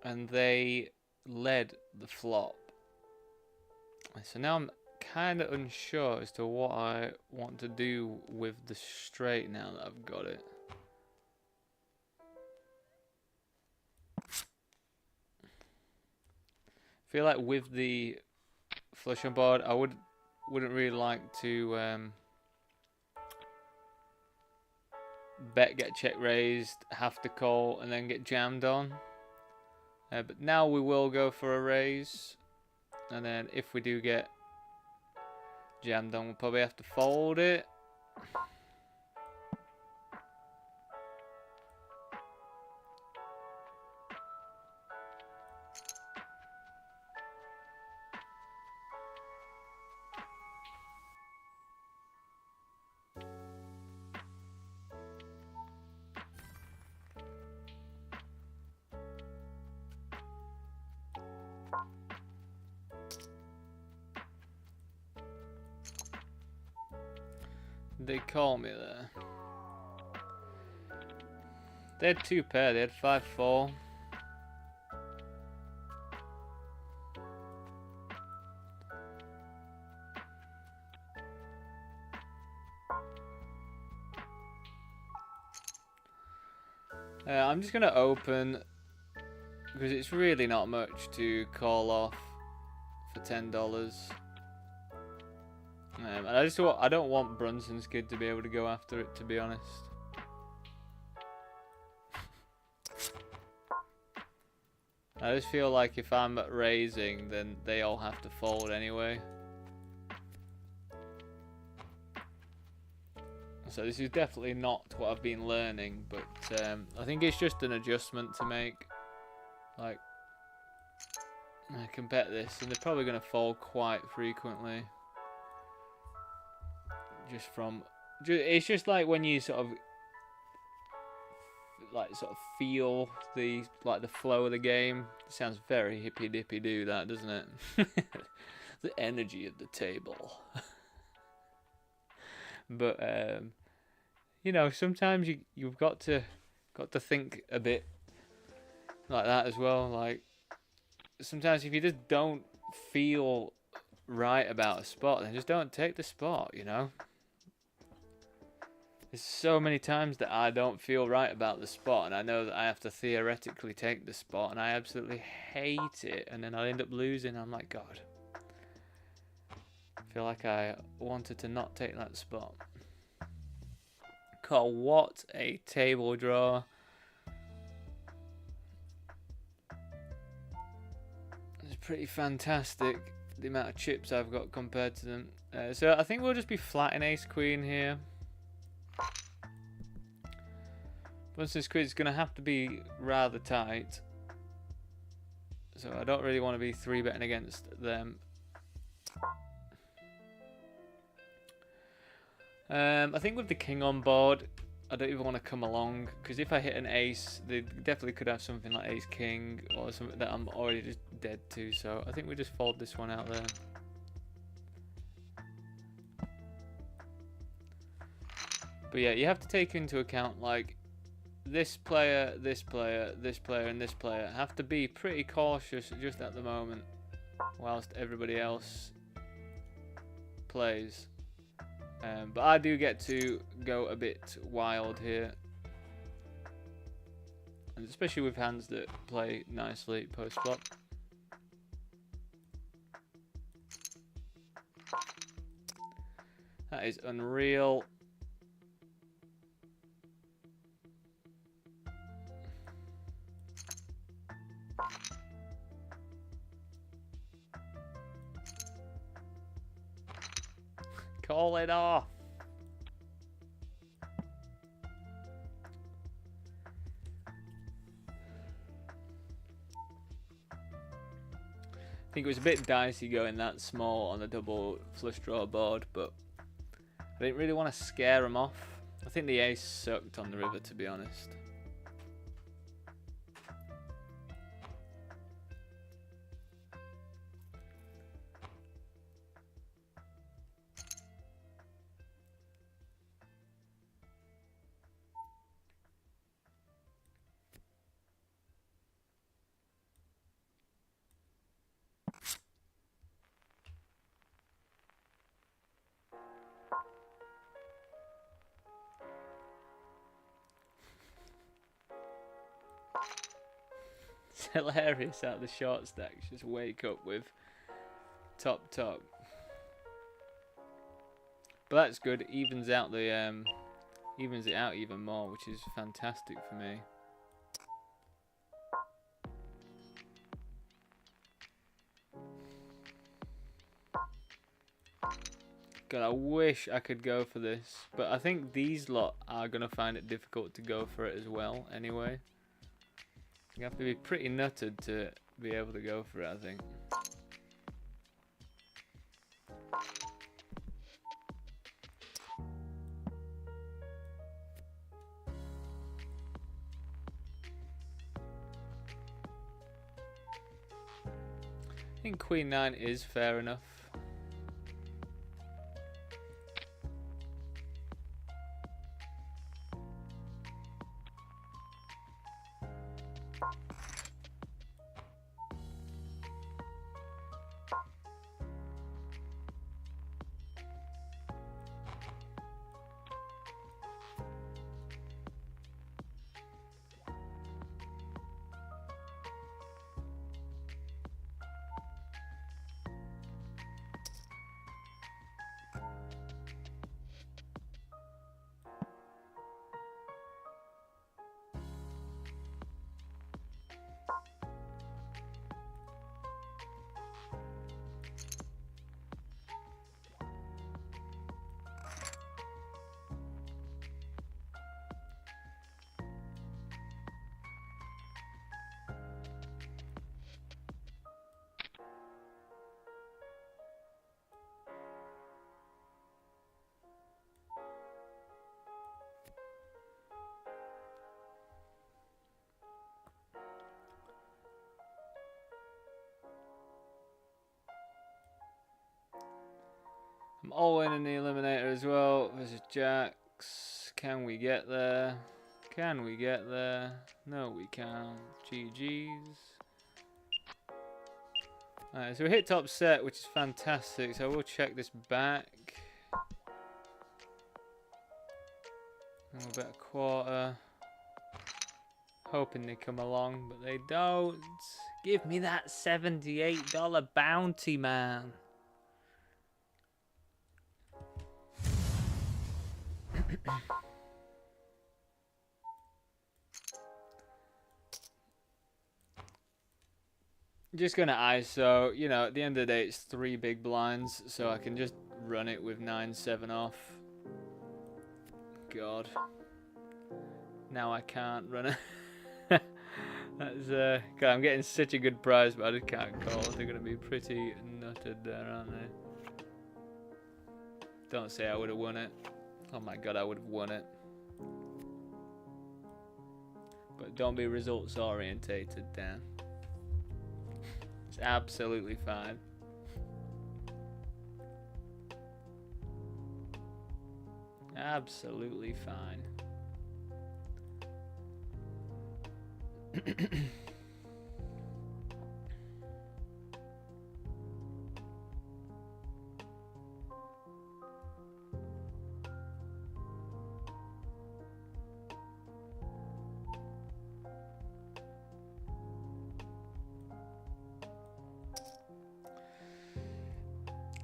Speaker 1: and they led the flop. So now I'm kind of unsure as to what I want to do with the straight now that I've got it. I feel like with the flush on board, I wouldn't really like to bet, get check raised, have to call, and then get jammed on. But now we will go for a raise, and then if we do get jammed on, we'll probably have to fold it. They call me there. They had two pair, they had 5-4. I'm just gonna open because it's really not much to call off for $10. And I don't want Brunson's kid to be able to go after it, to be honest. I just feel like if I'm raising, then they all have to fold anyway. So this is definitely not what I've been learning, but I think it's just an adjustment to make. Like, I can bet this, and they're probably going to fold quite frequently. It's just like when you sort of feel the flow of the game. It sounds very hippy dippy do that, doesn't it? The energy of the table. But you know, sometimes you've got to Got to think a bit like that as well. Like, sometimes if you just don't feel right about a spot, then just don't take the spot, you know? There's so many times that I don't feel right about the spot, and I know that I have to theoretically take the spot, and I absolutely hate it, and then I end up losing. I'm like, God. I feel like I wanted to not take that spot. God, what a table draw. It's pretty fantastic, the amount of chips I've got compared to them. So I think we'll just be flat in ace queen here. Once this queen's going to have to be rather tight. So I don't really want to be 3-betting against them. I think with the king on board, I don't even want to come along, because if I hit an ace, they definitely could have something like ace king or something that I'm already just dead to. So I think we just fold this one out there. But yeah, you have to take into account, like, this player, this player, this player, and this player have to be pretty cautious just at the moment, whilst everybody else plays. But I do get to go a bit wild here, and especially with hands that play nicely post flop. That is unreal. Call it off. I think it was a bit dicey going that small on the double flush draw board, but I didn't really want to scare him off. I think the ace sucked on the river, to be honest. It's hilarious how the short stacks just wake up with top. But that's good. Evens out the evens it out even more, which is fantastic for me. God, I wish I could go for this, but I think these lot are gonna find it difficult to go for it as well. Anyway, you have to be pretty nutted to be able to go for it, I think. I think Queen 9 is fair enough. I'm all in the eliminator as well versus jacks. Can we get there? Can we get there? No, we can't. GG's. Alright, so we hit top set, which is fantastic. So we'll check this back. And we'll bet a quarter. Hoping they come along, but they don't. Give me that $78 bounty, man. Just gonna ISO, you know, at the end of the day it's 3 big blinds, so I can just run it with 9-7 off. God. Now I can't run it. That's God, I'm getting such a good price, but I just can't call. They're gonna be pretty nutted there, aren't they? Don't say I would have won it. Oh my god, I would have won it. But don't be results orientated, Dan. It's absolutely fine. Absolutely fine.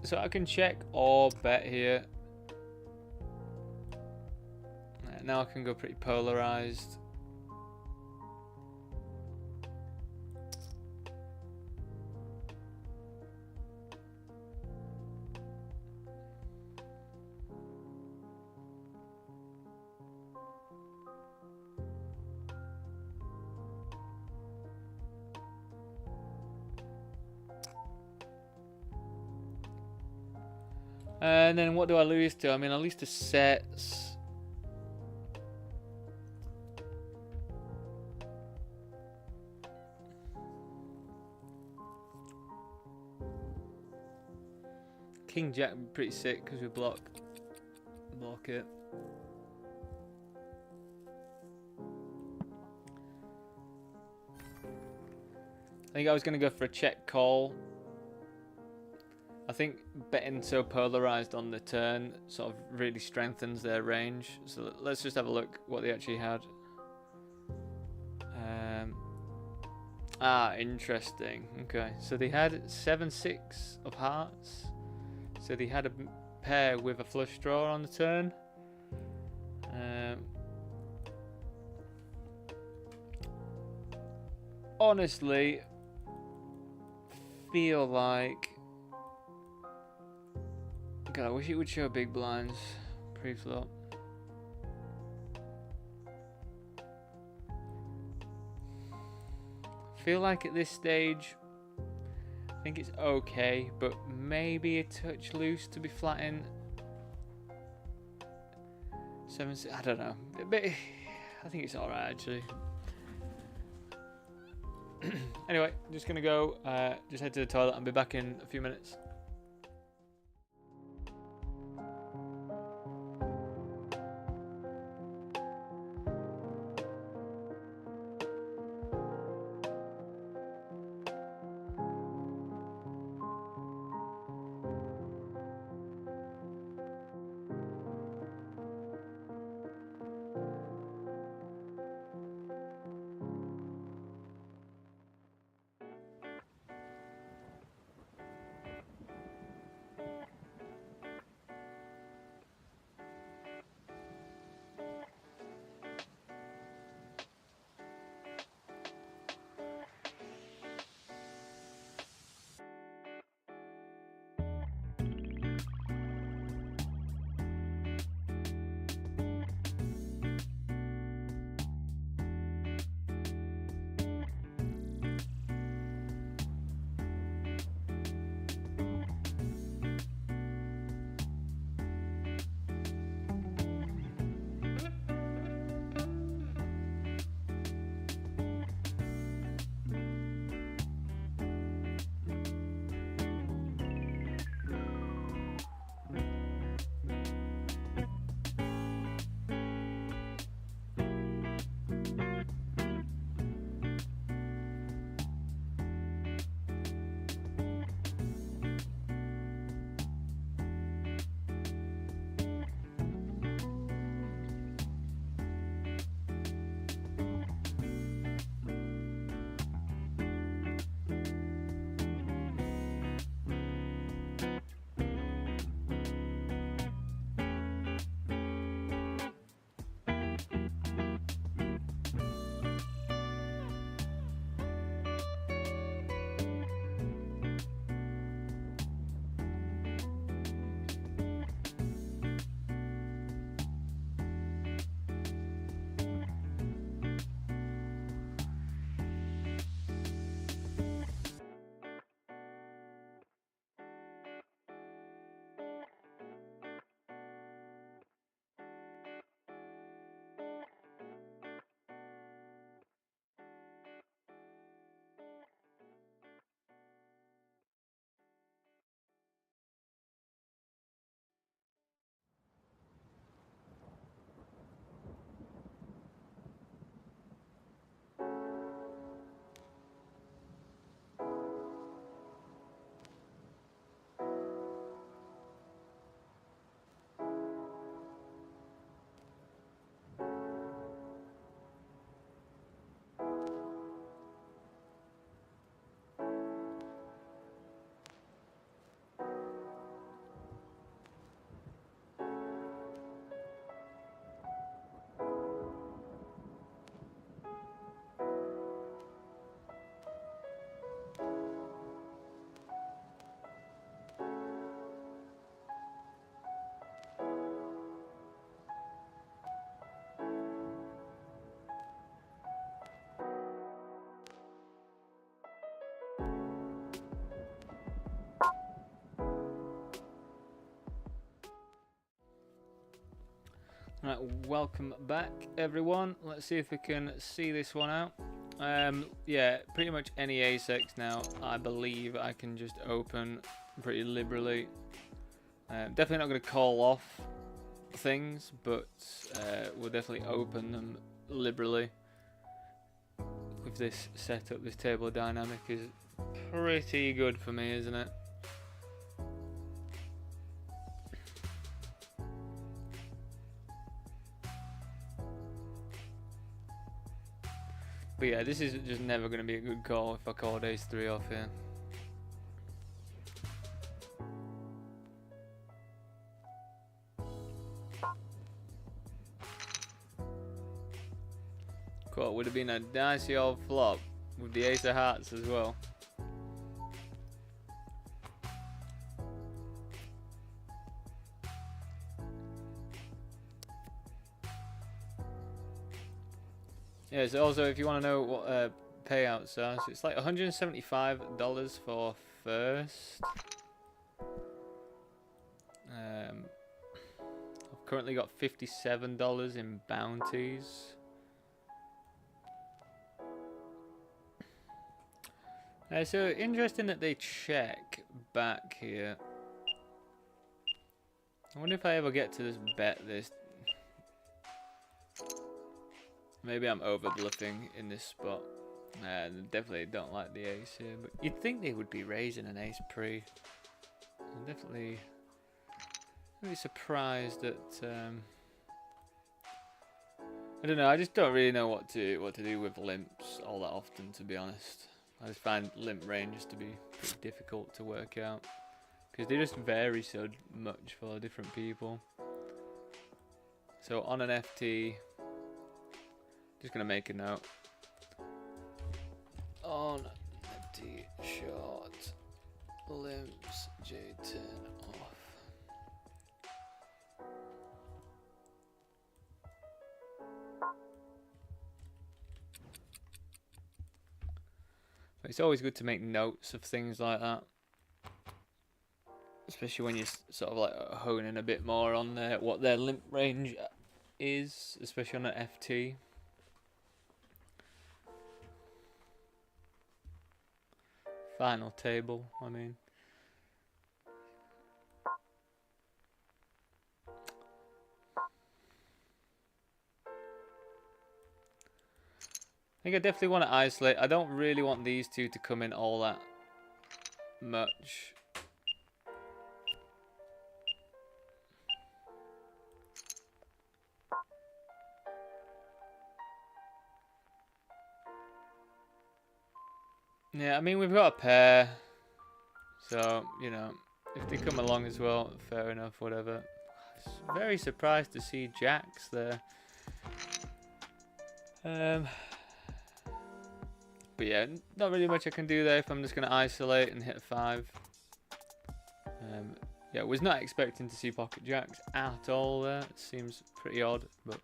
Speaker 1: So I can check or bet here. Now I can go pretty polarized. And then what do I lose to? I mean, I lose to sets. King Jack would be pretty sick because we block it. I think I was going to go for a check call. I think betting so polarized on the turn sort of really strengthens their range. So let's just have a look what they actually had. Interesting. Okay, so they had 7-6 of hearts. So they had a pair with a flush draw on the turn. Honestly, feel like... God, I wish it would show big blinds pre-flop. Feel like at this stage, I think it's okay, but maybe a touch loose to be flattened. 7, I don't know. But I think it's alright actually. Anyway, just gonna go, just head to the toilet and be back in a few minutes. Right, welcome back everyone. Let's see if we can see this one out. Yeah, pretty much any ace-x now, I believe I can just open pretty liberally. Definitely not going to call off things, but we'll definitely open them liberally. With this setup, this table dynamic is pretty good for me, isn't it? But yeah, this is just never going to be a good call if I called ace-3 off here. Cool, would have been a dicey old flop with the ace of hearts as well. Yeah, so also if you want to know what payouts are, so it's like $175 for first. I've currently got $57 in bounties. So interesting that they check back here. I wonder if I ever get to this bet this. Maybe I'm over bluffing in this spot. Definitely don't like the ace here, but you'd think they would be raising an ace pre. I'm definitely really surprised that. I don't know. I just don't really know what to do with limps all that often, to be honest. I just find limp ranges to be pretty difficult to work out because they just vary so much for different people. So on an FT. Just gonna make a note. On FT short, limps J10 off. It's always good to make notes of things like that, especially when you're sort of like honing a bit more on what their limp range is, especially on an FT. Final table, I mean. I think I definitely want to isolate. I don't really want these two to come in all that much. Yeah, I mean, we've got a pair, so, you know, if they come along as well, fair enough, whatever. Very surprised to see jacks there. But yeah, not really much I can do there if I'm just going to isolate and hit a 5. Yeah, was not expecting to see pocket jacks at all there. It seems pretty odd, but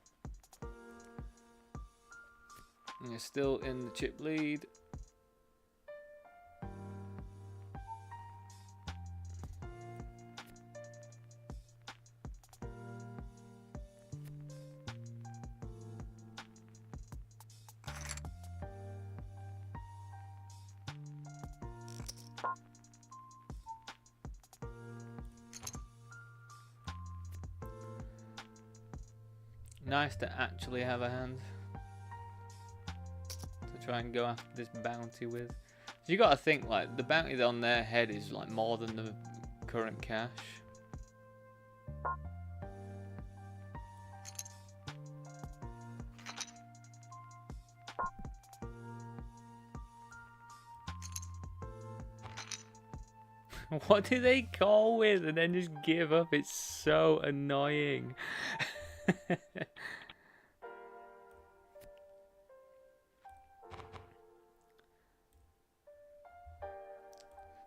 Speaker 1: yeah, still in the chip lead. Nice to actually have a hand to try and go after this bounty with. So you got to think, like, the bounty on their head is like more than the current cash. What do they call with and then just give up? It's so annoying.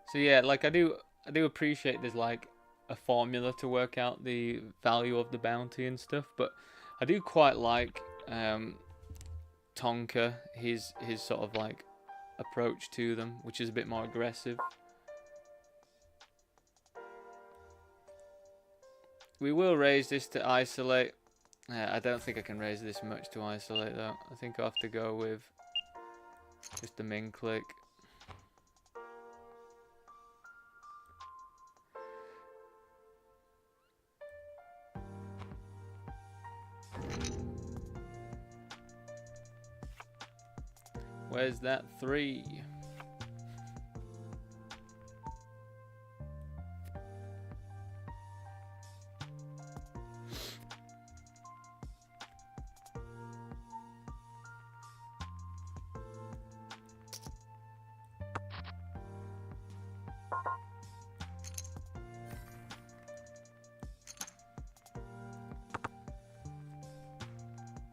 Speaker 1: So yeah, like I do appreciate there's like a formula to work out the value of the bounty and stuff, but I do quite like Tonka, his sort of like approach to them, which is a bit more aggressive. We will raise this to isolate. I don't think I can raise this much to isolate though. I think I'll have to go with just the min click. Where's that 3?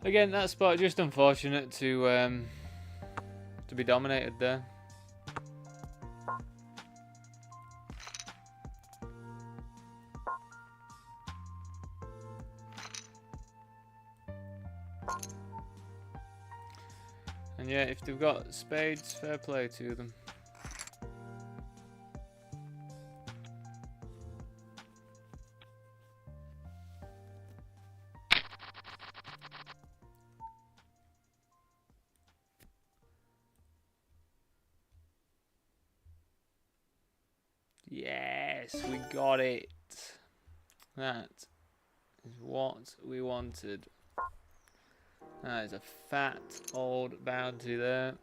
Speaker 1: Again, that spot just unfortunate to be dominated there. And yeah, if they've got spades, fair play to them. Yes, we got it. That is what we wanted. That is a fat old bounty there.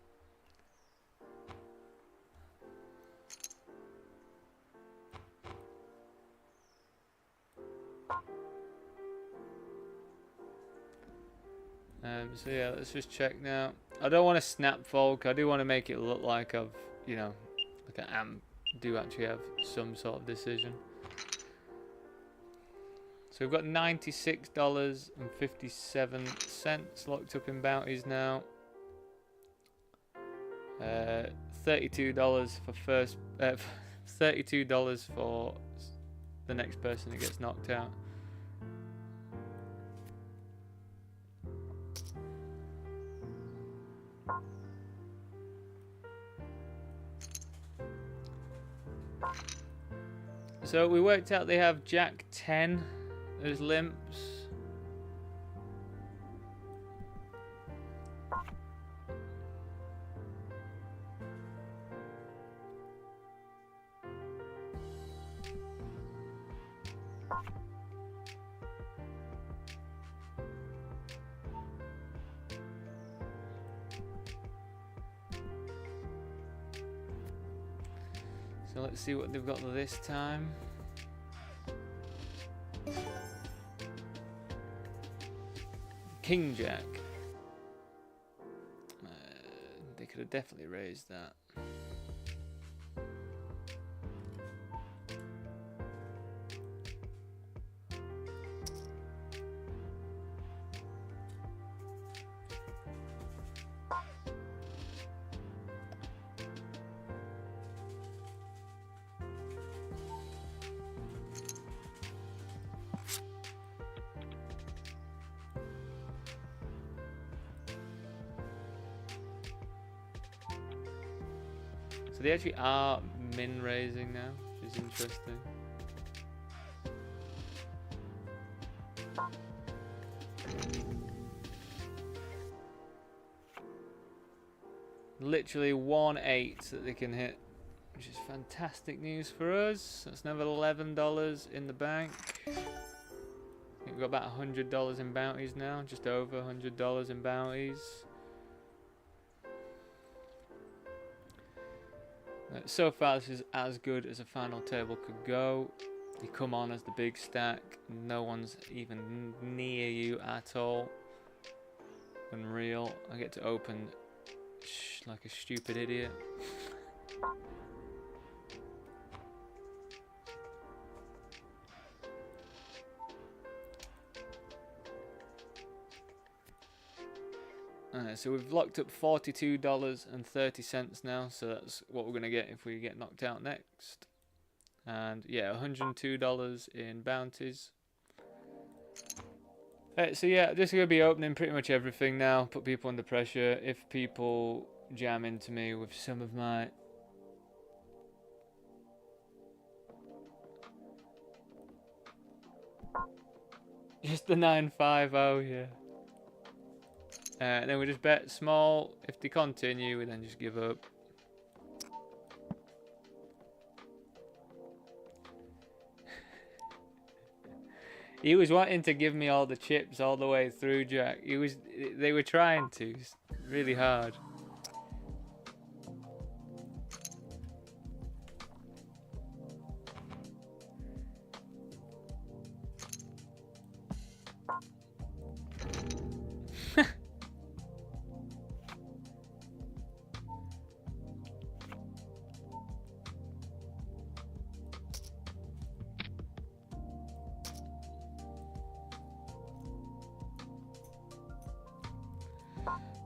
Speaker 1: So yeah, let's just check now. I don't want to snap folk. I do want to make it look like I've, you know, like I do actually have some sort of decision. So we've got $96.57 locked up in bounties now. $32 for first, $32 for the next person that gets knocked out. So we worked out they have Jack 10 as limps. So let's see what they've got this time. King Jack. They could have definitely raised that. So they actually are min raising now, which is interesting. Literally 1/8 that they can hit, which is fantastic news for us. That's another $11 in the bank. I think we've got about $100 in bounties now, just over $100 in bounties. So far, this is as good as a final table could go. You come on as the big stack, no one's even near you at all. Unreal. I get to open like a stupid idiot. So we've locked up $42.30 now, so that's what we're going to get if we get knocked out next. And yeah, $102 in bounties. So yeah, just going to be opening pretty much everything now, put people under pressure. If people jam into me with some of my... Just the 950, yeah. And then we just bet small. If they continue, we then just give up. He was wanting to give me all the chips all the way through, Jack. They were trying to, really hard.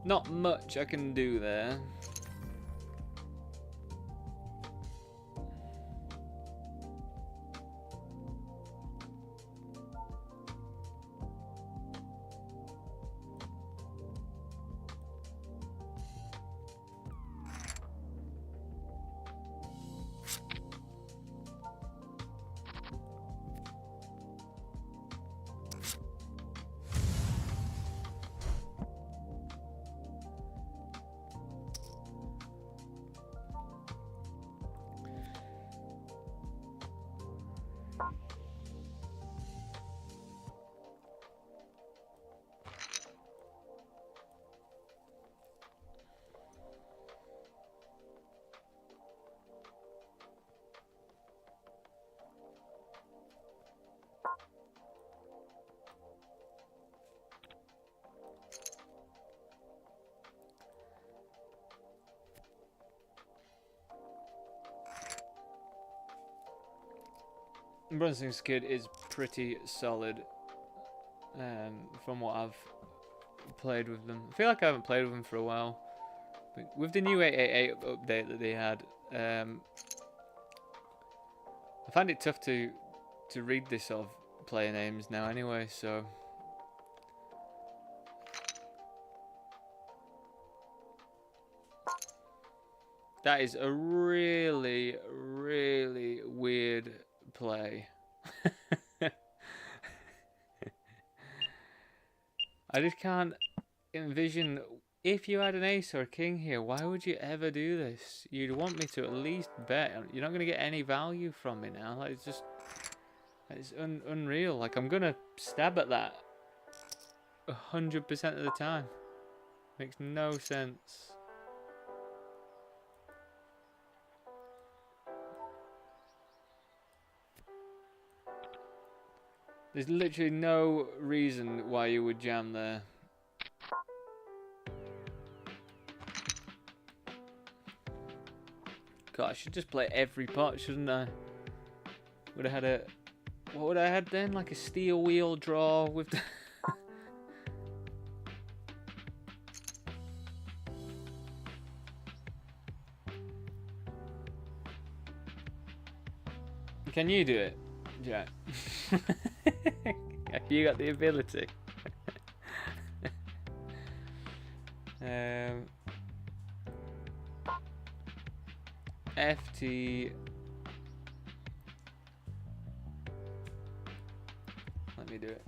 Speaker 1: Not much I can do there. Brunson's kid is pretty solid from what I've played with them. I feel like I haven't played with them for a while. But with the new 888 update that they had, I find it tough to read this sort of player names now anyway, so... That is a really, really weird play. I just can't envision, if you had an ace or a king here, why would you ever do this? You'd want me to at least bet. You're not going to get any value from me now. Like, it's just, it's unreal. Like, I'm going to stab at that 100% of the time. Makes no sense. There's literally no reason why you would jam there. God, I should just play every pot, shouldn't I? Would have had a... What would I have then? Like a steel wheel draw with the... Can you do it, Jack? Have you got the ability? FT. Let me do it.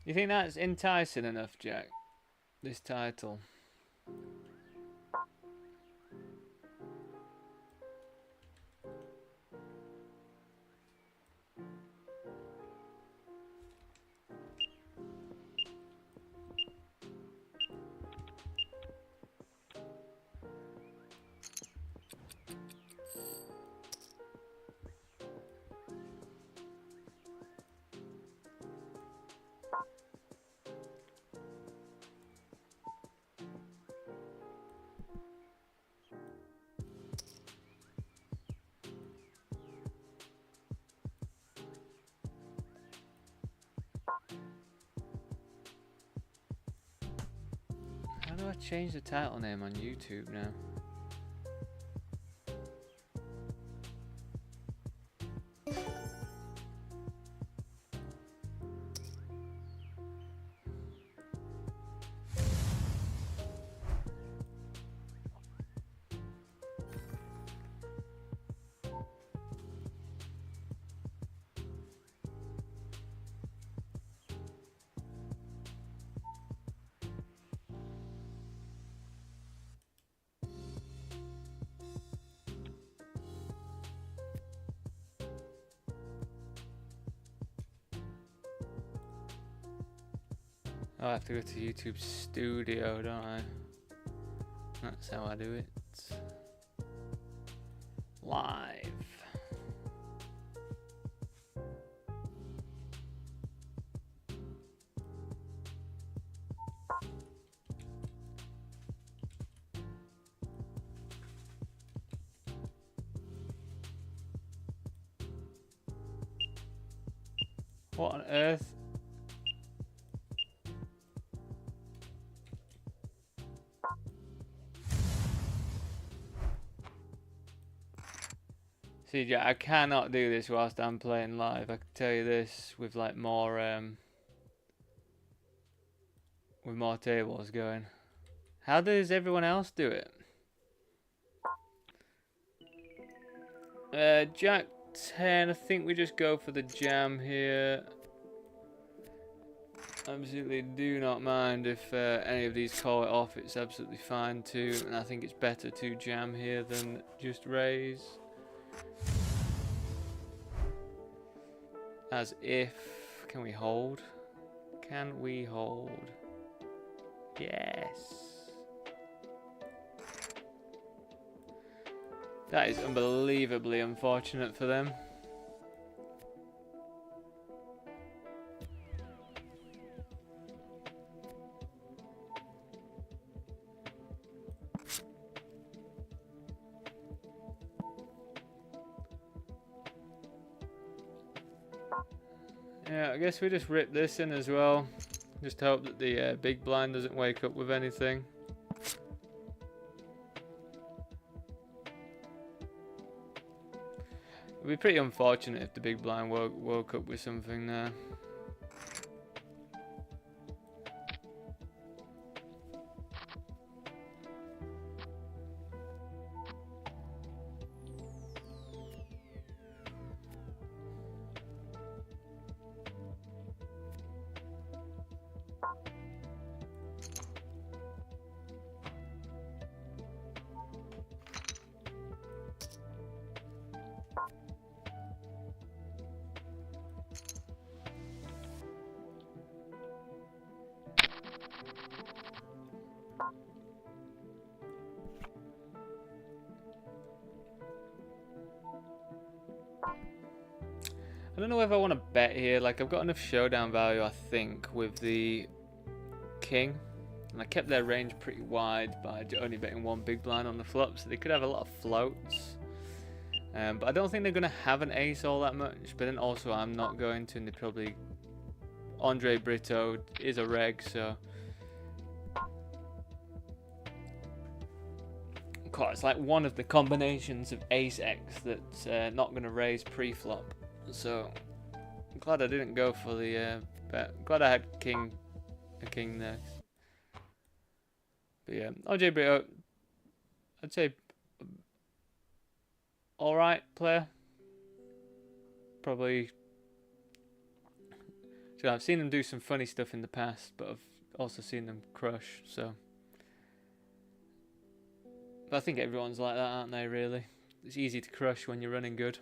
Speaker 1: You think that's enticing enough, Jack? This title? do I change the title name on YouTube now? Oh, I have to go to YouTube Studio, don't I? That's how I do it. Live. What on earth? CJ, I cannot do this whilst I'm playing live. I can tell you this with like more tables going. How does everyone else do it? Jack 10, I think we just go for the jam here. Absolutely do not mind if any of these call it off. It's absolutely fine too, and I think it's better to jam here than just raise. As if... Can we hold? Can we hold? Yes. That is unbelievably unfortunate for them. Yeah, I guess we just rip this in as well. Just hope that the big blind doesn't wake up with anything. It'd be pretty unfortunate if the big blind woke up with something there. I don't know if I want to bet here. Like, I've got enough showdown value, I think, with the king. And I kept their range pretty wide by only betting one big blind on the flop, so they could have a lot of floats. But I don't think they're going to have an ace all that much. But then also I'm not going to, and they probably... Andre Brito is a reg, so... Of course, it's like one of the combinations of ace-x that's not going to raise pre-flop. So, I'm glad I didn't go for the bet. Glad I had a king next. But yeah, OJ Brito, I'd say alright player. Probably. So I've seen them do some funny stuff in the past, but I've also seen them crush, so. But I think everyone's like that, aren't they, really? It's easy to crush when you're running good.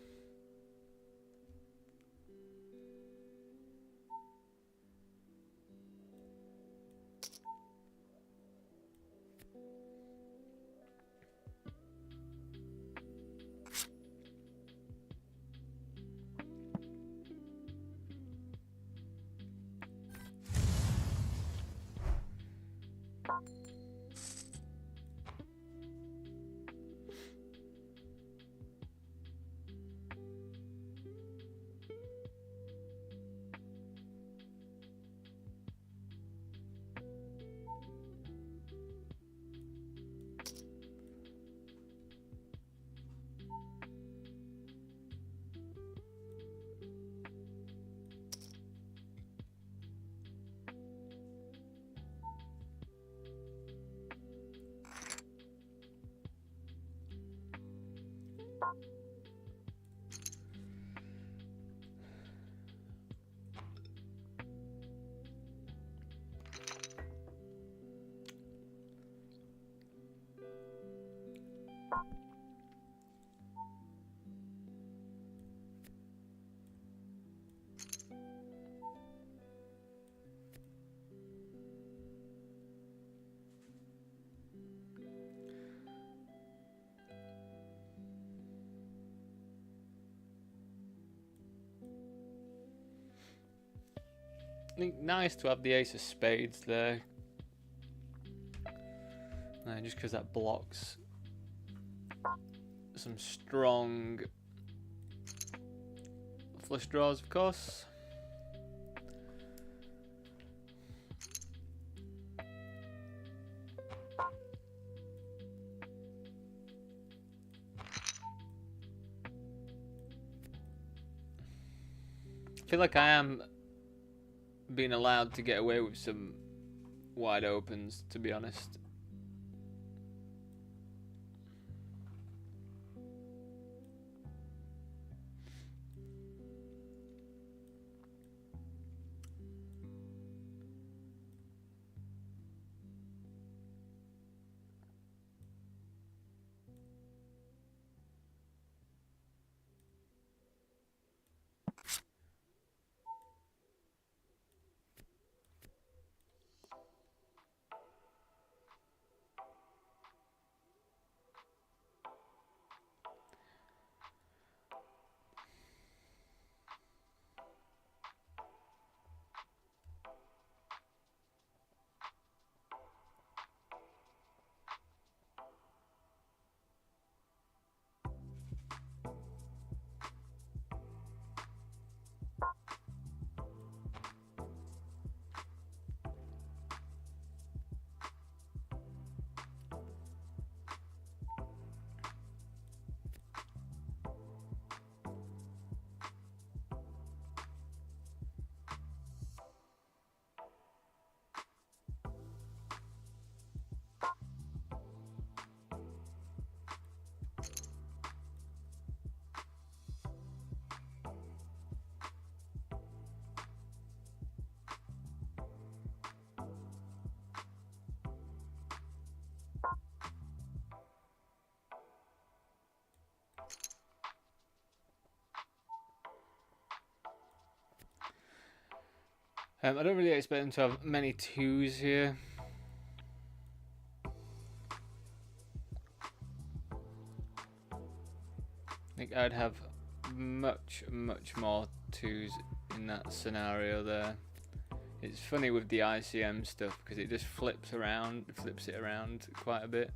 Speaker 1: I think nice to have the ace of spades there. Just because that blocks some strong flush draws, of course. I feel like I am being allowed to get away with some wide opens, to be honest. I don't really expect them to have many twos here. I think I'd have much more twos in that scenario there. It's funny with the ICM stuff because it just flips it around quite a bit.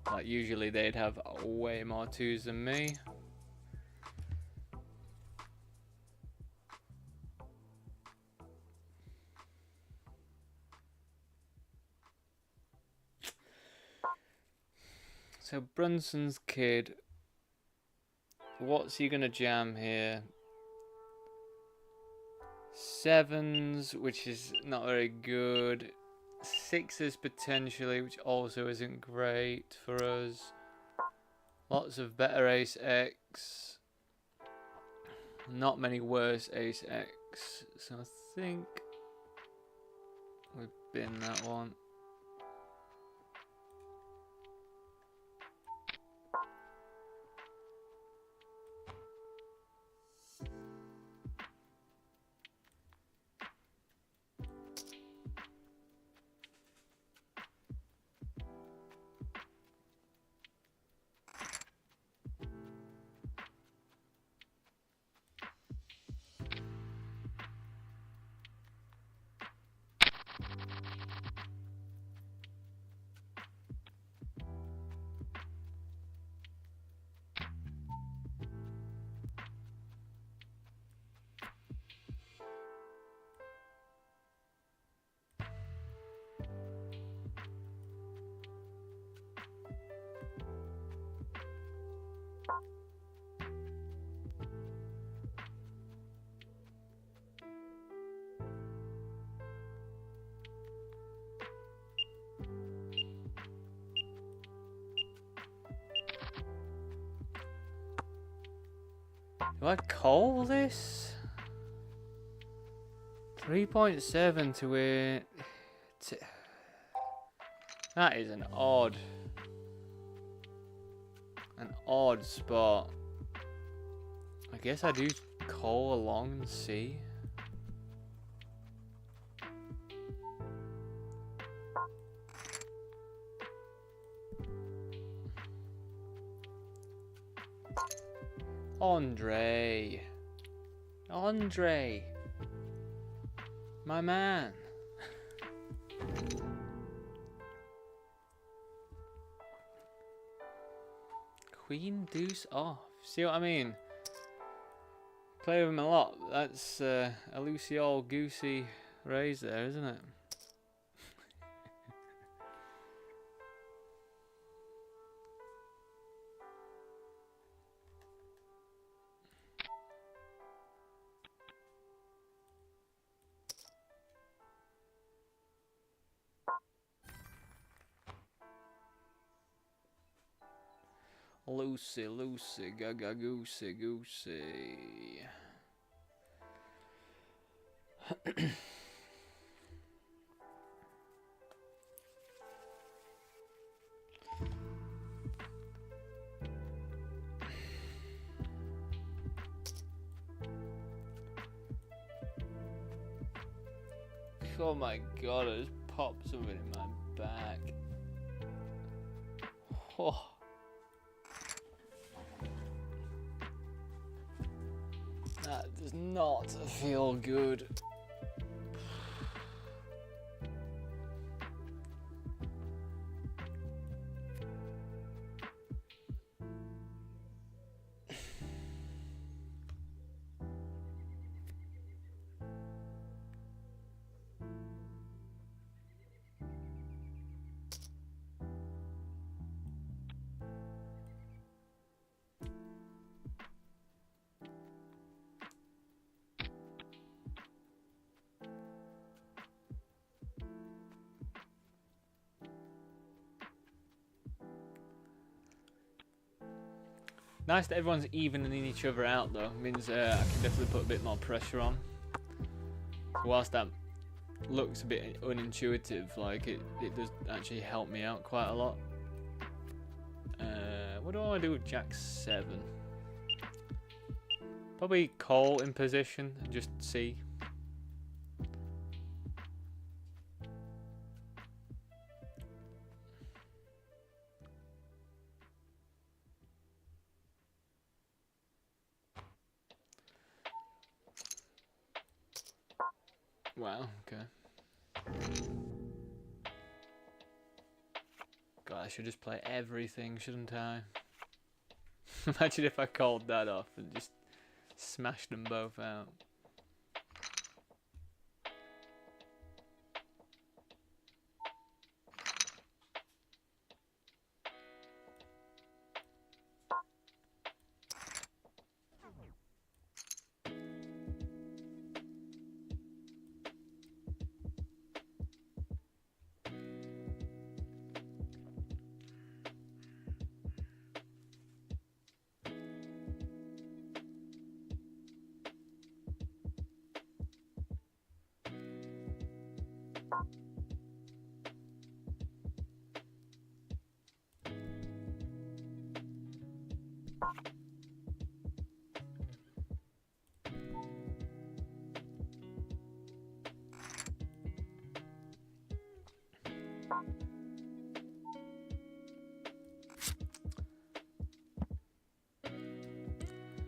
Speaker 1: Like usually they'd have way more twos than me. So Brunson's kid, what's he gonna jam here? Sevens, which is not very good. Sixes potentially, which also isn't great for us. Lots of better ace X. Not many worse ace X. So I think we've been that one. Do I call this? 3.7 to it. That is an odd spot. I guess I do call along and see. Andre, my man. Queen deuce off. See what I mean? Play with him a lot. That's a loosey old goosey raise there, isn't it? Loosey, gaga goosey. Oh my god, I just popped something in my back. Oh. That does not feel good. Nice that everyone's evening each other out though. Means I can definitely put a bit more pressure on. Whilst that looks a bit unintuitive, like it does actually help me out quite a lot. What do I want to do with Jack 7? Probably call in position and just see. Wow, okay. God, I should just play everything, shouldn't I? Imagine if I called that off and just smashed them both out.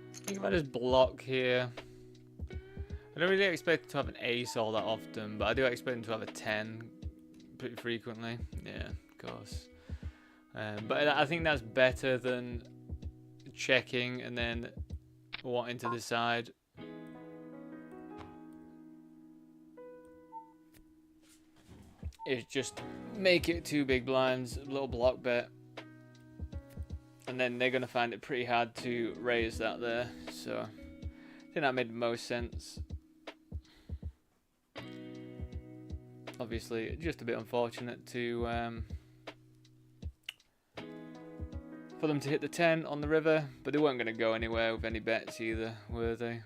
Speaker 1: I think if I just block here, I don't really expect to have an ace all that often, but I do expect him to have a 10 pretty frequently. Yeah, of course. But I think that's better than checking and then wanting to decide. Is just make it 2 big blinds, a little block bet. And then they're going to find it pretty hard to raise that there. So I think that made the most sense. Obviously, just a bit unfortunate to for them to hit the 10 on the river, but they weren't going to go anywhere with any bets either, were they?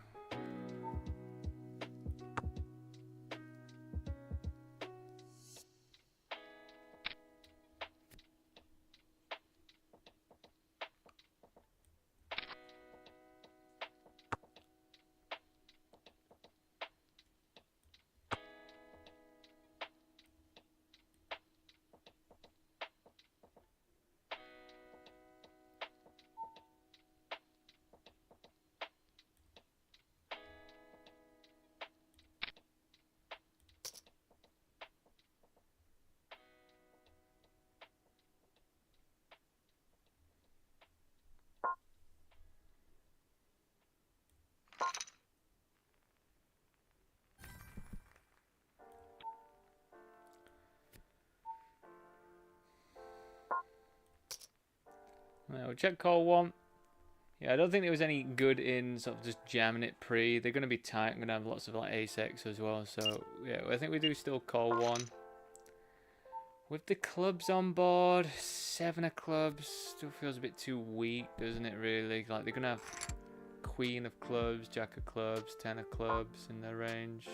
Speaker 1: We'll check call 1. Yeah, I don't think there was any good in sort of just jamming it pre. They're going to be tight. I'm going to have lots of like ace-x as well. So, yeah, I think we do still call 1. With the clubs on board, 7 of clubs still feels a bit too weak, doesn't it, really? Like, they're going to have queen of clubs, jack of clubs, 10 of clubs in their range.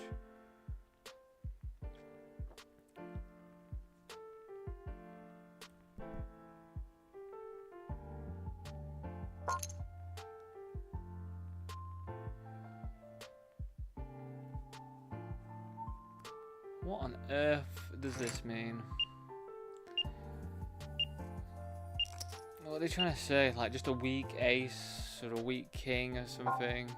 Speaker 1: What on earth does this mean? What are they trying to say? Like just a weak ace or a weak king or something?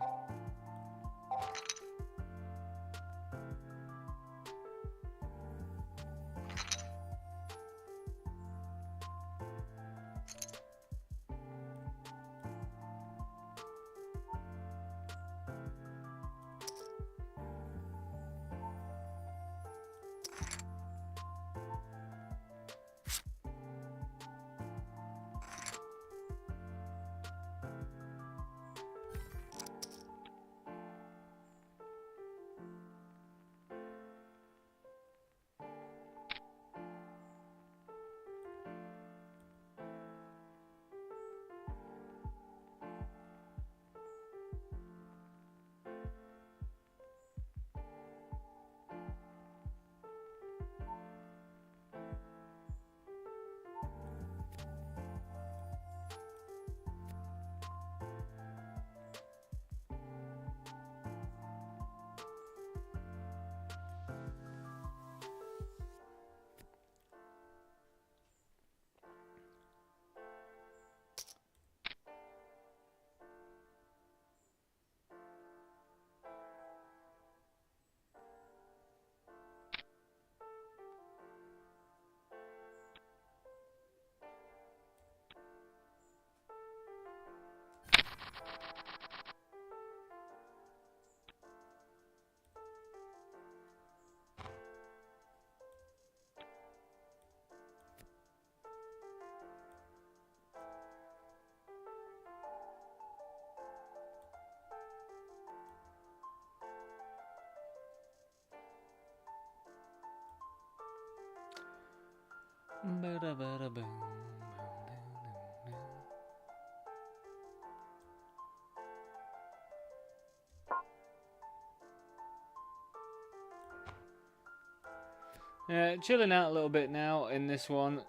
Speaker 1: Yeah, chilling out a little bit now in this one.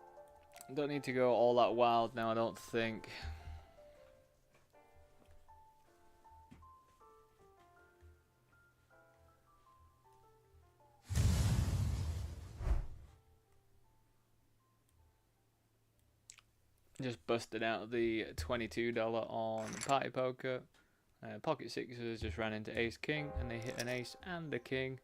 Speaker 1: Don't need to go all that wild now, I don't think. Just busted out the $22 on Party Poker. Pocket Sixers just ran into Ace King and they hit an ace and a king.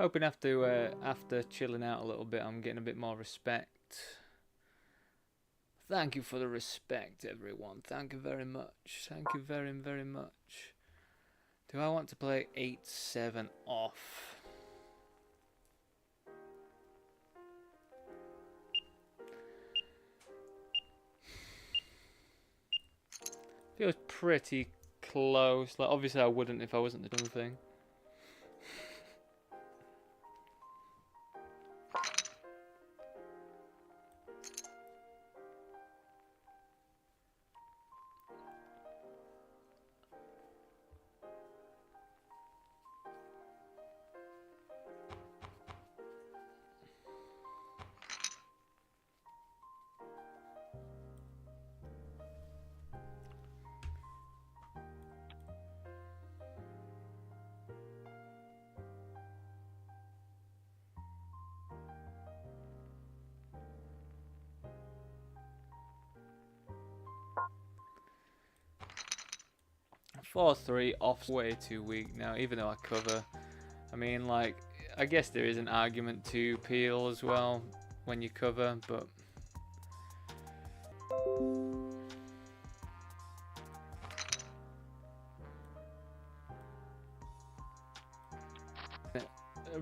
Speaker 1: Hoping after chilling out a little bit, I'm getting a bit more respect. Thank you for the respect, everyone. Thank you very much. Thank you very, very much. Do I want to play 8-7 off? Feels pretty close. Like, obviously I wouldn't if I wasn't the dumb thing. Four 3 off way too weak now, even though I cover. I mean, like, I guess there is an argument to peel as well when you cover, but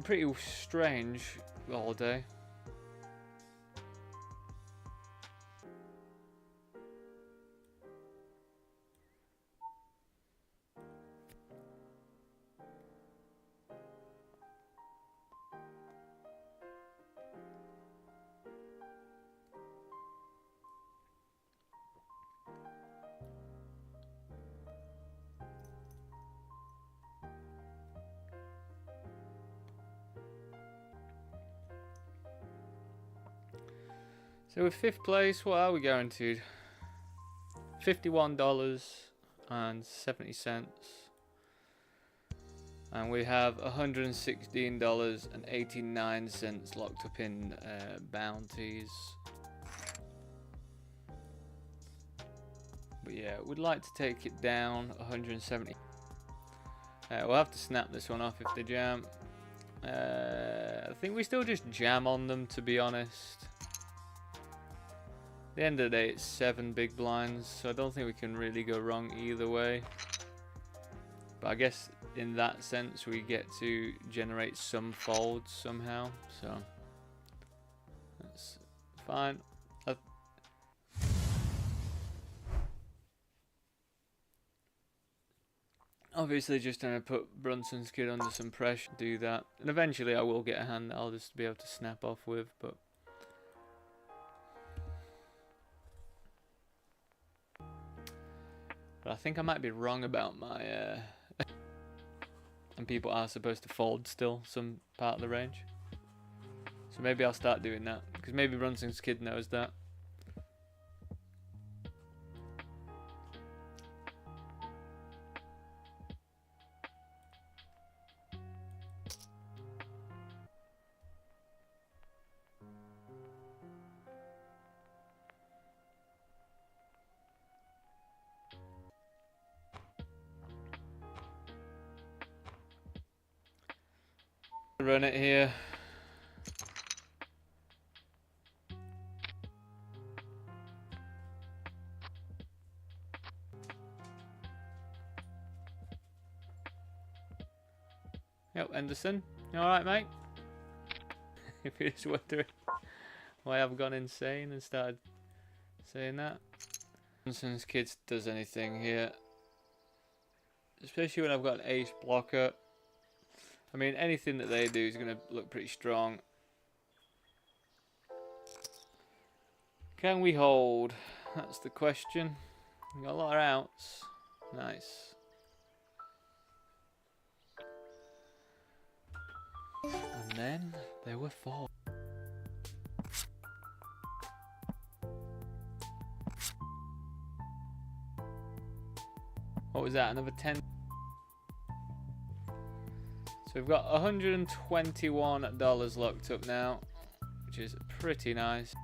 Speaker 1: pretty strange all day. So with 5th place, what are we guaranteed? $51.70. And we have $116.89 locked up in bounties. But yeah, we'd like to take it down 170. We'll have to snap this one off if they jam. I think we still just jam on them, to be honest. At the end of the day, it's 7 big blinds, so I don't think we can really go wrong either way. But I guess in that sense, we get to generate some folds somehow, so that's fine. Obviously, just trying to put Brunson's kid under some pressure, do that, and eventually I will get a hand that I'll just be able to snap off with, but. But I think I might be wrong about my, and people are supposed to fold still some part of the range. So maybe I'll start doing that, because maybe Brunson's kid knows that. Run it here. Yep, Anderson. You alright, mate? If you're just wondering why I've gone insane and started saying that. Anderson's kids does anything here. Especially when I've got an ace blocker. I mean, anything that they do is going to look pretty strong. Can we hold? That's the question. We got a lot of outs. Nice. And then there were 4. What was that? Another 10? So we've got $121 locked up now, which is pretty nice.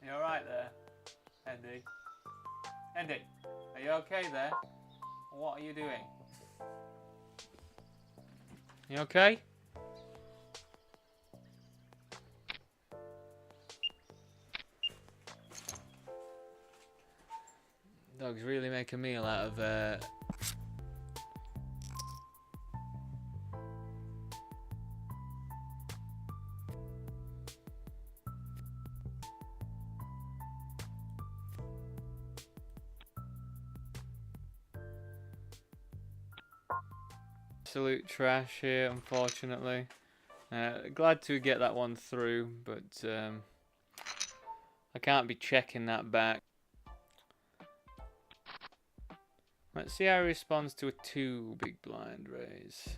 Speaker 1: You alright there, Andy? Andy, are you okay there? What are you doing? You okay? Dog's really make a meal out of absolute trash here, unfortunately. Glad to get that one through, but I can't be checking that back. Let's see how he responds to a 2 big blind raise.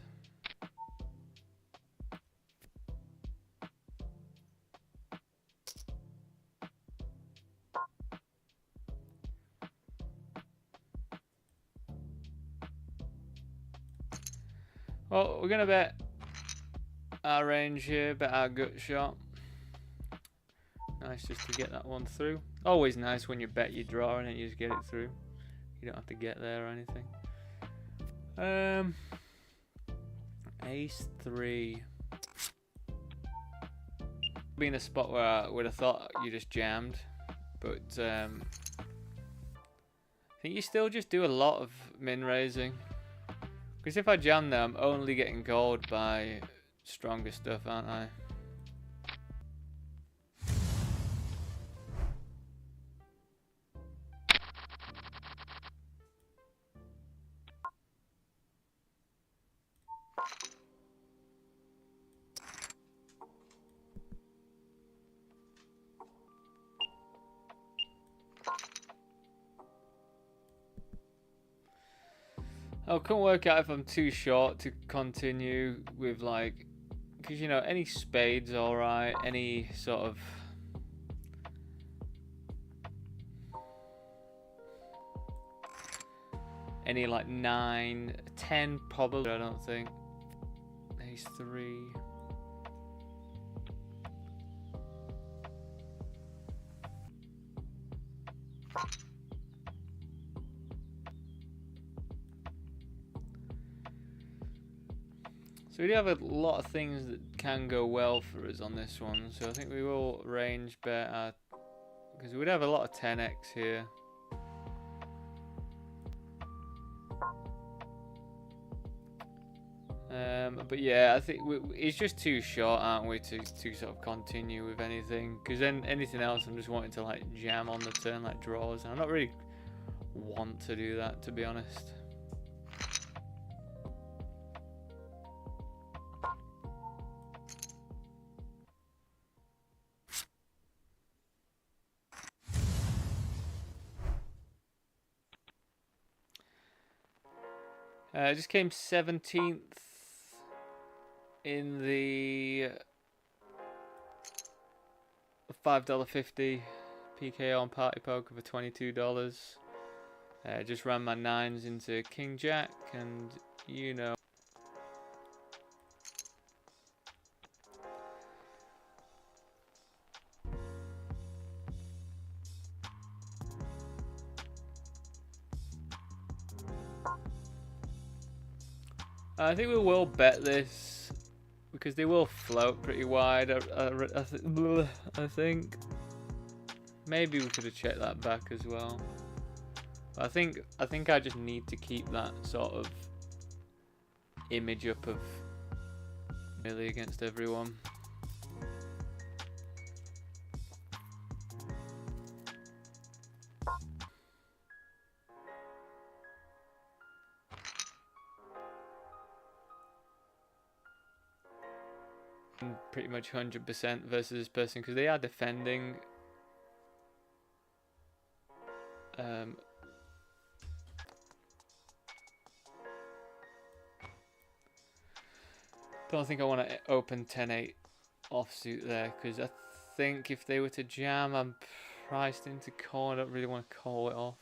Speaker 1: Well, we're gonna bet our range here, bet our gut shot. Nice just to get that one through. Always nice when you bet you draw and then you just get it through. You don't have to get there or anything. Ace 3. Being a spot where I would have thought you just jammed, but I think you still just do a lot of min raising. Because if I jam there, I'm only getting called by stronger stuff, aren't I? I couldn't work out if I'm too short to continue with, like, because you know, any spades alright, any sort of any like 9, 10 probably, I don't think. Ace 3. So we do have a lot of things that can go well for us on this one. So I think we will range bet because we would have a lot of 10x here. But yeah, I think it's just too short, aren't we, to sort of continue with anything? Because then anything else, I'm just wanting to like jam on the turn, like draws, and I don't really want to do that, to be honest. I just came 17th in the $5.50 PKO on Party Poker for $22. Just ran my 9s into King Jack, and you know. I think we will bet this because they will float pretty wide. I think maybe we could have checked that back as well. But I think I just need to keep that sort of image up of really against everyone. Pretty much 100% versus this person because they are defending. Don't think I want to open 10-8 offsuit there because I think if they were to jam, I'm priced into call. I don't really want to call it off.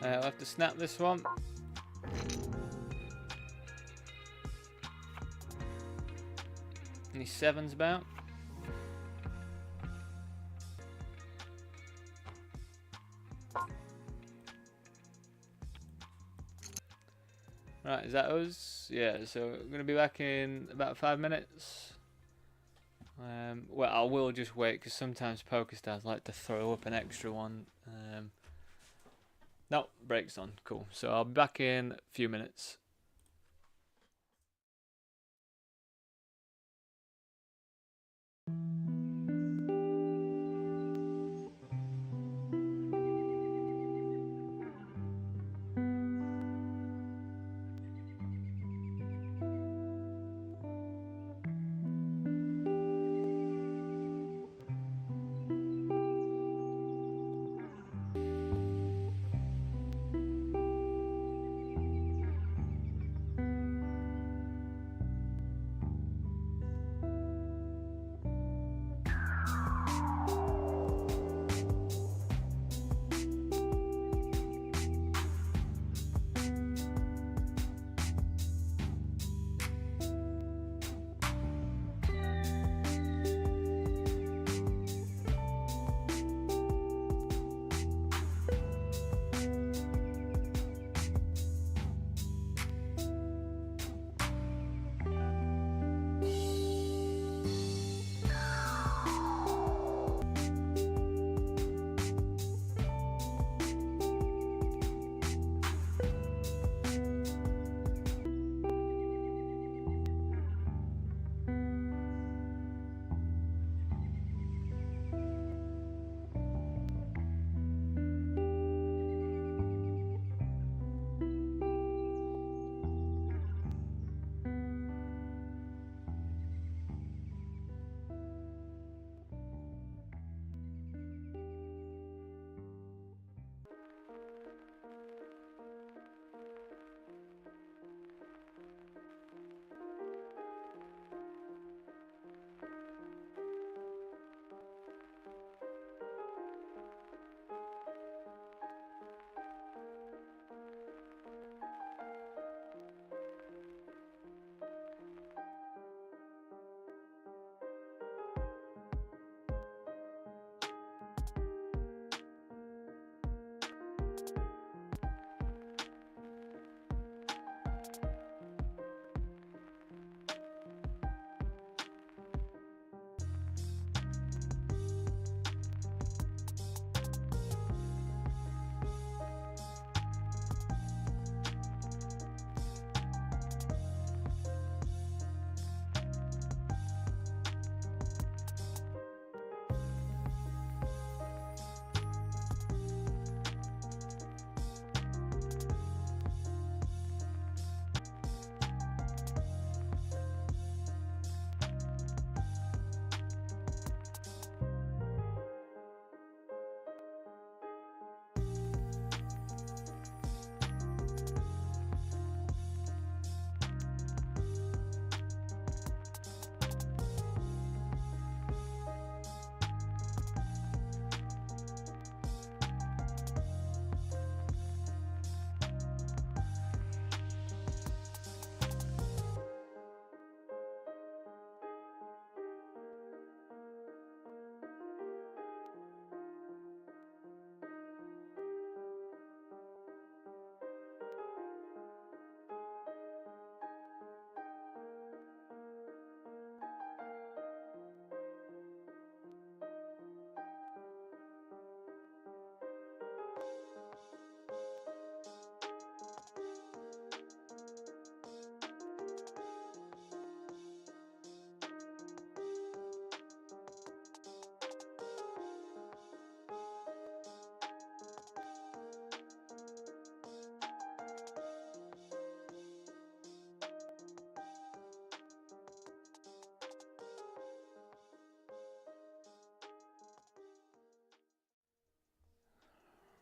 Speaker 1: I'll have to snap this one. Any sevens about? Right, is that us? Yeah, so we're going to be back in about 5 minutes. Well, I will just wait because sometimes PokerStars like to throw up an extra one. No, break's on. Cool. So I'll be back in a few minutes.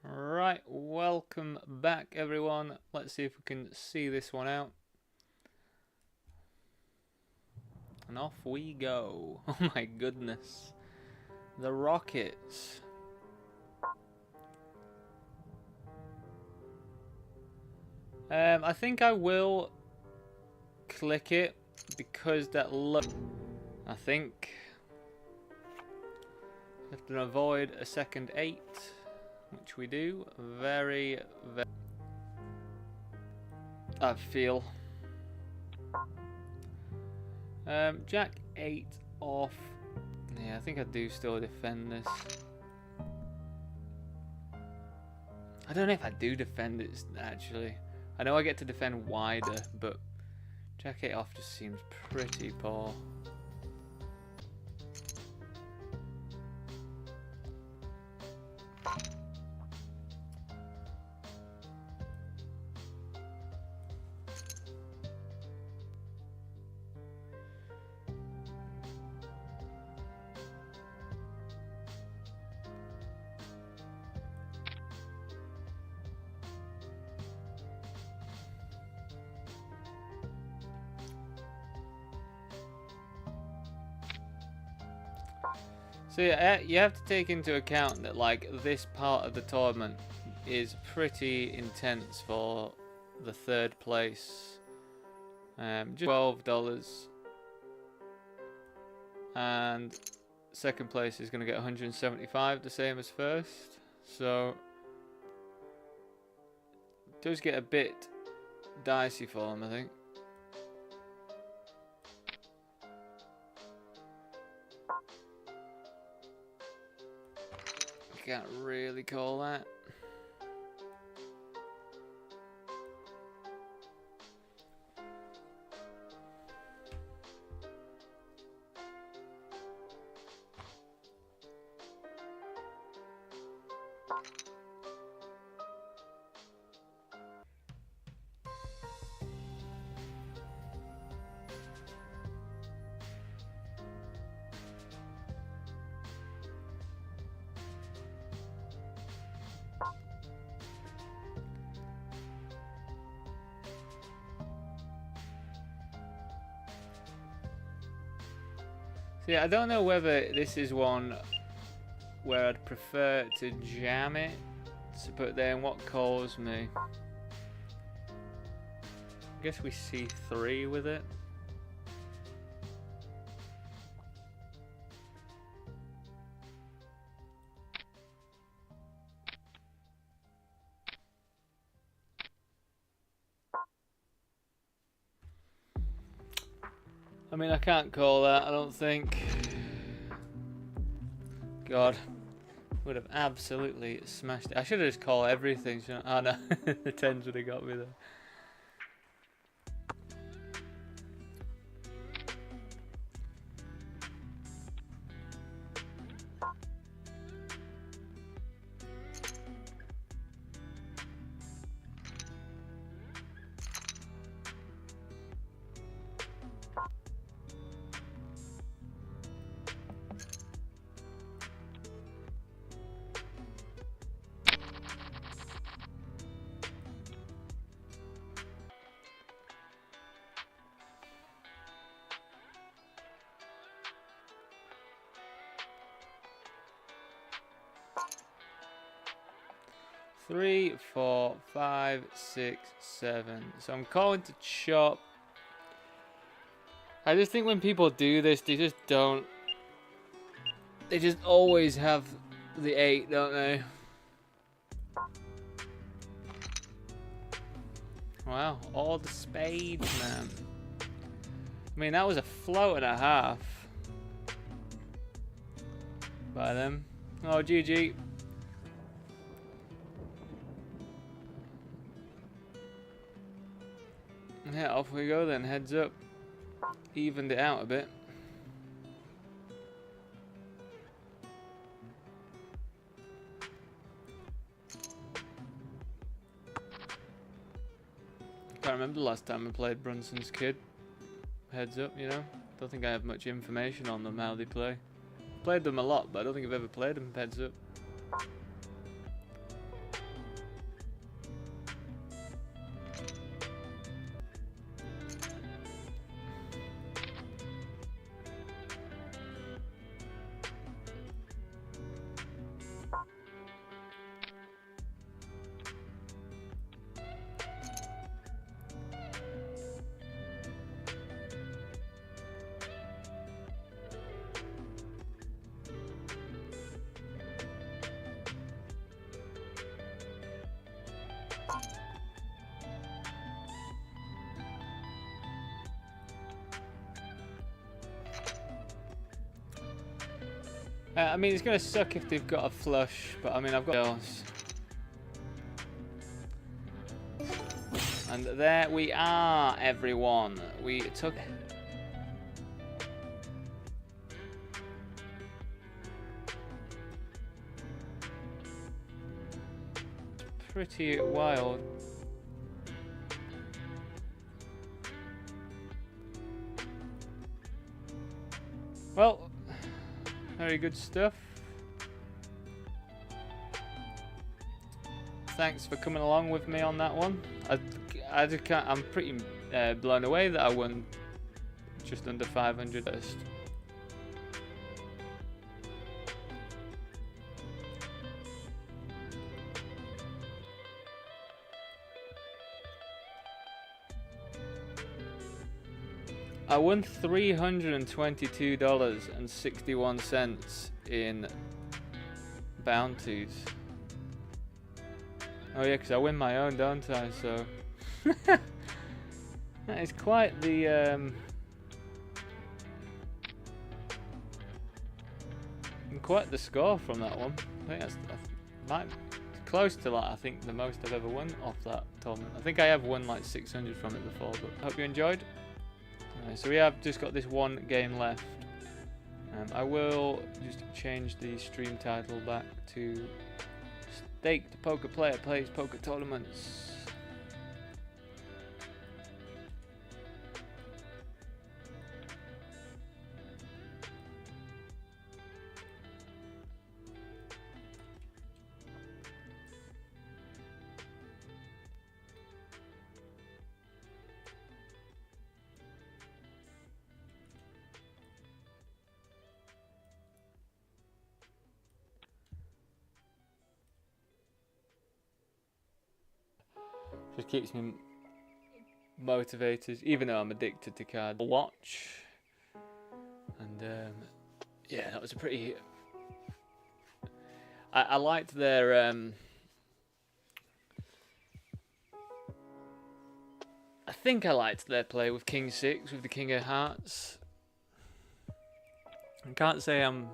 Speaker 1: Right, welcome back everyone. Let's see if we can see this one out. And off we go. Oh my goodness. The Rockets. I think I will click it because that look. I think we have to avoid a second 8, which we do very. I feel. Jack 8 off. Yeah, I think I do still defend this. I don't know if I do defend it actually. I know I get to defend wider, but Jack 8 off just seems pretty poor. So yeah, you have to take into account that like this part of the tournament is pretty intense for the 3rd place. Just $12, and 2nd place is going to get 175, the same as 1st. So it does get a bit dicey for them, I think. Can't really call that. So yeah, I don't know whether this is one where I'd prefer to jam it, but then what calls me? I guess we see 3 with it. I mean, I can't call that, I don't think. God, would have absolutely smashed it. I should have just called everything. Oh no, the 10s would have got me there. Three, 4, 5, 6, 7. So I'm calling to chop. I just think when people do this, they just don't. They just always have the 8, don't they? Wow, all the spades, man. I mean, that was a float and a half by them. Oh, GG. Yeah, off we go then, heads up. Evened it out a bit. Can't remember the last time I played Brunson's Kid. Heads up, you know. Don't think I have much information on them, how they play. Played them a lot, but I don't think I've ever played them, heads up. I mean, it's going to suck if they've got a flush, but I mean, I've got else. And there we are, everyone. We took... Pretty wild. Well, very good stuff. Thanks for coming along with me on that one. I just can't, I'm pretty blown away that I won just under 500 first. I won $322.61 in bounties. Oh yeah, because I win my own, don't I? So that is quite the score from that one. I think that's close to like I think the most I've ever won off that tournament. I think I have won like 600 from it before. But I hope you enjoyed. So we have just got this one game left. I will just change the stream title back to Stake the Poker Player Plays Poker Tournaments. Just keeps me motivated, even though I'm addicted to cards. Watch, and yeah, that was a pretty. I liked their I think I liked their play with King 6 with the King of Hearts. I can't say I'm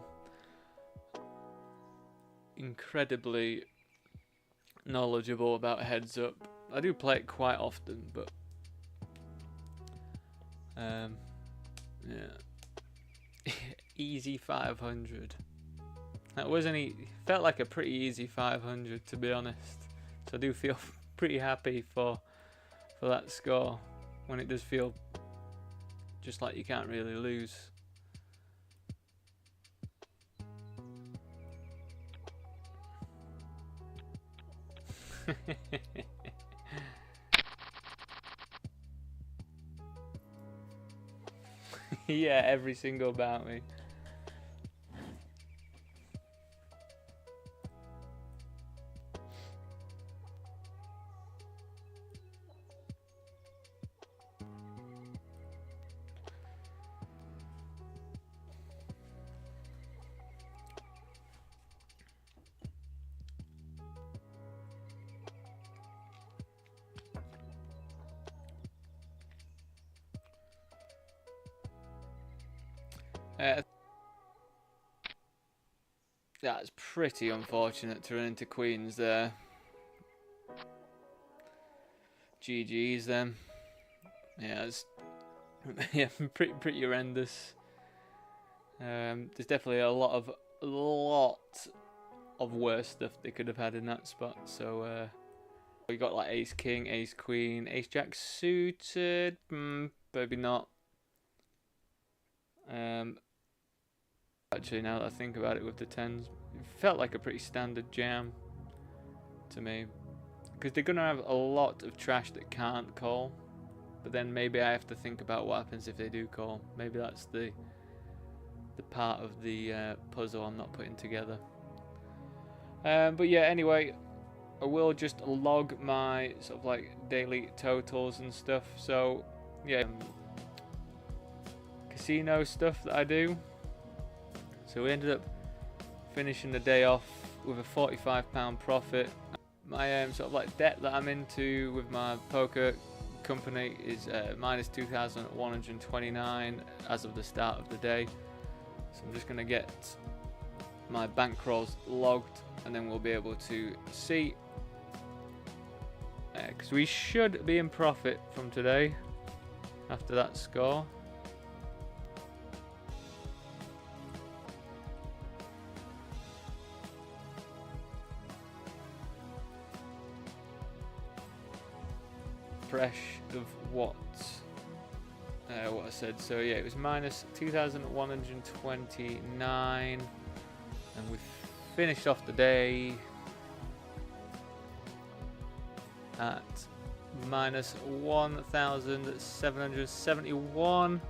Speaker 1: incredibly knowledgeable about Heads Up. I do play it quite often, but yeah, easy 500. That felt like a pretty easy 500 to be honest. So I do feel pretty happy for that score when it does feel just like you can't really lose. Yeah, every single bounty. That's pretty unfortunate to run into queens there. GG's then. Yeah, it's yeah, pretty horrendous. There's definitely a lot of worse stuff they could have had in that spot. So we got like Ace King, Ace Queen, Ace Jack suited. Maybe not. Actually, now that I think about it, with the tens, it felt like a pretty standard jam to me, because they're gonna have a lot of trash that can't call, but then maybe I have to think about what happens if they do call. Maybe that's the part of the puzzle I'm not putting together. But yeah, anyway, I will just log my sort of like daily totals and stuff. So yeah, casino stuff that I do. So we ended up finishing the day off with a £45 profit. My sort of like debt that I'm into with my poker company is minus 2,129 as of the start of the day. So I'm just going to get my bankrolls logged, and then we'll be able to see, because we should be in profit from today after that score. Fresh of what I said. So yeah, it was minus 2,129, and we finished off the day at minus 1,771.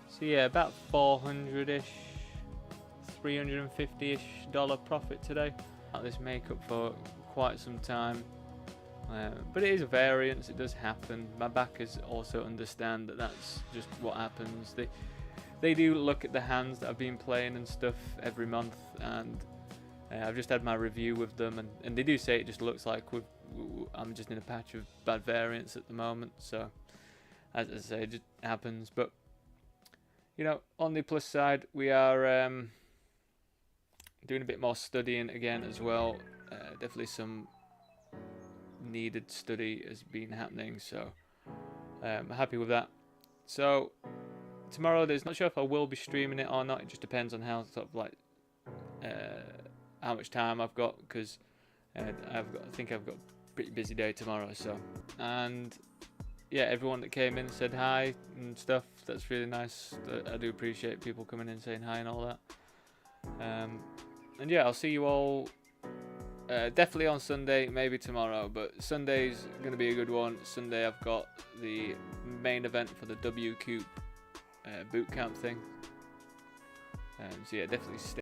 Speaker 1: So yeah, about 400-ish, $350-ish profit today. This make up for quite some time. But it is a variance, it does happen. My backers also understand that that's just what happens. They do look at the hands that I've been playing and stuff every month, and I've just had my review with them, and they do say it just looks like I'm just in a patch of bad variance at the moment. So as I say, it just happens. But you know, on the plus side, we are doing a bit more studying again as well. Definitely some needed study has been happening, so I'm happy with that. So tomorrow, there's not sure if I will be streaming it or not. It just depends on how sort of like how much time I've got, because I think I've got a pretty busy day tomorrow. So, and yeah, everyone that came in said hi and stuff. That's really nice. I do appreciate people coming in saying hi and all that. And yeah, I'll see you all definitely on Sunday, maybe tomorrow, but Sunday's going to be a good one. Sunday I've got the main event for the WQ bootcamp thing. So yeah, definitely stay